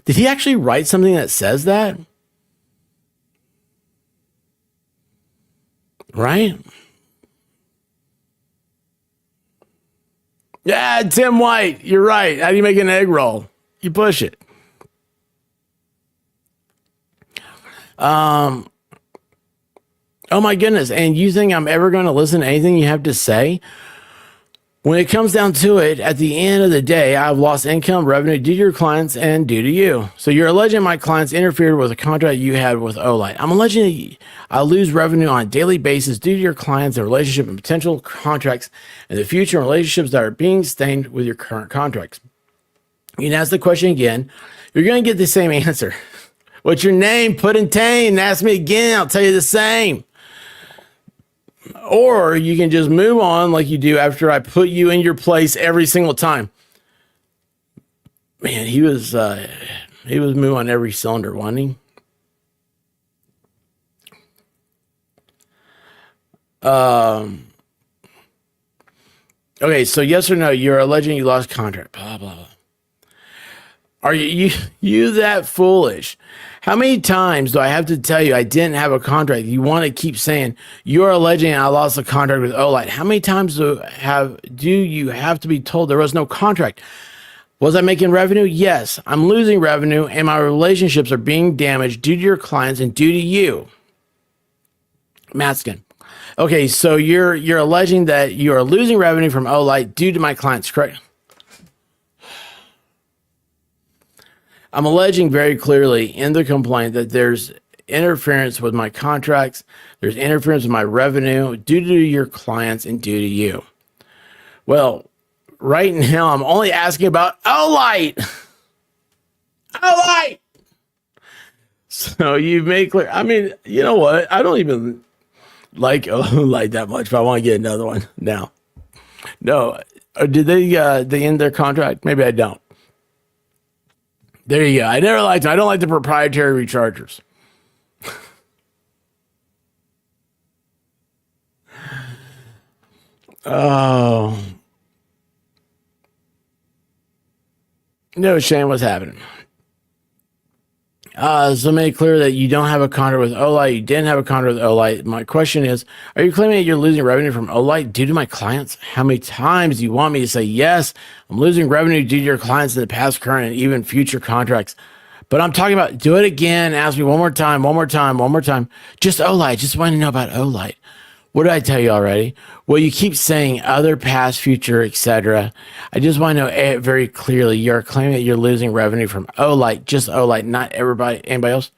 Did he actually write something that says that? Right? Yeah, Tim White, you're right. How do you make an egg roll? You push it. Oh my goodness. And you think I'm ever going to listen to anything you have to say? When it comes down to it, at the end of the day, I've lost income, revenue due to your clients and due to you. So you're alleging my clients interfered with a contract you had with Olight. I'm alleging that I lose revenue on a daily basis due to your clients and relationship and potential contracts and the future relationships that are being stained with your current contracts. You can ask the question again. You're going to get the same answer. What's your name? Put in Tane. Ask me again. I'll tell you the same. Or you can just move on like you do after I put you in your place every single time. Man, he was moving on every cylinder, wasn't he? Okay, so yes or no, you're alleging you lost contract. Blah, blah, blah. Are you that foolish? How many times do I have to tell you I didn't have a contract? You want to keep saying you're alleging I lost a contract with Olight. How many times do you have to be told there was no contract? Was I making revenue? Yes, I'm losing revenue, and my relationships are being damaged due to your clients and due to you. Matskin. Okay, so you're alleging that you are losing revenue from Olight due to my clients, correct? I'm alleging very clearly in the complaint that there's interference with my contracts, there's interference with my revenue due to your clients and due to you. Well, right now I'm only asking about Olight. Olight! So you've made clear. I mean, you know what? I don't even like Olight that much, but I want to get another one now. No. Did they end their contract? Maybe I don't. There you go. I never liked them. I don't like the proprietary rechargers. Oh. No, Shane, what's happening? So made clear that you don't have a contract with Olight. You didn't have a contract with Olight. My question is, are you claiming that you're losing revenue from Olight due to my clients? How many times do you want me to say, yes, I'm losing revenue due to your clients in the past, current, and even future contracts? But I'm talking about, do it again. Ask me one more time. Just Olight. Just want to know about Olight. What did I tell you already? Well, you keep saying other, past, future, etc. I just want to know very clearly, you're claiming that you're losing revenue from Olight, just Olight, not anybody else.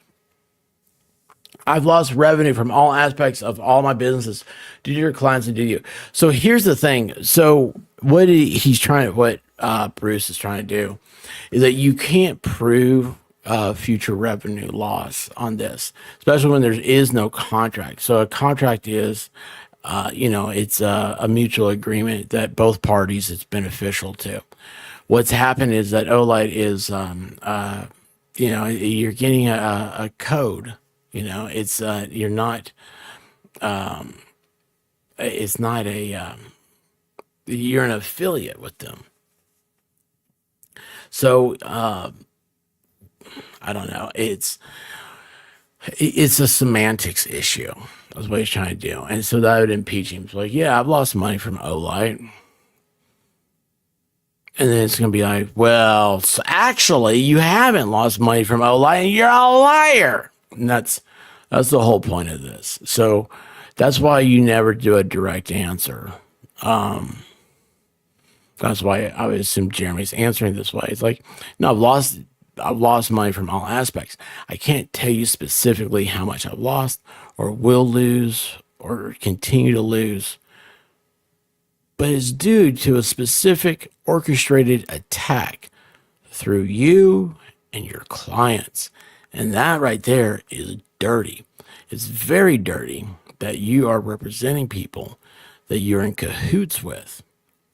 I've lost revenue from all aspects of all my businesses due to your clients and due to you. So here's the thing. So what Bruce is trying to do is that you can't prove future revenue loss on this, especially when there is no contract. So a contract is, it's a mutual agreement that both parties it's beneficial to. What's happened is that Olight is, you're getting a code. It's you're not. It's not a. You're an affiliate with them. So. I don't know. It's a semantics issue. That's what he's trying to do. And so that would impeach him. It's like, yeah, I've lost money from Olight. And then it's going to be like, well, actually, you haven't lost money from Olight and you're a liar. And that's the whole point of this. So that's why you never do a direct answer. That's why I would assume Jeremy's answering this way. It's like, no, I've lost I've lost money from all aspects. I can't tell you specifically how much I've lost or will lose or continue to lose, but it's due to a specific orchestrated attack through you and your clients. And that right there is dirty. It's very dirty that you are representing people that you're in cahoots with.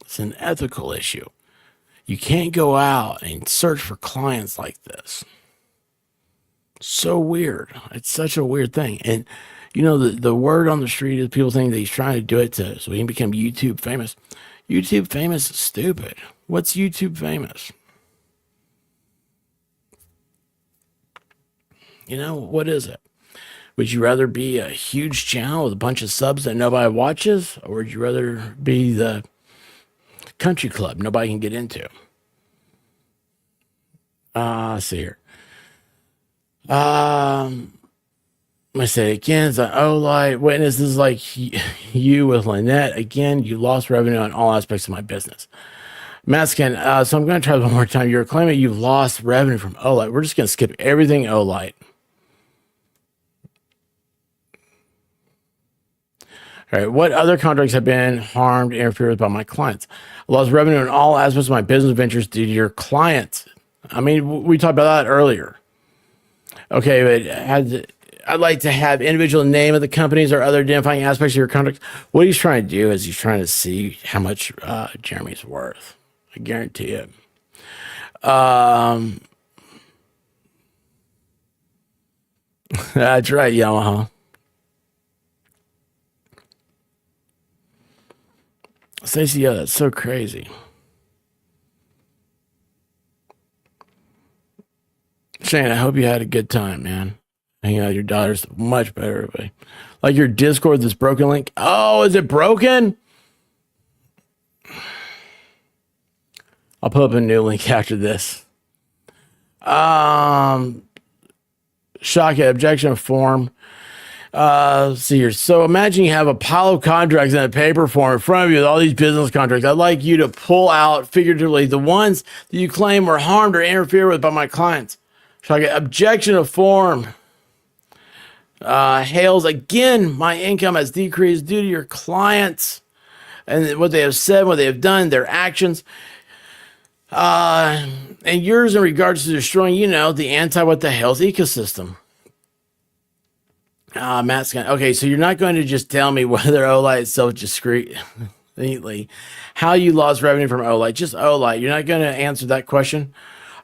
It's an ethical issue. You can't go out and search for clients like this. So weird. It's such a weird thing. And you know, the word on the street is people think that he's trying to do it so he can become YouTube famous. YouTube famous is stupid. What's YouTube famous? You know, what is it? Would you rather be a huge channel with a bunch of subs that nobody watches? Or would you rather be the country club nobody can get into? Let's see here. Let me say it again. It's like, oh, like, witness, this is like you with Lynette. Again, you lost revenue on all aspects of my business. Maskin, so I'm going to try one more time. You're claiming you've lost revenue from Olight. We're just going to skip everything Olight. All right, what other contracts have been harmed, interfered with by my clients? I lost revenue in all aspects of my business ventures due to your clients. I mean, we talked about that earlier. Okay, but I'd like to have individual name of the companies or other identifying aspects of your contracts. What he's trying to do is he's trying to see how much Jeremy's worth. I guarantee it. That's right, Yamaha. Stacey, yeah, that's so crazy. Shane, I hope you had a good time, man. Hanging out with your daughter's much better, everybody. Like your Discord, this broken link. Oh, is it broken? I'll put up a new link after this. Shock at objection form. See here. So imagine you have a pile of contracts in a paper form in front of you with all these business contracts. I'd like you to pull out figuratively the ones that you claim were harmed or interfered with by my clients. Shock at objection of form. Hales, again, my income has decreased due to your clients and what they have said, what they have done, their actions. And yours in regards to destroying, you know, the what the hell's ecosystem. Matt's going, okay, so you're not going to just tell me whether Olight is self-discreetly, how you lost revenue from Olight, just Olight. You're not going to answer that question.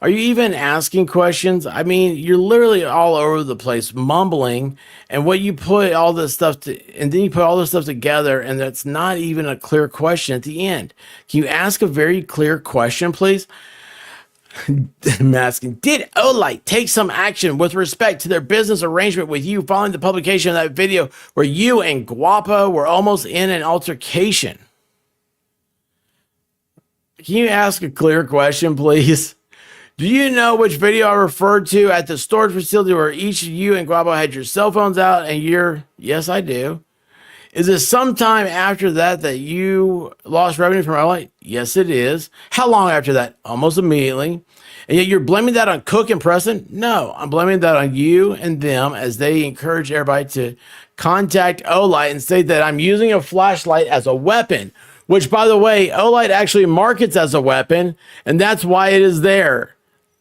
Are you even asking questions? I mean, you're literally all over the place mumbling, and what you put all this stuff and then you put all this stuff together, and that's not even a clear question at the end. Can you ask a very clear question, please? Masking, did Olight take some action with respect to their business arrangement with you following the publication of that video where you and Guapo were almost in an altercation? Can you ask a clear question, please? Do you know which video I referred to at the storage facility where each of you and Guapo had your cell phones out and yes, I do. Is it sometime after that you lost revenue from Olight? Yes, it is. How long after that? Almost immediately. And yet you're blaming that on Cook and Preston? No, I'm blaming that on you and them as they encourage everybody to contact Olight and say that I'm using a flashlight as a weapon, which, by the way, Olight actually markets as a weapon, and that's why it is there.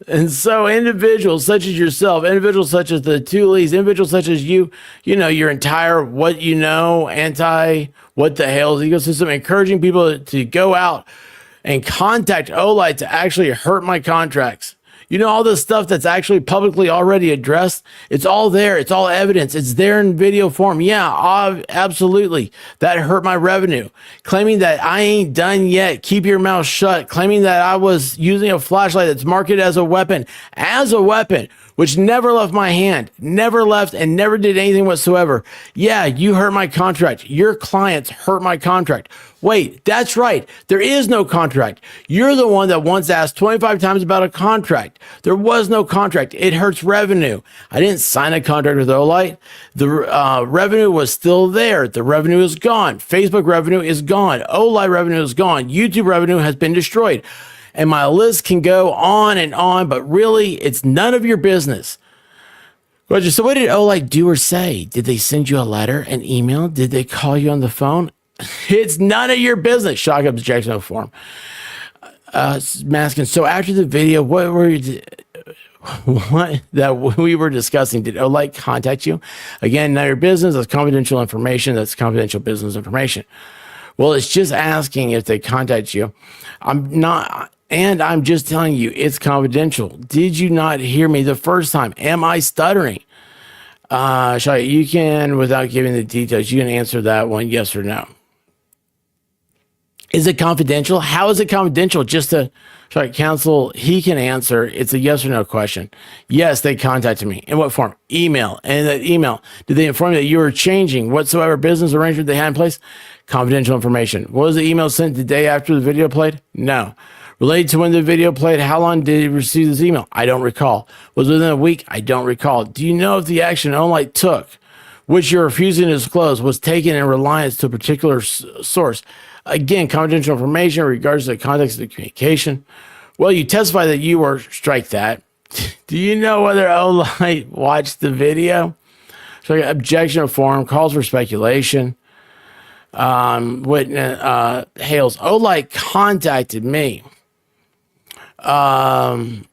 And so individuals such as yourself, individuals such as the two leads, individuals such as you know, your entire what the Hales ecosystem, encouraging people to go out and contact Olight to actually hurt my contracts. You know, all this stuff that's actually publicly already addressed, it's all there. It's all evidence. It's there in video form. Yeah, absolutely. That hurt my revenue. Claiming that I ain't done yet. Keep your mouth shut. Claiming that I was using a flashlight that's marketed as a weapon, which never left my hand, never left and never did anything whatsoever. Yeah, you hurt my contract. Your clients hurt my contract. Wait, that's right. There is no contract. You're the one that once asked 25 times about a contract. There was no contract. It hurts revenue. I didn't sign a contract with Olight. The revenue was still there. The revenue is gone. Facebook revenue is gone. Olight revenue is gone. YouTube revenue has been destroyed. And my list can go on, but really, it's none of your business. Roger, so what did Olight do or say? Did they send you a letter, an email? Did they call you on the phone? It's none of your business. Shock objection of form. Masking. So after the video, what that we were discussing, did Olight contact you? Again, not your business. That's confidential information. That's confidential business information. Well, it's just asking if they contact you. I'm just telling you, it's confidential. Did you not hear me the first time? Am I stuttering? You can, without giving the details, you can answer that one, yes or no. Is it confidential? How is it confidential? Counsel, he can answer. It's a yes or no question. Yes, they contacted me. In what form? Email. And that email, did they inform you that you were changing whatsoever business arrangement they had in place? Confidential information. Was the email sent the day after the video played? No. Related to when the video played, how long did you receive this email? I don't recall. Was it within a week? I don't recall. Do you know if the action Olight took, which you're refusing to disclose, was taken in reliance to a particular source? Again, confidential information in regards to the context of the communication. Well, you testify that you were, strike that. Do you know whether Olight watched the video? Objection of form, calls for speculation. Witness, Hales, Olight contacted me. Guys,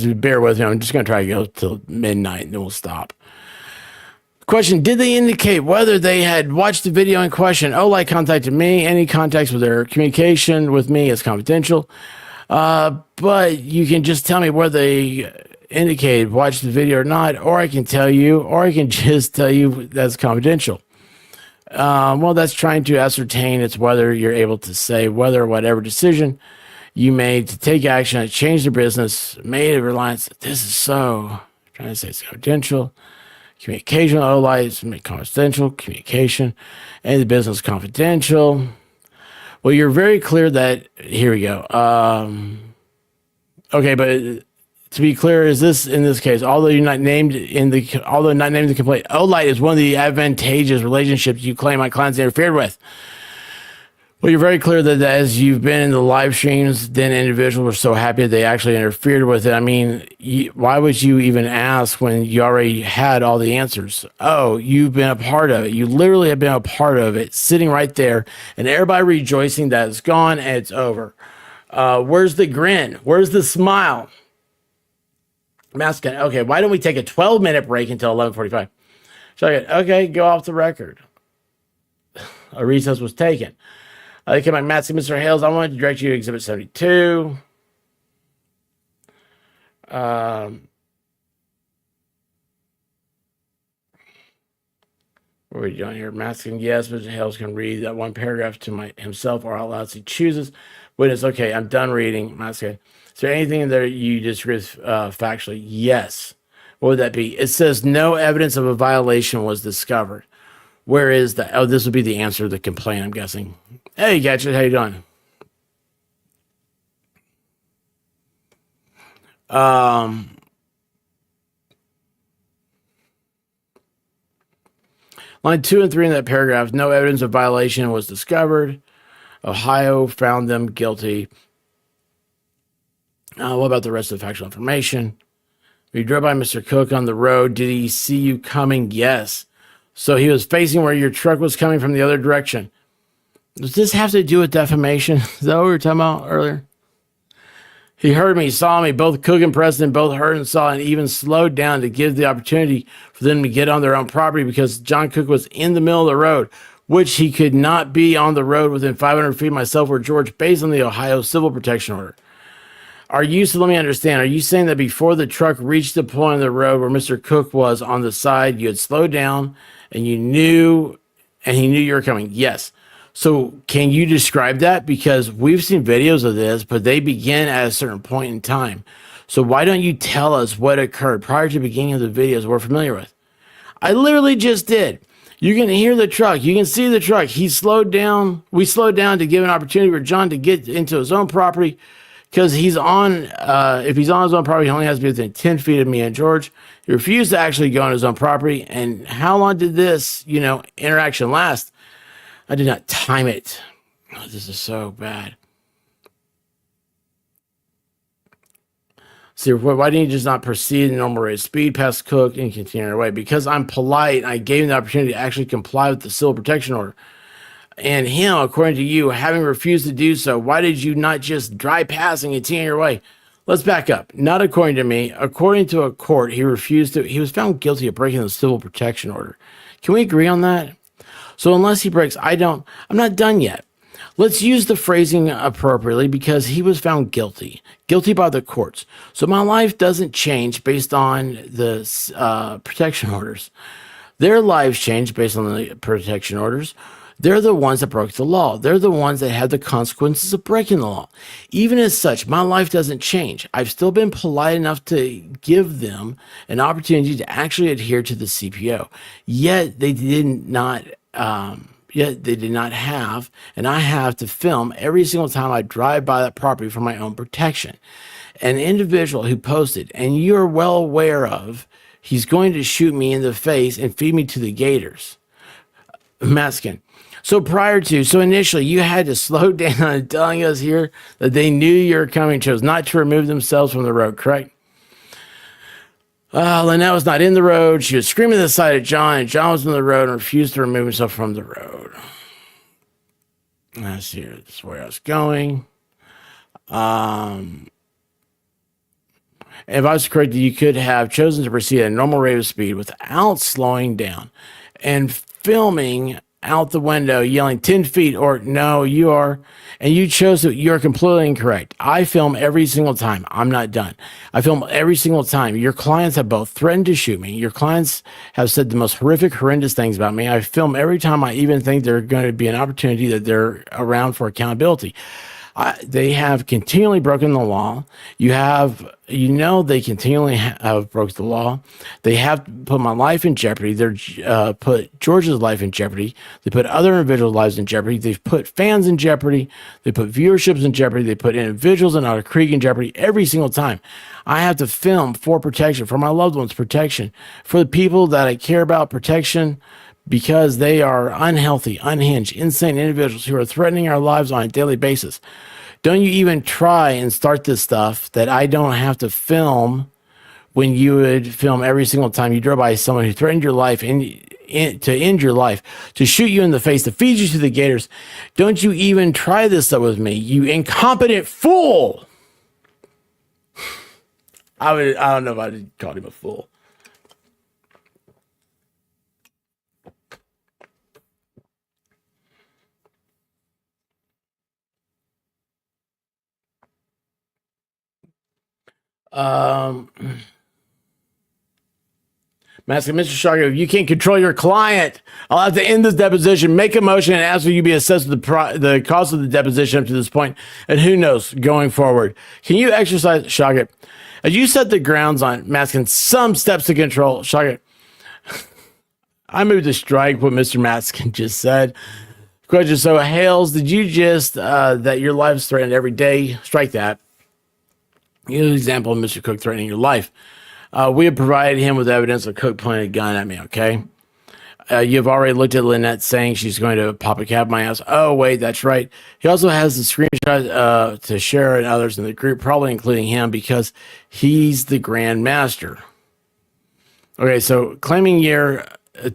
bear with me. I'm just going to try to go till midnight and then we'll stop. Question, did they indicate whether they had watched the video in question? Olight contacted me. Any contacts with their communication with me is confidential. But you can just tell me whether they indicated watched the video or not, or I can just tell you that's confidential. Well, that's trying to ascertain it's whether you're able to say whether whatever decision you made to take action that changed the business, made a reliance. This is so, trying to say it's confidential. Communication with Olight is confidential. Communication and the business confidential. Well, you're very clear that, here we go. Okay, but to be clear, is this, in this case, although not named in the complaint, Olight is one of the advantageous relationships you claim my clients interfered with. Well, you're very clear that as you've been in the live streams, then individuals were so happy that they actually interfered with it. I mean, why would you even ask when you already had all the answers? Oh, you've been a part of it. You literally have been a part of it, sitting right there, and everybody rejoicing that it's gone and it's over. Where's the grin? Where's the smile? Masking. Okay, why don't we take a 12-minute break until 11:45? Okay, go off the record. A recess was taken. They came back, Mr. Hales, I wanted to direct you to Exhibit 72. What are we doing here? Masking, yes, Mr. Hales can read that one paragraph to himself or out loud as he chooses. Witness, okay, I'm done reading. Masking, is there anything there you disagree with factually? Yes. What would that be? It says no evidence of a violation was discovered. Where is that? Oh, this would be the answer to the complaint, I'm guessing. Hey, Gadget, how you doing? Line 2 and 3 in that paragraph, no evidence of violation was discovered. Ohio found them guilty. What about the rest of the factual information? We drove by Mr. Cook on the road. Did he see you coming? Yes. So he was facing where your truck was coming from the other direction. Does this have to do with defamation? Is that what we were talking about earlier? He heard me, saw me. Both Cook and Preston both heard and saw and even slowed down to give the opportunity for them to get on their own property because John Cook was in the middle of the road, which he could not be on the road within 500 feet of myself or George based on the Ohio Civil Protection Order. Let me understand, are you saying that before the truck reached the point of the road where Mr. Cook was on the side, you had slowed down and he knew you were coming? Yes. So can you describe that? Because we've seen videos of this, but they begin at a certain point in time. So why don't you tell us what occurred prior to the beginning of the videos we're familiar with? I literally just did. You can hear the truck. You can see the truck. He slowed down. We slowed down to give an opportunity for John to get into his own property because he's on, if he's on his own property, he only has to be within 10 feet of me and George. He refused to actually go on his own property. And how long did this, interaction last? I did not time it. Oh, this is so bad. See, why didn't you just not proceed in normal rate of speed past Cook and continue our way? Because I'm polite. I gave him the opportunity to actually comply with the civil protection order. And him, according to you, having refused to do so, why did you not just drive past and continue your way? Let's back up. Not according to me. According to a court, he refused to. He was found guilty of breaking the civil protection order. Can we agree on that? So unless he breaks, I'm not done yet. Let's use the phrasing appropriately because he was found guilty by the courts. So my life doesn't change based on the protection orders. Their lives change based on the protection orders. They're the ones that broke the law. They're the ones that had the consequences of breaking the law. Even as such, my life doesn't change. I've still been polite enough to give them an opportunity to actually adhere to the CPO. Yet they did not have, and I have to film every single time I drive by that property for my own protection. An individual who posted, and you're well aware of, he's going to shoot me in the face and feed me to the gators. Maskin. So initially you had to slow down and telling us here that they knew you were coming, chose not to remove themselves from the road, correct? Lynette was not in the road. She was screaming at the side of John, and John was in the road and refused to remove himself from the road. Let's see, this is where I was going. If I was correct, you could have chosen to proceed at a normal rate of speed without slowing down and filming out the window, yelling 10 feet or no, you are, and you chose to, you're completely incorrect. I film every single time. I'm not done. I film every single time. Your clients have both threatened to shoot me. Your clients have said the most horrific, horrendous things about me. I film every time I even think there's going to be an opportunity that they're around for accountability. They have continually broken the law. They continually have broken the law. They have put my life in jeopardy. They're put George's life in jeopardy. They put other individuals' lives in jeopardy. They've put fans in jeopardy. They put viewerships in jeopardy. They put individuals in Otter Creek in jeopardy every single time. I have to film for protection, for my loved ones' protection, for the people that I care about, protection, because they are unhealthy, unhinged, insane individuals who are threatening our lives on a daily basis. Don't you even try and start this stuff that I don't have to film when you would film every single time you drove by someone who threatened your life to end your life, to shoot you in the face, to feed you to the gators. Don't you even try this stuff with me, you incompetent fool. I don't know if I'd call him a fool. Master Mr. Shark, if you can't control your client, I'll have to end this deposition, make a motion, and ask for you to be assessed with the cost of the deposition up to this point, and who knows, going forward. Can you exercise, Shockett? As you set the grounds on masking some steps to control, Shockett, I moved to strike what Mr. Maskin just said. Question, so Hales, did you just, that your life is threatened every day? Strike that. Here's an example of Mr. Cook threatening your life. We have provided him with evidence of Cook pointing a gun at me, okay? You've already looked at Lynette saying she's going to pop a cap in my ass. Oh, wait, that's right. He also has the screenshot to share and others in the group, probably including him, because he's the Grand Master. Okay, so claiming you're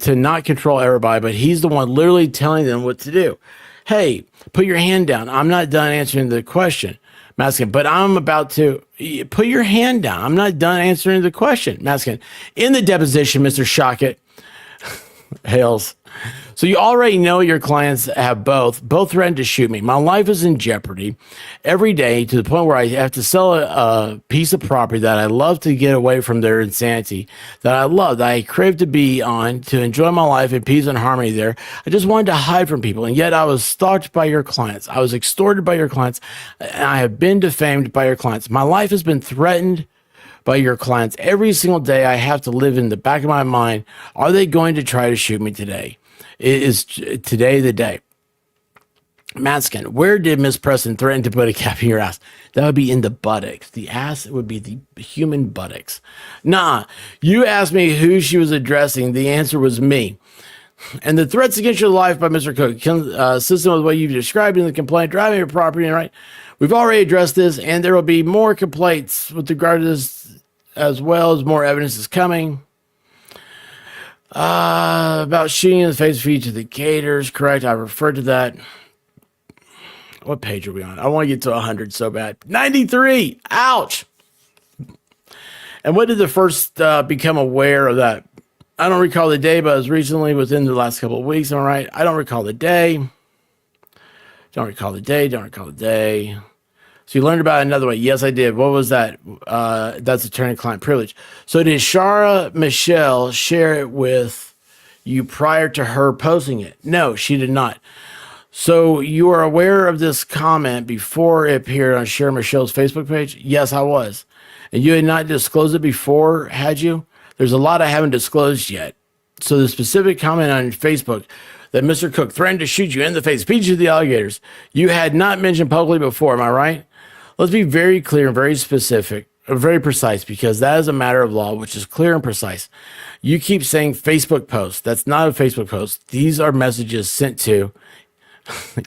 to not control everybody, but he's the one literally telling them what to do. Hey, put your hand down. I'm not done answering the question. Maskin, but I'm about to put your hand down. I'm not done answering the question. Maskin, in the deposition, Mr. Shockett, Hales. So you already know your clients have both threatened to shoot me. My life is in jeopardy every day to the point where I have to sell a piece of property that I love to get away from their insanity, that I love, that I crave to be on, to enjoy my life in peace and harmony there. I just wanted to hide from people, and yet I was stalked by your clients. I was extorted by your clients, and I have been defamed by your clients. My life has been threatened by your clients. Every single day I have to live in the back of my mind, are they going to try to shoot me today? Is today the day? Matskin, where did Miss Preston threaten to put a cap in your ass? That would be in the buttocks. The ass would be the human buttocks. Nah, you asked me who she was addressing. The answer was me. And the threats against your life by Mr. Cook, consistent with what you've described in the complaint, driving your property, right? We've already addressed this, and there will be more complaints with regard to this, as well as more evidence is coming. About shooting in the face of each of the Gators, correct? I referred to that. What page are we on? I want to get to 100 so bad. 93! Ouch! And when did the first become aware of that? I don't recall the day, but it was recently within the last couple of weeks. All right. I don't recall the day. Don't recall the day. Don't recall the day. So you learned about it another way. Yes, I did. What was that? That's attorney-client privilege. So did Shara Michelle share it with you prior to her posting it? No, she did not. So you are aware of this comment before it appeared on Shara Michelle's Facebook page? Yes, I was. And you had not disclosed it before, had you? There's a lot I haven't disclosed yet. So the specific comment on Facebook that Mr. Cook threatened to shoot you in the face, beat you to the alligators, you had not mentioned publicly before, am I right? Let's be very clear and very specific, or very precise, because that is a matter of law, which is clear and precise. You keep saying Facebook post. That's not a Facebook post. These are messages sent to,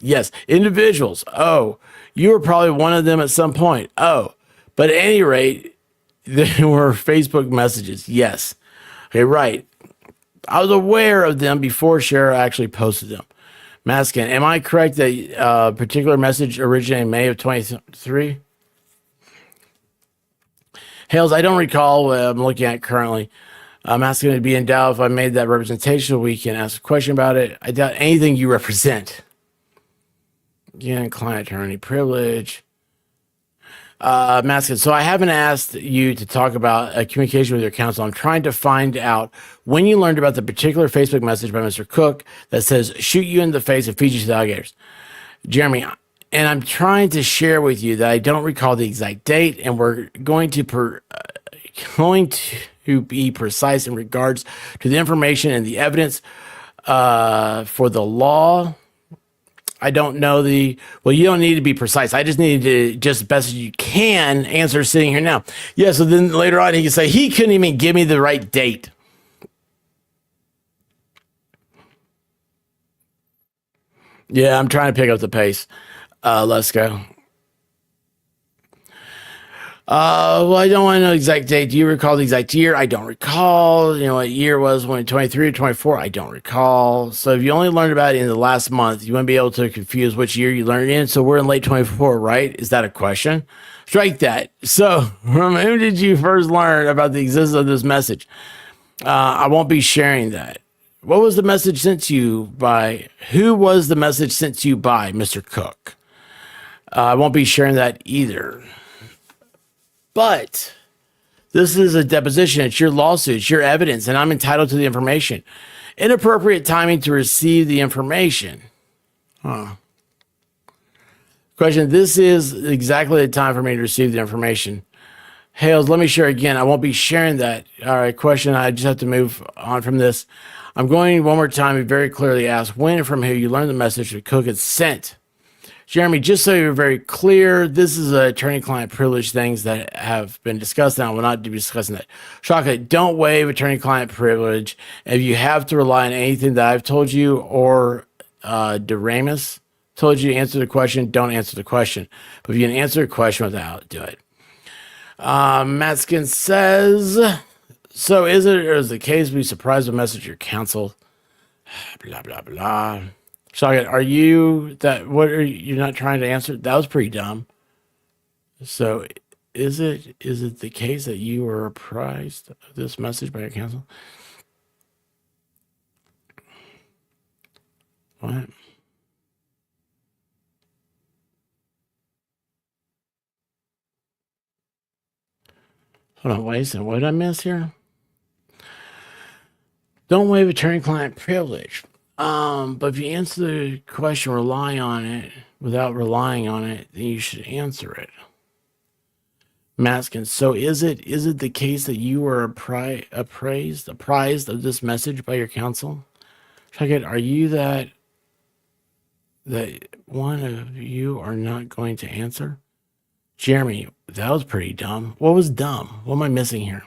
yes, individuals. Oh, you were probably one of them at some point. Oh, but at any rate, they were Facebook messages. Yes. Okay, right. I was aware of them before Shara actually posted them. Maskin, am I correct that a particular message originated in May of 23? Hales, I don't recall what I'm looking at currently. I'm asking to be in doubt if I made that representation. We can ask a question about it. I doubt anything you represent. Again, client attorney privilege. Maskin, so I haven't asked you to talk about a communication with your counsel. I'm trying to find out when you learned about the particular Facebook message by Mr. Cook that says, shoot you in the face and feed you to the alligators. Jeremy, and I'm trying to share with you that I don't recall the exact date, and we're going to be precise in regards to the information and the evidence for the law. I don't know well, you don't need to be precise. I just need to, just best as you can, answer sitting here now. Yeah, so then later on he can say, he couldn't even give me the right date. Yeah, I'm trying to pick up the pace. Let's go. Well, I don't want to know the exact date. Do you recall the exact year? I don't recall. You know what year it was, when 23 or 24? I don't recall. So if you only learned about it in the last month, you wouldn't be able to confuse which year you learned it in. So we're in late 24, right? Is that a question? Strike that. So from whom did you first learn about the existence of this message? I won't be sharing that. What was the message sent to you by? Who was the message sent to you by, Mr. Cook? I won't be sharing that either. But this is a deposition. It's your lawsuit. It's your evidence, and I'm entitled to the information. Inappropriate timing to receive the information. Question, this is exactly the time for me to receive the information. Hales, let me share again. I won't be sharing that. All right, question, I just have to move on from this. I'm going one more time to very clearly ask when and from who you learned the message that Cook had sent. Jeremy, just so you're very clear, this is attorney-client privilege things that have been discussed, and I will not be discussing that. Shaka, don't waive attorney-client privilege. If you have to rely on anything that I've told you or Doremus told you to answer the question, don't answer the question. But if you can answer a question without, do it. Matskin says, so is it or is the case be surprised with message your counsel? Blah, blah, blah. Shaka, are you that? What are you not trying to answer? That was pretty dumb. So, is it the case that you were apprised of this message by your counsel? What? Hold on, wait a second. What did I miss here? Don't waive attorney-client privilege. But if you answer the question relying on it without relying on it, then you should answer it. Maskin, so is it the case that you were apprised of this message by your counsel? Check it. Are you that one of you are not going to answer? Jeremy, that was pretty dumb. What was dumb? What am I missing here?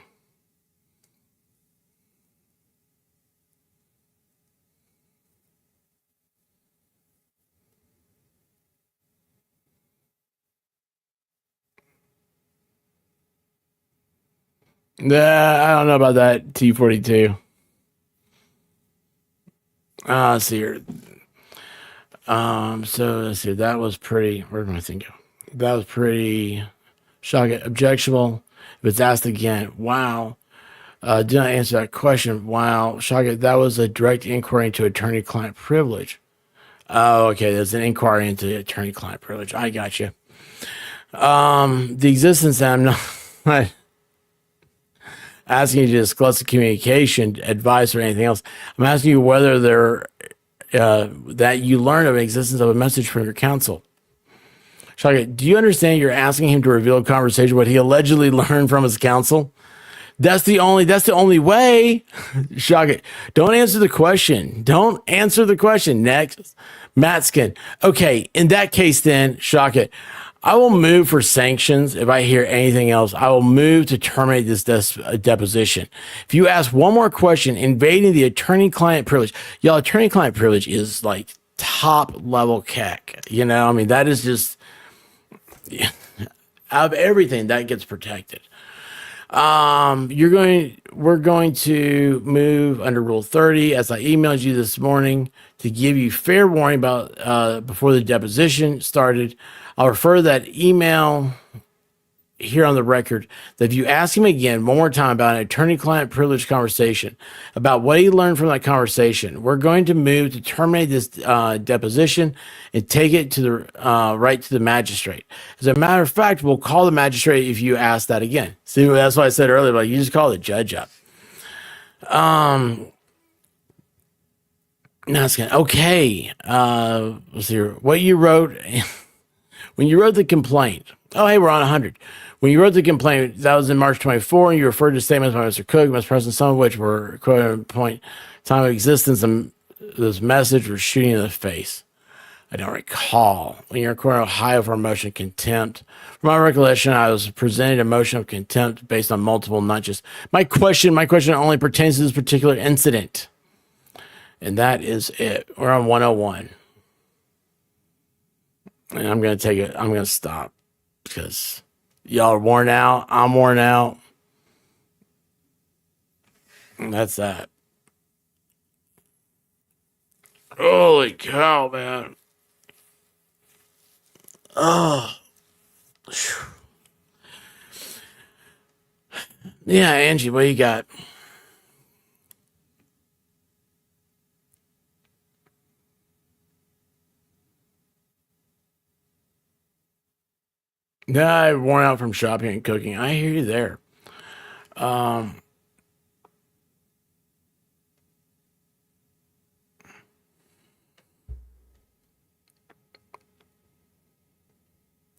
Nah, I don't know about that T-42. Let's see here. So let's see. That was pretty. Where did my thing go? That was pretty shocking. Objectionable. If it's asked again, wow. Do not answer that question. Wow, shocking. That was a direct inquiry into attorney-client privilege. Oh, okay. There's an inquiry into attorney-client privilege. I got you. The existence. I'm not asking you to disclose the communication, advice, or anything else. I'm asking you whether that you learn of the existence of a message from your counsel. Shaka, do you understand you're asking him to reveal a conversation what he allegedly learned from his counsel? That's the only way. Shaka, don't answer the question. Don't answer the question. Next, Matskin. Okay, in that case then, Shaka, I will move for sanctions. If I hear anything else, I will move to terminate this deposition. If you ask one more question, invading the attorney-client privilege, y'all, attorney-client privilege is like top level keck. You know, I mean, that is just out of everything that gets protected. We're going to move under Rule 30, as I emailed you this morning, to give you fair warning about before the deposition started. I'll refer to that email here on the record that if you ask him again one more time about an attorney-client privilege conversation, about what he learned from that conversation, we're going to move to terminate this deposition and take it to the right to the magistrate. As a matter of fact, we'll call the magistrate if you ask that again. See, that's what I said earlier, like you just call the judge up. Now it's gonna, okay. Let's see here. What you wrote when you wrote the complaint. Oh, hey, we're on 100. When you wrote the complaint, that was in March 24, and you referred to statements by Mr. Cook, Mr. Preston, some of which were, quote, point, time of existence, and this message was shooting in the face. I don't recall. When you're in court in Ohio for a motion of contempt, from my recollection, I was presented a motion of contempt based on multiple, not just my question only pertains to this particular incident. And that is it. We're on 101. And I'm going to stop because y'all are worn out. I'm worn out. And that's that. Holy cow, man. Oh. Yeah, Angie, what you got? Yeah, I'm worn out from shopping and cooking. I hear you there.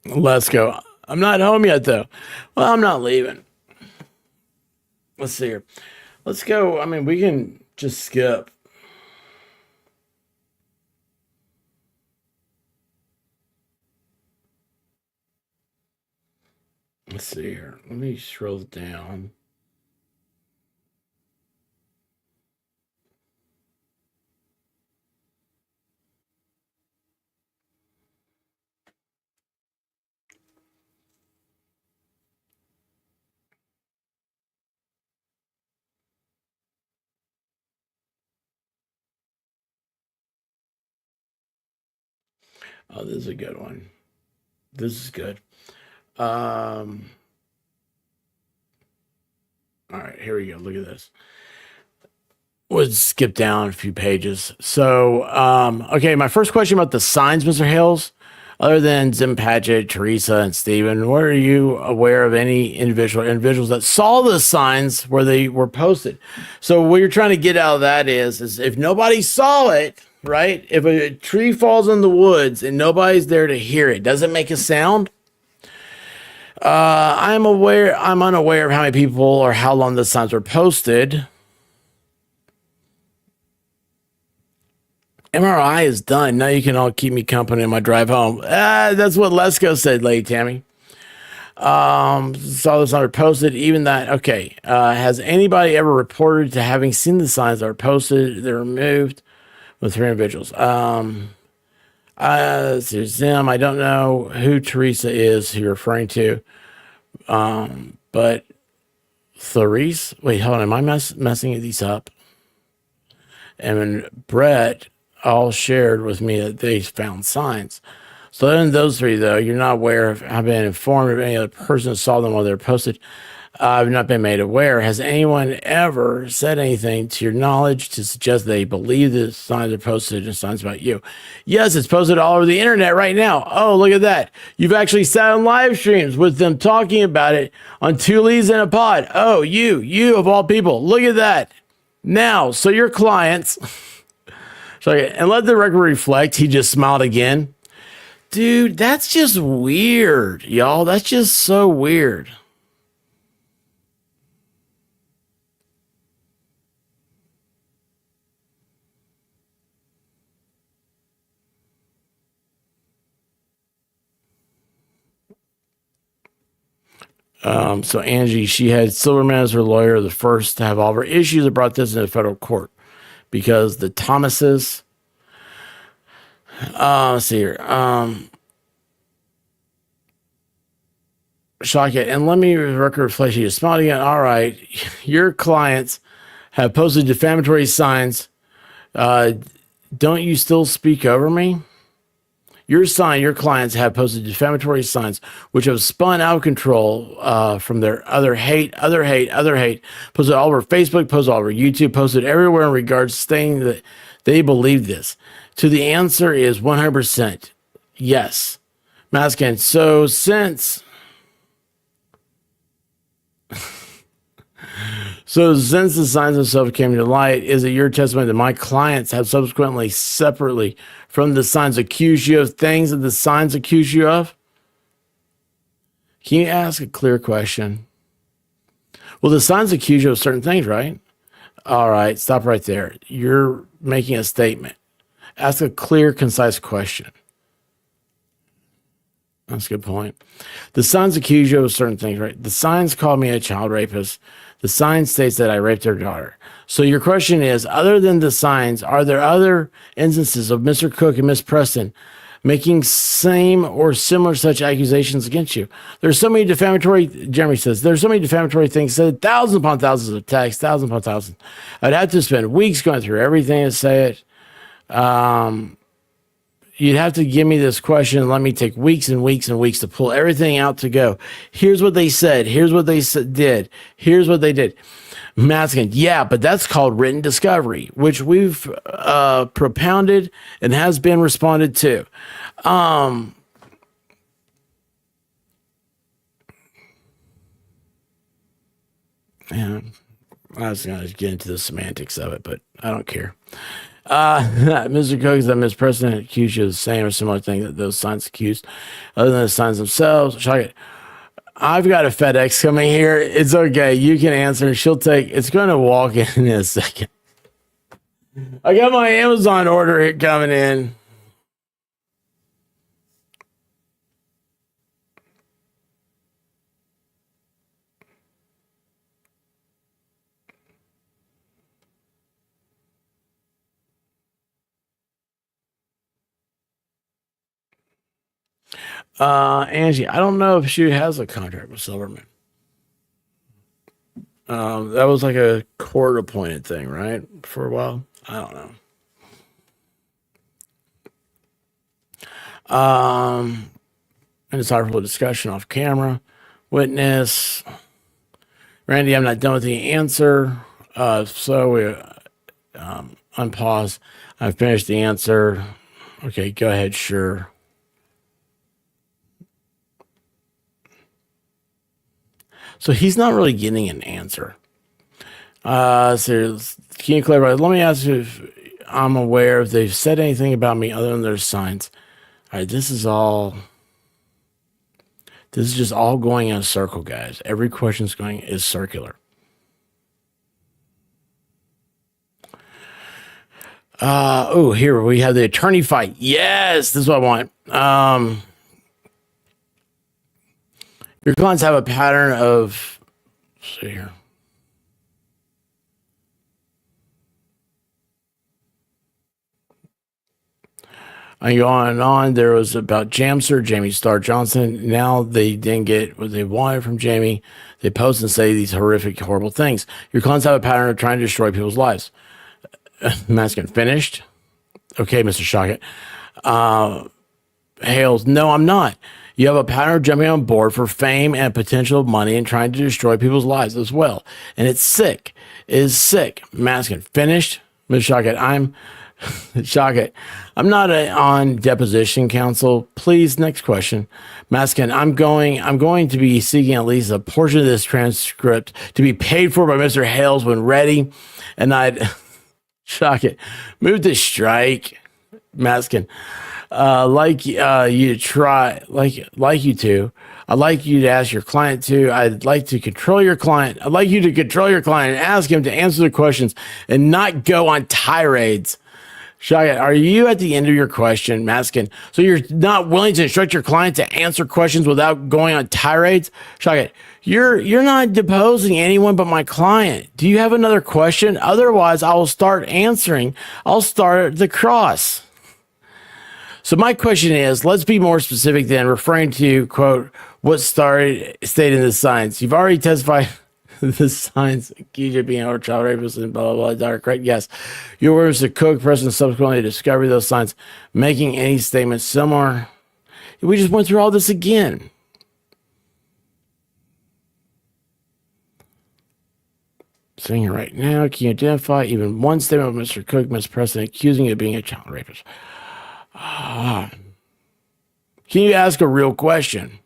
Let's go. I'm not home yet, though. Well, I'm not leaving. Let's see here. Let's go. I mean, we can just skip. Let's see here. Let me scroll down. Oh, this is a good one. This is good. All right, here we go. Look at this. We'll skip down a few pages. So, okay, my first question about the signs, Mr. Hales. Other than Zim Paget, Teresa, and Stephen, what are you aware of any individuals that saw the signs where they were posted? So what you're trying to get out of that is if nobody saw it, right? If a tree falls in the woods and nobody's there to hear it, does it make a sound? I'm unaware of how many people or how long the signs were posted. MRI is done. Now you can all keep me company in my drive home. That's what Lesko said, Lady Tammy. Saw the signs were posted. Even that. Okay. Has anybody ever reported to having seen the signs that are posted? They're removed with 3 individuals. Zim. I don't know who Teresa is you're referring to. But Clarice. Wait, hold on. Am I messing these up? And when Brett all shared with me that they found signs. So other than those three, though, you're not aware of, have been informed of any other person who saw them while they're posted. I've not been made aware. Has anyone ever said anything to your knowledge to suggest they believe the signs are posted and signs about you? Yes, it's posted all over the internet right now. Oh, look at that. You've actually sat on live streams with them talking about it on Two Leaves in a Pod. Oh, you of all people. Look at that. Now, so your clients, and let the record reflect, he just smiled again. Dude, that's just weird, y'all. That's just so weird. So Angie, she had Silverman as her lawyer, the first to have all of her issues that brought this into federal court because the Thomases, let's see here, Shaka, and let me record reflect, she just smiled again. All right, your clients have posted defamatory signs. Don't you still speak over me? Your clients have posted defamatory signs which have spun out of control from their other hate, posted all over Facebook, posted all over YouTube, posted everywhere in regards to saying that they believe this. To the answer is 100% yes. Maskin, so since the signs themselves came to light, is it your testimony that my clients have subsequently, separately from the signs, accused you of things that the signs accuse you of? Can you ask a clear question? Well, the signs accuse you of certain things, right? All right, stop right there. You're making a statement. Ask a clear, concise question. That's a good point. The signs accuse you of certain things, right? The signs call me a child rapist. The sign states that I raped their daughter. So your question is, other than the signs, are there other instances of Mr. Cook and Miss Preston making same or similar such accusations against you? There's so many defamatory, Jeremy says, there's so many defamatory things said, thousands upon thousands of texts, thousands upon thousands. I'd have to spend weeks going through everything to say it. You'd have to give me this question and let me take weeks and weeks and weeks to pull everything out to go. Here's what they said. Here's what they did. Here's what they did. Masking, yeah, but that's called written discovery, which we've propounded and has been responded to. Yeah, I was going to get into the semantics of it, but I don't care. Mr. Cook said Ms. President accused you of the same or similar thing that those signs accused, other than the signs themselves. I've got a FedEx coming here. It's okay. You can answer. It's going to walk in a second. I got my Amazon order coming in. Angie, I don't know if she has a contract with Silverman. That was like a court appointed thing, right? For a while. I don't know. And it's hard for discussion off camera. Witness. Randy, I'm not done with the answer. So we unpause. I've finished the answer. Okay, go ahead, sure. So he's not really getting an answer. So can you clarify? Let me ask you if I'm aware if they've said anything about me other than their signs. All right, this is just all going in a circle, guys. Every question is circular. Here we have the attorney fight. Yes, this is what I want. Your clients have a pattern of, let's see here. I go on and on. There was about Jamster, Jamie Starr Johnson. Now they didn't get what they wanted from Jamie. They post and say these horrific, horrible things. Your clients have a pattern of trying to destroy people's lives. Maskin finished. Okay, Mr. Shockett. Hales, no, I'm not. You have a pattern of jumping on board for fame and potential money and trying to destroy people's lives as well. And it's sick. It is sick. Maskin, finished. Ms. Shockett, I'm Shockett. I'm not on deposition counsel. Please, next question. Maskin, I'm going to be seeking at least a portion of this transcript to be paid for by Mr. Hales when ready. And I'd Shockett. Move to strike. Maskin. You try, like you to. I'd like you to ask your client to. I'd like to control your client. I'd like you to control your client and ask him to answer the questions and not go on tirades. Shaya, are you at the end of your question, Maskin? So you're not willing to instruct your client to answer questions without going on tirades? Shaya, you're not deposing anyone but my client. Do you have another question? Otherwise, I will start answering. I'll start the cross. So my question is, let's be more specific then, referring to, quote, what stated in the science. You've already testified the science accused of being a child rapist and blah, blah, blah, correct? Yes. Your words to Cook, Preston subsequently discovered those signs, making any statements similar. We just went through all this again. Saying it right now, can you identify even one statement of Mr. Cook, Ms. Preston, accusing you of being a child rapist? Can you ask a real question?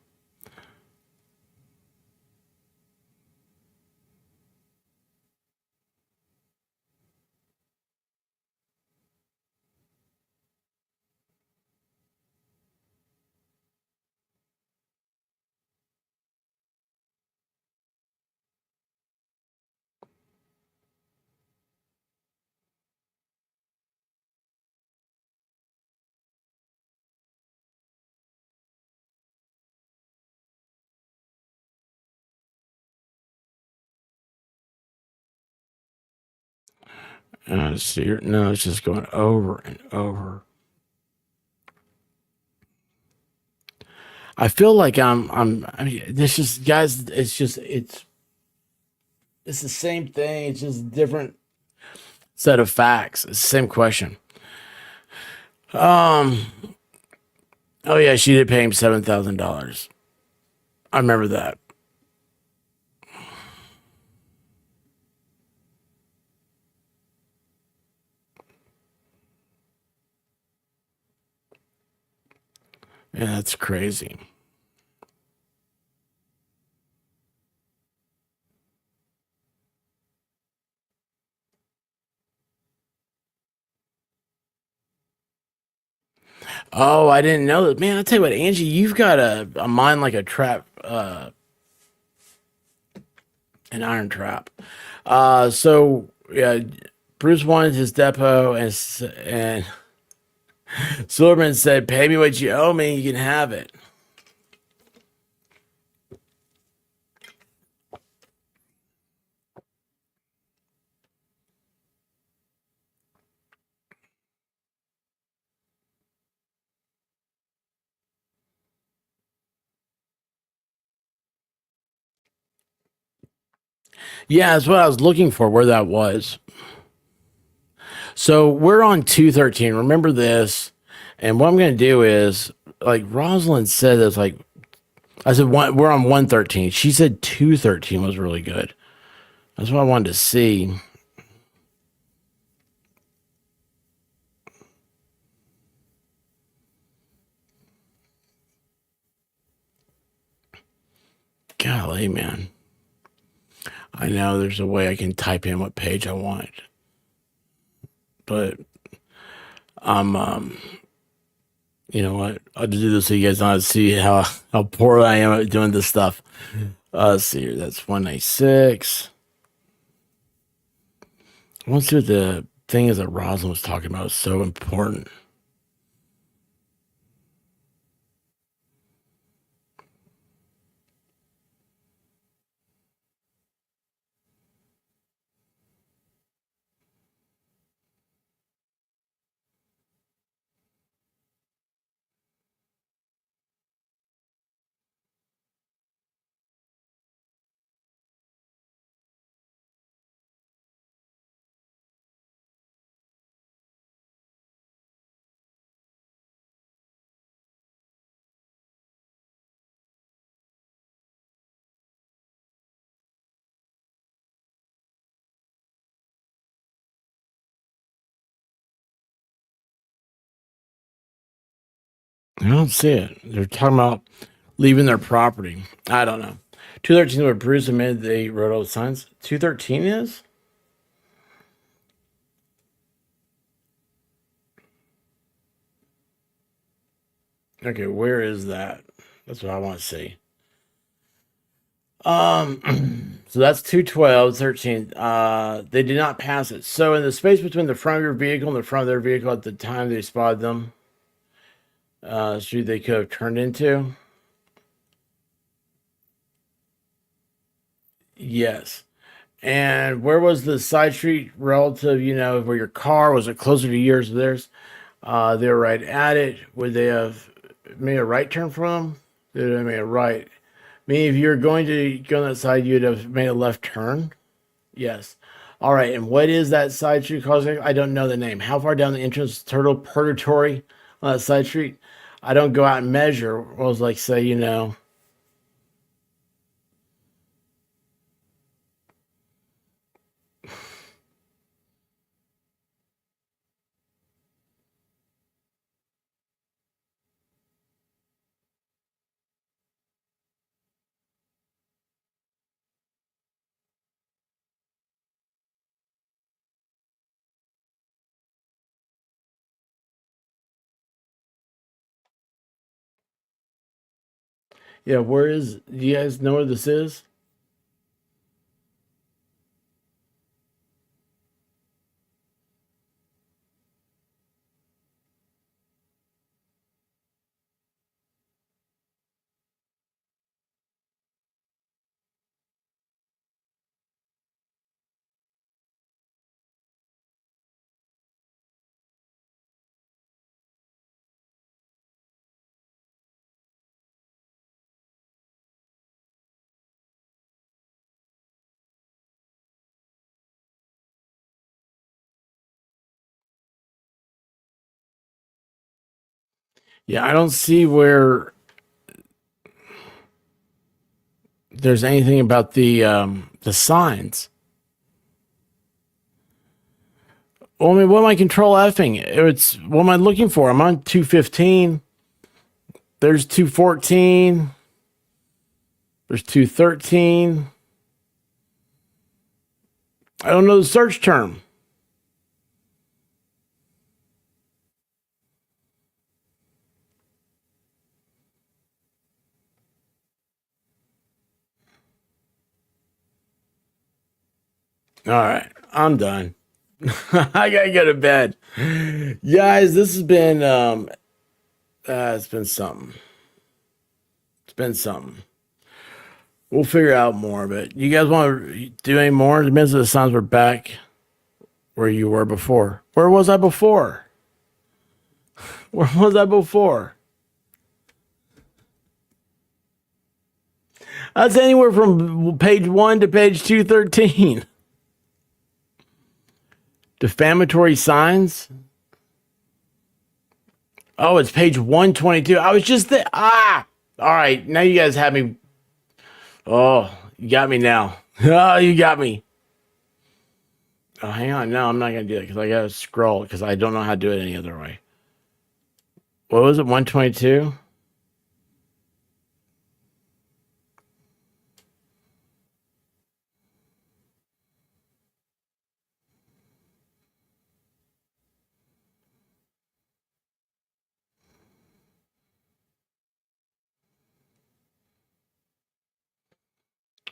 See, no, it's just going over and over. I feel like I mean, this just, guys, it's the same thing. It's just a different set of facts. It's the same question. Oh yeah, she did pay him $7,000. I remember that. Yeah, that's crazy. Oh, I didn't know that. Man, I tell you what, Angie, you've got a mind like a trap, an iron trap. So yeah, Bruce wanted his depot, and Silverman said, "Pay me what you owe me, you can have it." Yeah, that's what I was looking for, where that was. So we're on 213. Remember this. And what I'm going to do is, like Rosalind said, it's like, I said, we're on 113. She said 213 was really good. That's what I wanted to see. Golly, man. I know there's a way I can type in what page I want, but you know what? I'll do this so you guys know how to see how poor I am at doing this stuff. Let's see here. That's 196. I want to see what the thing is that Rosalind was talking about. It's so important. I don't see it. They're talking about leaving their property. I don't know. 213 were Bruce admitted they wrote all the signs. 213 is? Okay, where is that? That's what I want to see. So that's 212, 13. They did not pass it. So in the space between the front of your vehicle and the front of their vehicle at the time they spotted them, street they could have turned into. Yes. And where was the side street relative, where your car was? It closer to yours or theirs? They were right at it. Would they have made a right turn from them? They would have made a right. Meaning if you're going to go on that side, you'd have made a left turn? Yes. All right. And what is that side street called? I don't know the name. How far down the entrance is Turtle Purgatory on that side street? I don't go out and measure. I was like, say, yeah, do you guys know where this is? Yeah, I don't see where there's anything about the signs. Well, I mean, what am I control Fing? It's what am I looking for? I'm on 215. There's 214. There's 213. I don't know the search term. All right, I'm done. I gotta go to bed. Guys, this has been it's been something. It's been something. We'll figure out more, but you guys want to do any more? The minutes of the signs were back where you were before. Where was I before? Where was I before? That's anywhere from page 1 to page 213. Defamatory signs? Oh, it's page 122. I was just there. All right. Now you guys have me. Oh, you got me now. Oh, you got me. Oh, hang on. No, I'm not going to do that because I got to scroll because I don't know how to do it any other way. What was it? 122?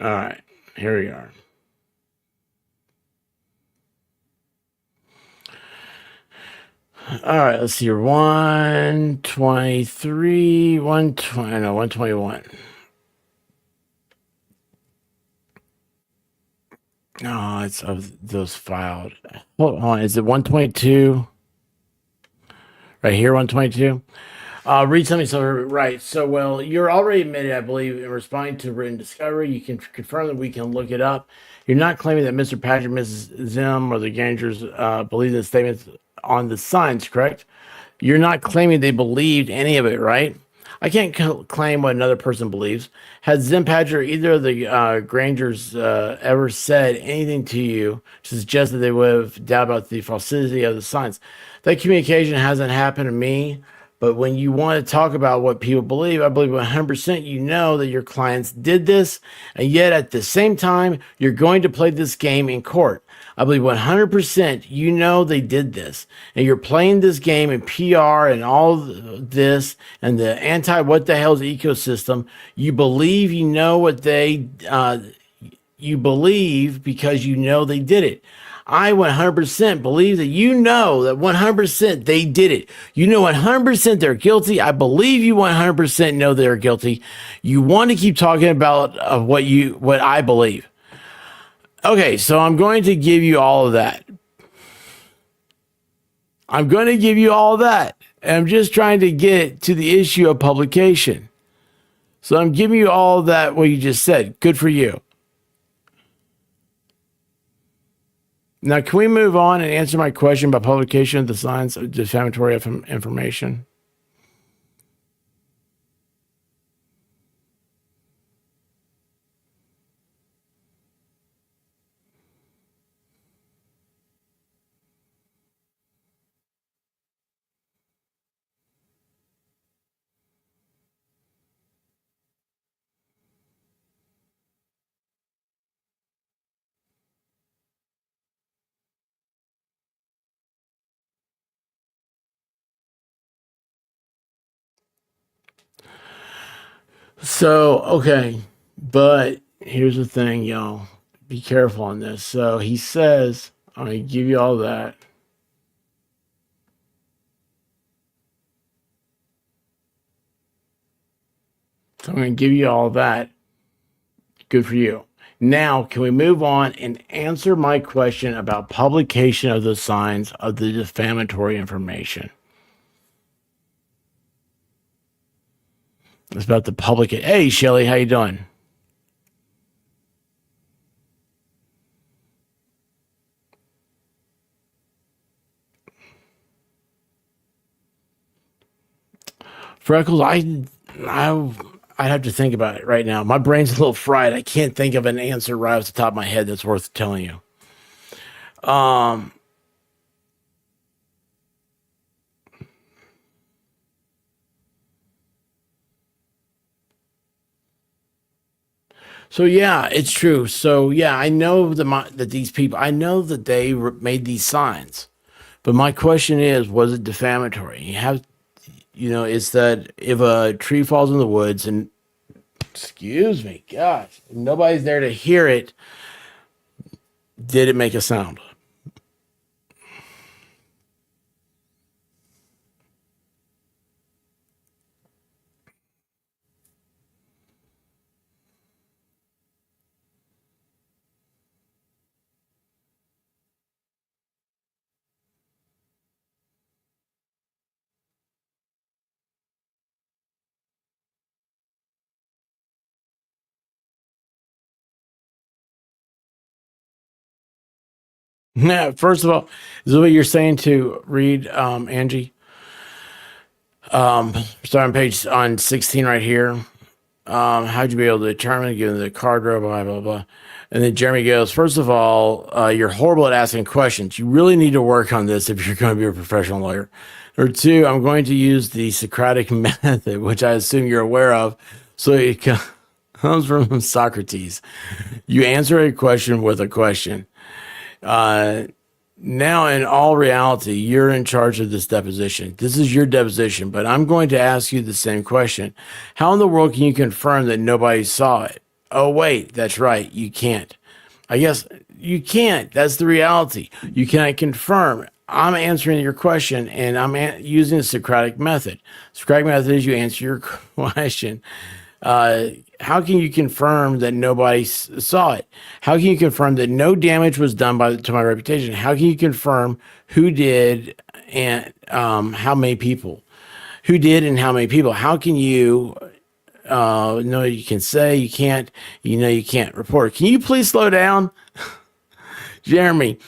All right. Here we are. All right, let's see here. 123, 120, no, 121. Oh, it's of those filed. Hold on, is it 122? Right here, 122? Read something. So, right. So, well, you're already admitted, I believe, in responding to written discovery. You can confirm that we can look it up. You're not claiming that Mr. Patrick, Mrs. Zim, or the Gangers believe the statements on the signs, correct? You're not claiming they believed any of it, right? I can't claim what another person believes. Has Zim Patrick or either of the Grangers ever said anything to you to suggest that they would have doubt about the falsity of the signs? That communication hasn't happened to me But when you want to talk about what people believe, I believe 100% you know that your clients did this, and yet at the same time, you're going to play this game in court. I believe 100% you know they did this, and you're playing this game in PR and all this and the what the hell's ecosystem. You believe you know what you believe because you know they did it. I 100% believe that you know that 100% they did it. You know 100% they're guilty. I believe you 100% know they're guilty. You want to keep talking about what I believe. Okay, so I'm going to give you all of that. I'm going to give you all of that. And I'm just trying to get to the issue of publication. So I'm giving you all of that, what you just said. Good for you. Now, can we move on and answer my question about publication of the signs of defamatory information? So, okay, but here's the thing, y'all. Be careful on this. So he says, I'm going to give you all that. So I'm going to give you all that. Good for you. Now, can we move on and answer my question about publication of the signs of the defamatory information? It's about the public. Hey, Shelly, how you doing? Freckles, I'd have to think about it right now. My brain's a little fried. I can't think of an answer right off the top of my head that's worth telling you. So yeah, it's true. So yeah, I know that these people, I know that they made these signs, but my question is, was it defamatory? It's that if a tree falls in the woods and, excuse me, gosh, nobody's there to hear it, did it make a sound? Yeah, first of all, is this what you're saying to read, Angie? Starting page on 16 right here. How'd you be able to determine, given the card row, blah, blah, blah. And then Jeremy goes, first of all, you're horrible at asking questions. You really need to work on this if you're going to be a professional lawyer. Or two, I'm going to use the Socratic method, which I assume you're aware of. So it comes from Socrates. You answer a question with a question. Now, in all reality, you're in charge of this deposition. This is your deposition, but I'm going to ask you the same question. How in the world can you confirm that nobody saw it? Oh, wait, that's right. You can't. I guess you can't. That's the reality. You cannot confirm. I'm answering your question, and I'm using the Socratic method. Socratic method is you answer your question. How can you confirm that nobody saw it? How can you confirm that no damage was done to my reputation? How can you confirm who did and how many people? Who did and how many people? How can you know you can say you can't, you can't report? Can you please slow down? Jeremy,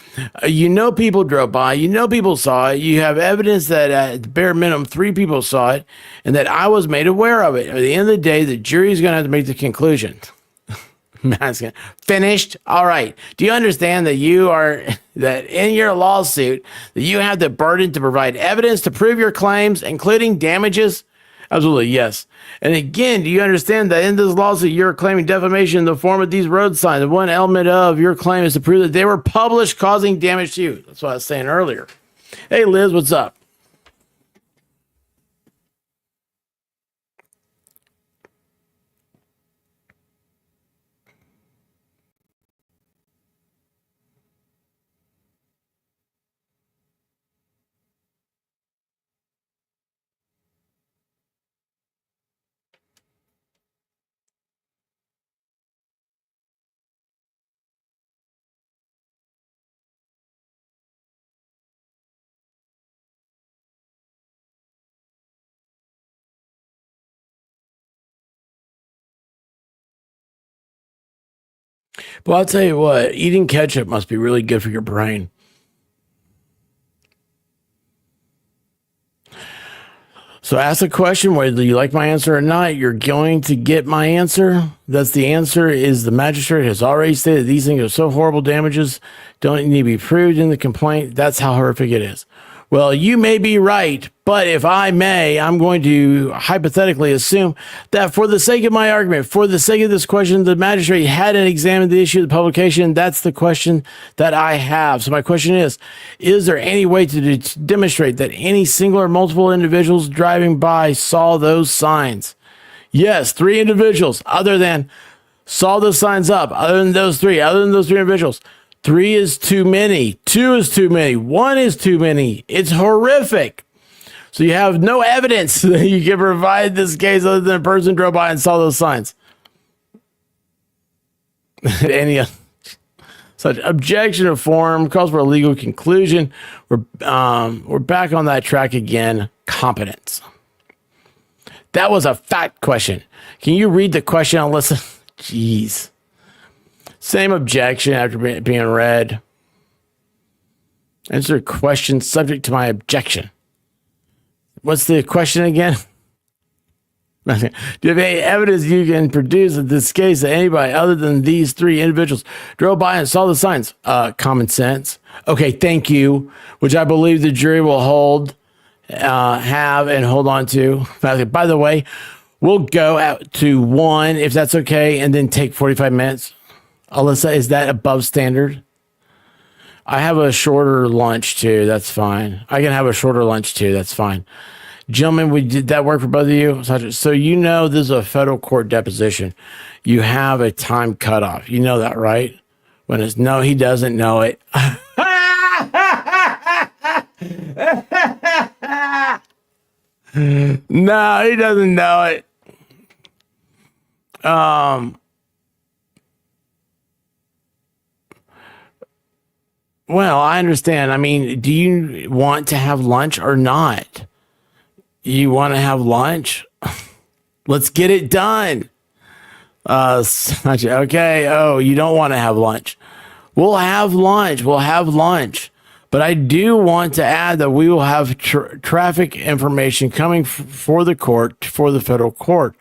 people drove by, people saw it. You have evidence that at the bare minimum, 3 people saw it and that I was made aware of it. At the end of the day, the jury is going to have to make the conclusion. Masking. Finished. All right. Do you understand that that in your lawsuit that you have the burden to provide evidence to prove your claims, including damages? Absolutely, yes. And again, do you understand that in this lawsuit you're claiming defamation in the form of these road signs? And one element of your claim is to prove that they were published causing damage to you. That's what I was saying earlier. Hey, Liz, what's up? Well, I'll tell you what, eating ketchup must be really good for your brain. So ask a question, whether you like my answer or not, you're going to get my answer. That's the answer is the magistrate has already stated these things are so horrible damages, don't need to be proved in the complaint. That's how horrific it is. Well, you may be right, but if I may, I'm going to hypothetically assume that for the sake of my argument, for the sake of this question, the magistrate hadn't examined the issue of the publication. That's the question that I have. So my question is there any way to demonstrate that any single or multiple individuals driving by saw those signs? Yes, 3 individuals other than saw the signs up, other than those three individuals. 3 is too many. 2 is too many. 1 is too many. It's horrific. So you have no evidence that you can provide this case other than a person drove by and saw those signs. Any such objection of form calls for a legal conclusion. We're back on that track again. Competence. That was a fact question. Can you read the question? I'll listen. Jeez. Same objection after being read. Answer question subject to my objection. What's the question again? Do you have any evidence you can produce in this case that anybody other than these 3 individuals drove by and saw the signs? Common sense. Okay, thank you. Which I believe the jury will have and hold on to. By the way, we'll go out to 1 if that's okay, and then take 45 minutes. Alyssa, is that above standard? I have a shorter lunch too. That's fine. I can have a shorter lunch too. That's fine. Gentlemen, did that work for both of you? So you know this is a federal court deposition. You have a time cutoff. You know that, right? When it's no, he doesn't know it. No, he doesn't know it. Well, I understand. I mean, do you want to have lunch or not? You want to have lunch? Let's get it done. Okay. Oh, you don't want to have lunch. We'll have lunch. But I do want to add that we will have traffic information coming for the court, for the federal court.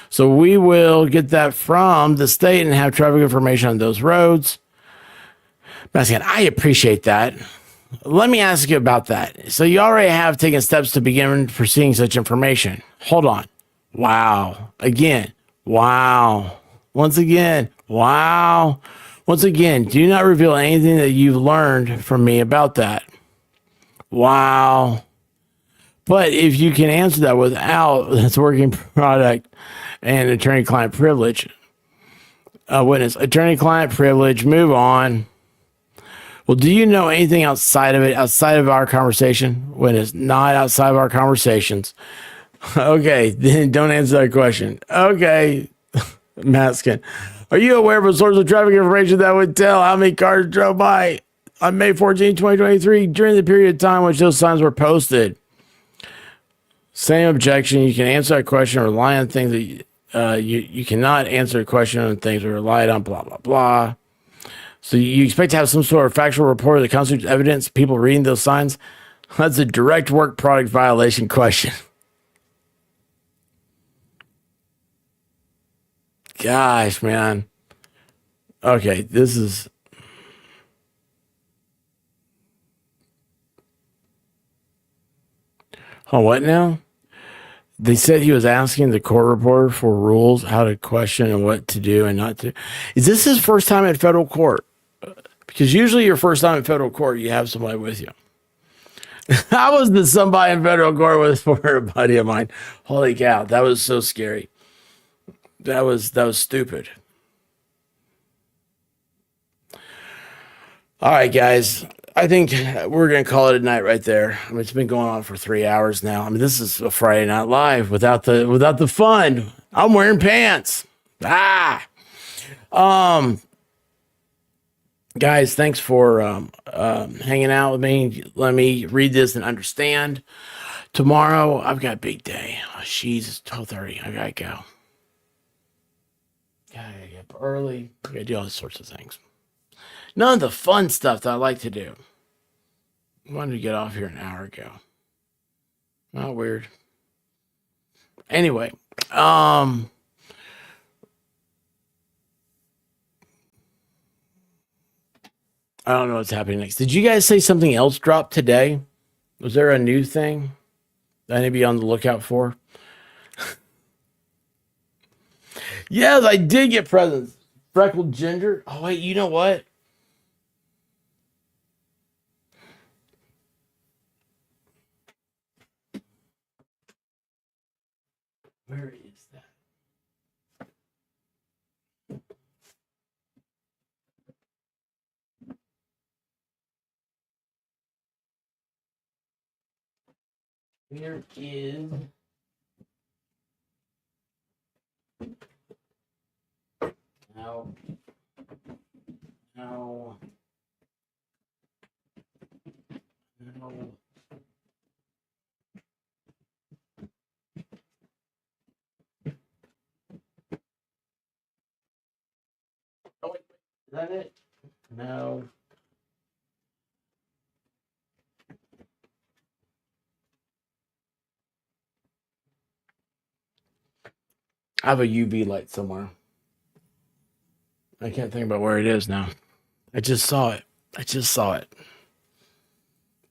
So we will get that from the state and have traffic information on those roads. I appreciate that. Let me ask you about that. So you already have taken steps to begin pursuing such information. Hold on. Wow. Again. Wow. Once again. Wow. Once again, do not reveal anything that you've learned from me about that. Wow. But if you can answer that without this working product and attorney-client privilege, witness, attorney-client privilege, move on. Well, do you know anything outside of it, outside of our conversation? When it's not outside of our conversations. Okay, then don't answer that question. Okay, Maskin. Are you aware of a source of traffic information that would tell how many cars drove by on May 14, 2023 during the period of time which those signs were posted? Same objection. You can answer that question or rely on things that you cannot answer a question on things that relied on, blah, blah, blah. So you expect to have some sort of factual report that constitutes evidence, people reading those signs? That's a direct work product violation question. Gosh, man. Okay, this is. Oh, what now? They said he was asking the court reporter for rules, how to question and what to do and not to. Is this his first time in federal court? Because usually your first time in federal court, you have somebody with you. I was the somebody in federal court with for a buddy of mine. Holy cow, that was so scary. That was stupid. All right, guys. I think we're gonna call it a night right there. I mean, it's been going on for 3 hours now. I mean, this is a Friday Night Live without the fun. I'm wearing pants. Guys, thanks for hanging out with me. Let me read this and understand. Tomorrow, I've got a big day. Oh, jeez, it's 12:30. I gotta go. Gotta get up early. I gotta do all sorts of things. None of the fun stuff that I like to do. I wanted to get off here an hour ago. Not weird. Anyway, I don't know what's happening next. Did you guys say something else dropped today? Was there a new thing that I need to be on the lookout for? Yes, I did get presents. Freckled ginger. Oh, wait, you know what? Where is that? Where is... No. No. No. Oh, wait. Is that it? No. I have a UV light somewhere. I can't think about where it is now. I just saw it.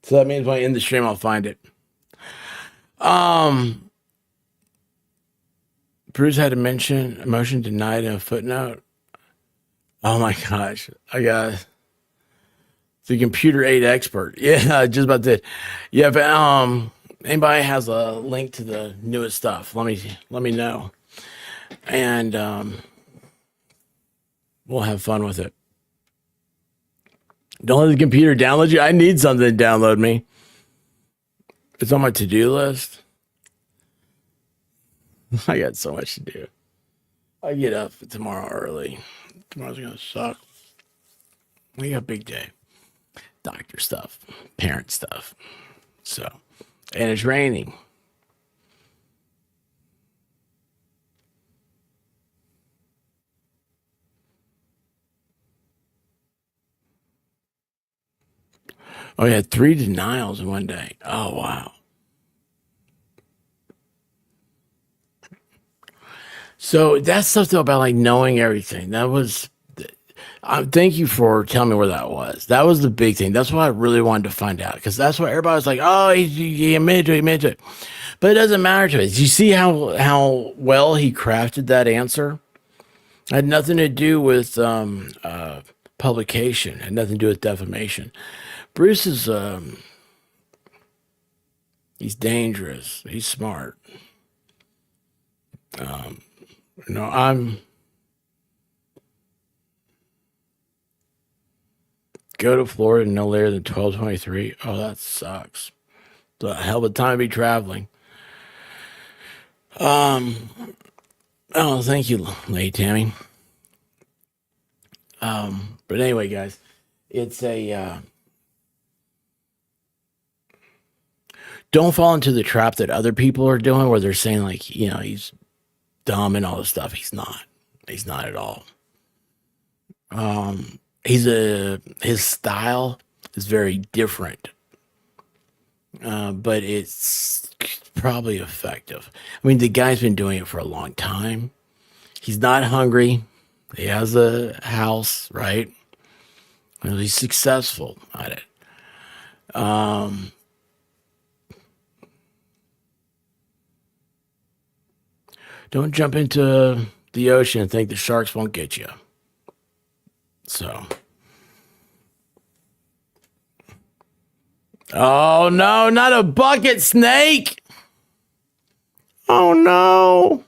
So that means when I end the stream, I'll find it. Bruce had a motion denied in a footnote. Oh my gosh. I got the computer aid expert. Yeah, just about did. Yeah, but anybody has a link to the newest stuff, let me know. And we'll have fun with it. Don't let the computer download you. I need something to download me. It's on my to-do list. I got so much to do. I get up tomorrow early. Tomorrow's gonna suck. We got a big day. Doctor stuff, parent stuff. So, and it's raining. Oh, yeah, 3 denials in one day. Oh, wow. So that's stuff though about like knowing everything. That was, thank you for telling me where that was. That was the big thing. That's what I really wanted to find out because that's what everybody was like, oh, he admitted to it. But it doesn't matter to us. You see how well he crafted that answer? It had nothing to do with publication. It had nothing to do with defamation. Bruce is he's dangerous. He's smart. I'm go to Florida no later than 12:23. Oh, that sucks. It's a hell of a time to be traveling. Oh, thank you, Lady Tammy. But anyway, guys, it's a don't fall into the trap that other people are doing where they're saying like, he's dumb and all this stuff. He's not. He's not at all. His style is very different. But it's probably effective. I mean, the guy's been doing it for a long time. He's not hungry. He has a house, right? And he's successful at it. Don't jump into the ocean and think the sharks won't get you. So. Oh no, not a bucket snake. Oh no.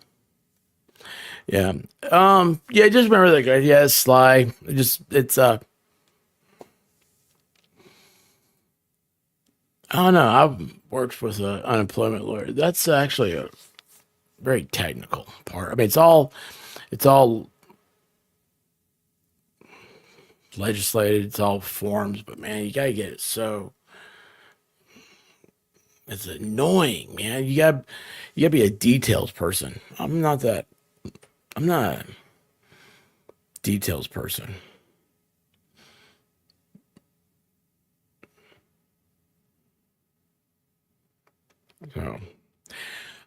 Yeah. Yeah, just remember that guy. Yeah, it's Sly. It's I don't know. I've worked with an unemployment lawyer. That's actually a very technical part. I mean, it's all legislated, it's all forms, but man, you gotta get it so it's annoying, man. You gotta be a details person. I'm not a details person. So,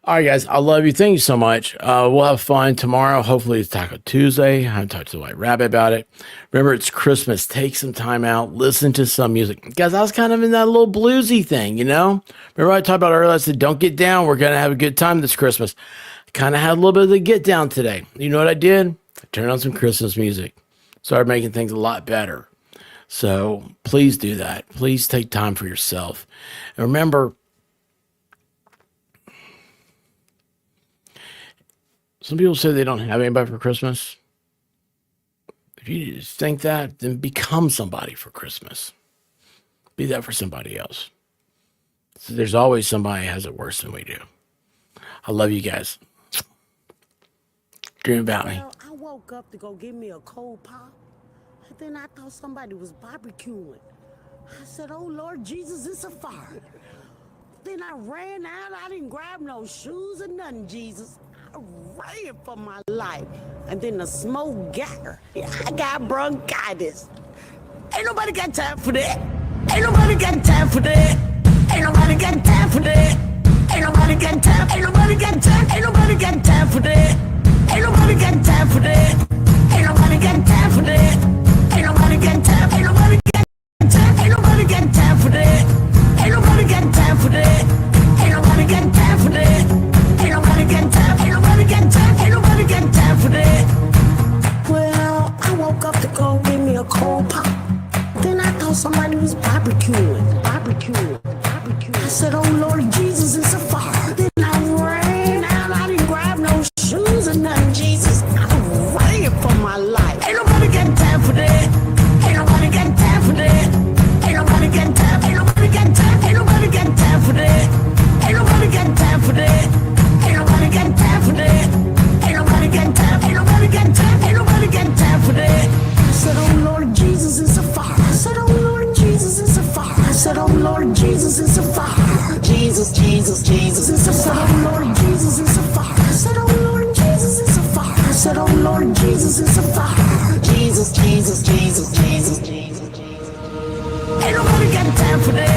all right, guys, I love you. Thank you so much. We'll have fun tomorrow. Hopefully, it's Taco Tuesday. I haven't talked to the White Rabbit about it. Remember, it's Christmas. Take some time out. Listen to some music. Guys, I was kind of in that little bluesy thing, you know? Remember I talked about earlier? I said, don't get down. We're going to have a good time this Christmas. I kind of had a little bit of the get down today. You know what I did? I turned on some Christmas music. Started making things a lot better. So please do that. Please take time for yourself. And remember, some people say they don't have anybody for Christmas. If you think that, then become somebody for Christmas. Be that for somebody else. So there's always somebody who has it worse than we do. I love you guys. Dream about me. Well, I woke up to go get me a cold pop, and then I thought somebody was barbecuing. I said, oh, Lord Jesus, it's a fire. Then I ran out. I didn't grab no shoes or nothing, Jesus. I ran for my life. And then the smoke got her. I got bronchitis. Ain't nobody got time for that. Ain't nobody got time for that. Ain't nobody got time for that. Ain't nobody got time. Ain't nobody got time. Ain't nobody got time for that. Ain't nobody got time for that. Ain't nobody got time for that. Ain't nobody got time. Ain't nobody got time. Ain't nobody got time for that. Ain't nobody got time for that. Ain't nobody got time for that. Ain't nobody got time. Ain't nobody got time. Ain't nobody got time for that. Well, I woke up to go get me a cold pop. Then I thought somebody was barbecuing. I said, oh Lord Jesus, it's a fire. Then I ran out. I didn't grab no shoes or nothing, Jesus. I ran for my life. Ain't nobody got time for that. Ain't nobody got time for that. Ain't nobody got time. Ain't nobody got time. Ain't nobody got time for that. Ain't nobody got time for that. Ain't nobody got time for that. Ain't nobody got time. Ain't nobody got time. Ain't nobody got time for that. I said, oh Lord Jesus, it's a fire. I said, oh Lord Jesus, it's a fire. I said, oh Lord Jesus, it's a fire. Jesus, Jesus, Jesus, it's a fire. I said, oh Lord Jesus, it's a fire. I said, oh Lord Jesus, it's a fire. I said, oh Lord Jesus, it's a fire. Jesus, Jesus, Jesus, Jesus, Jesus, Jesus. Ain't nobody got time for that.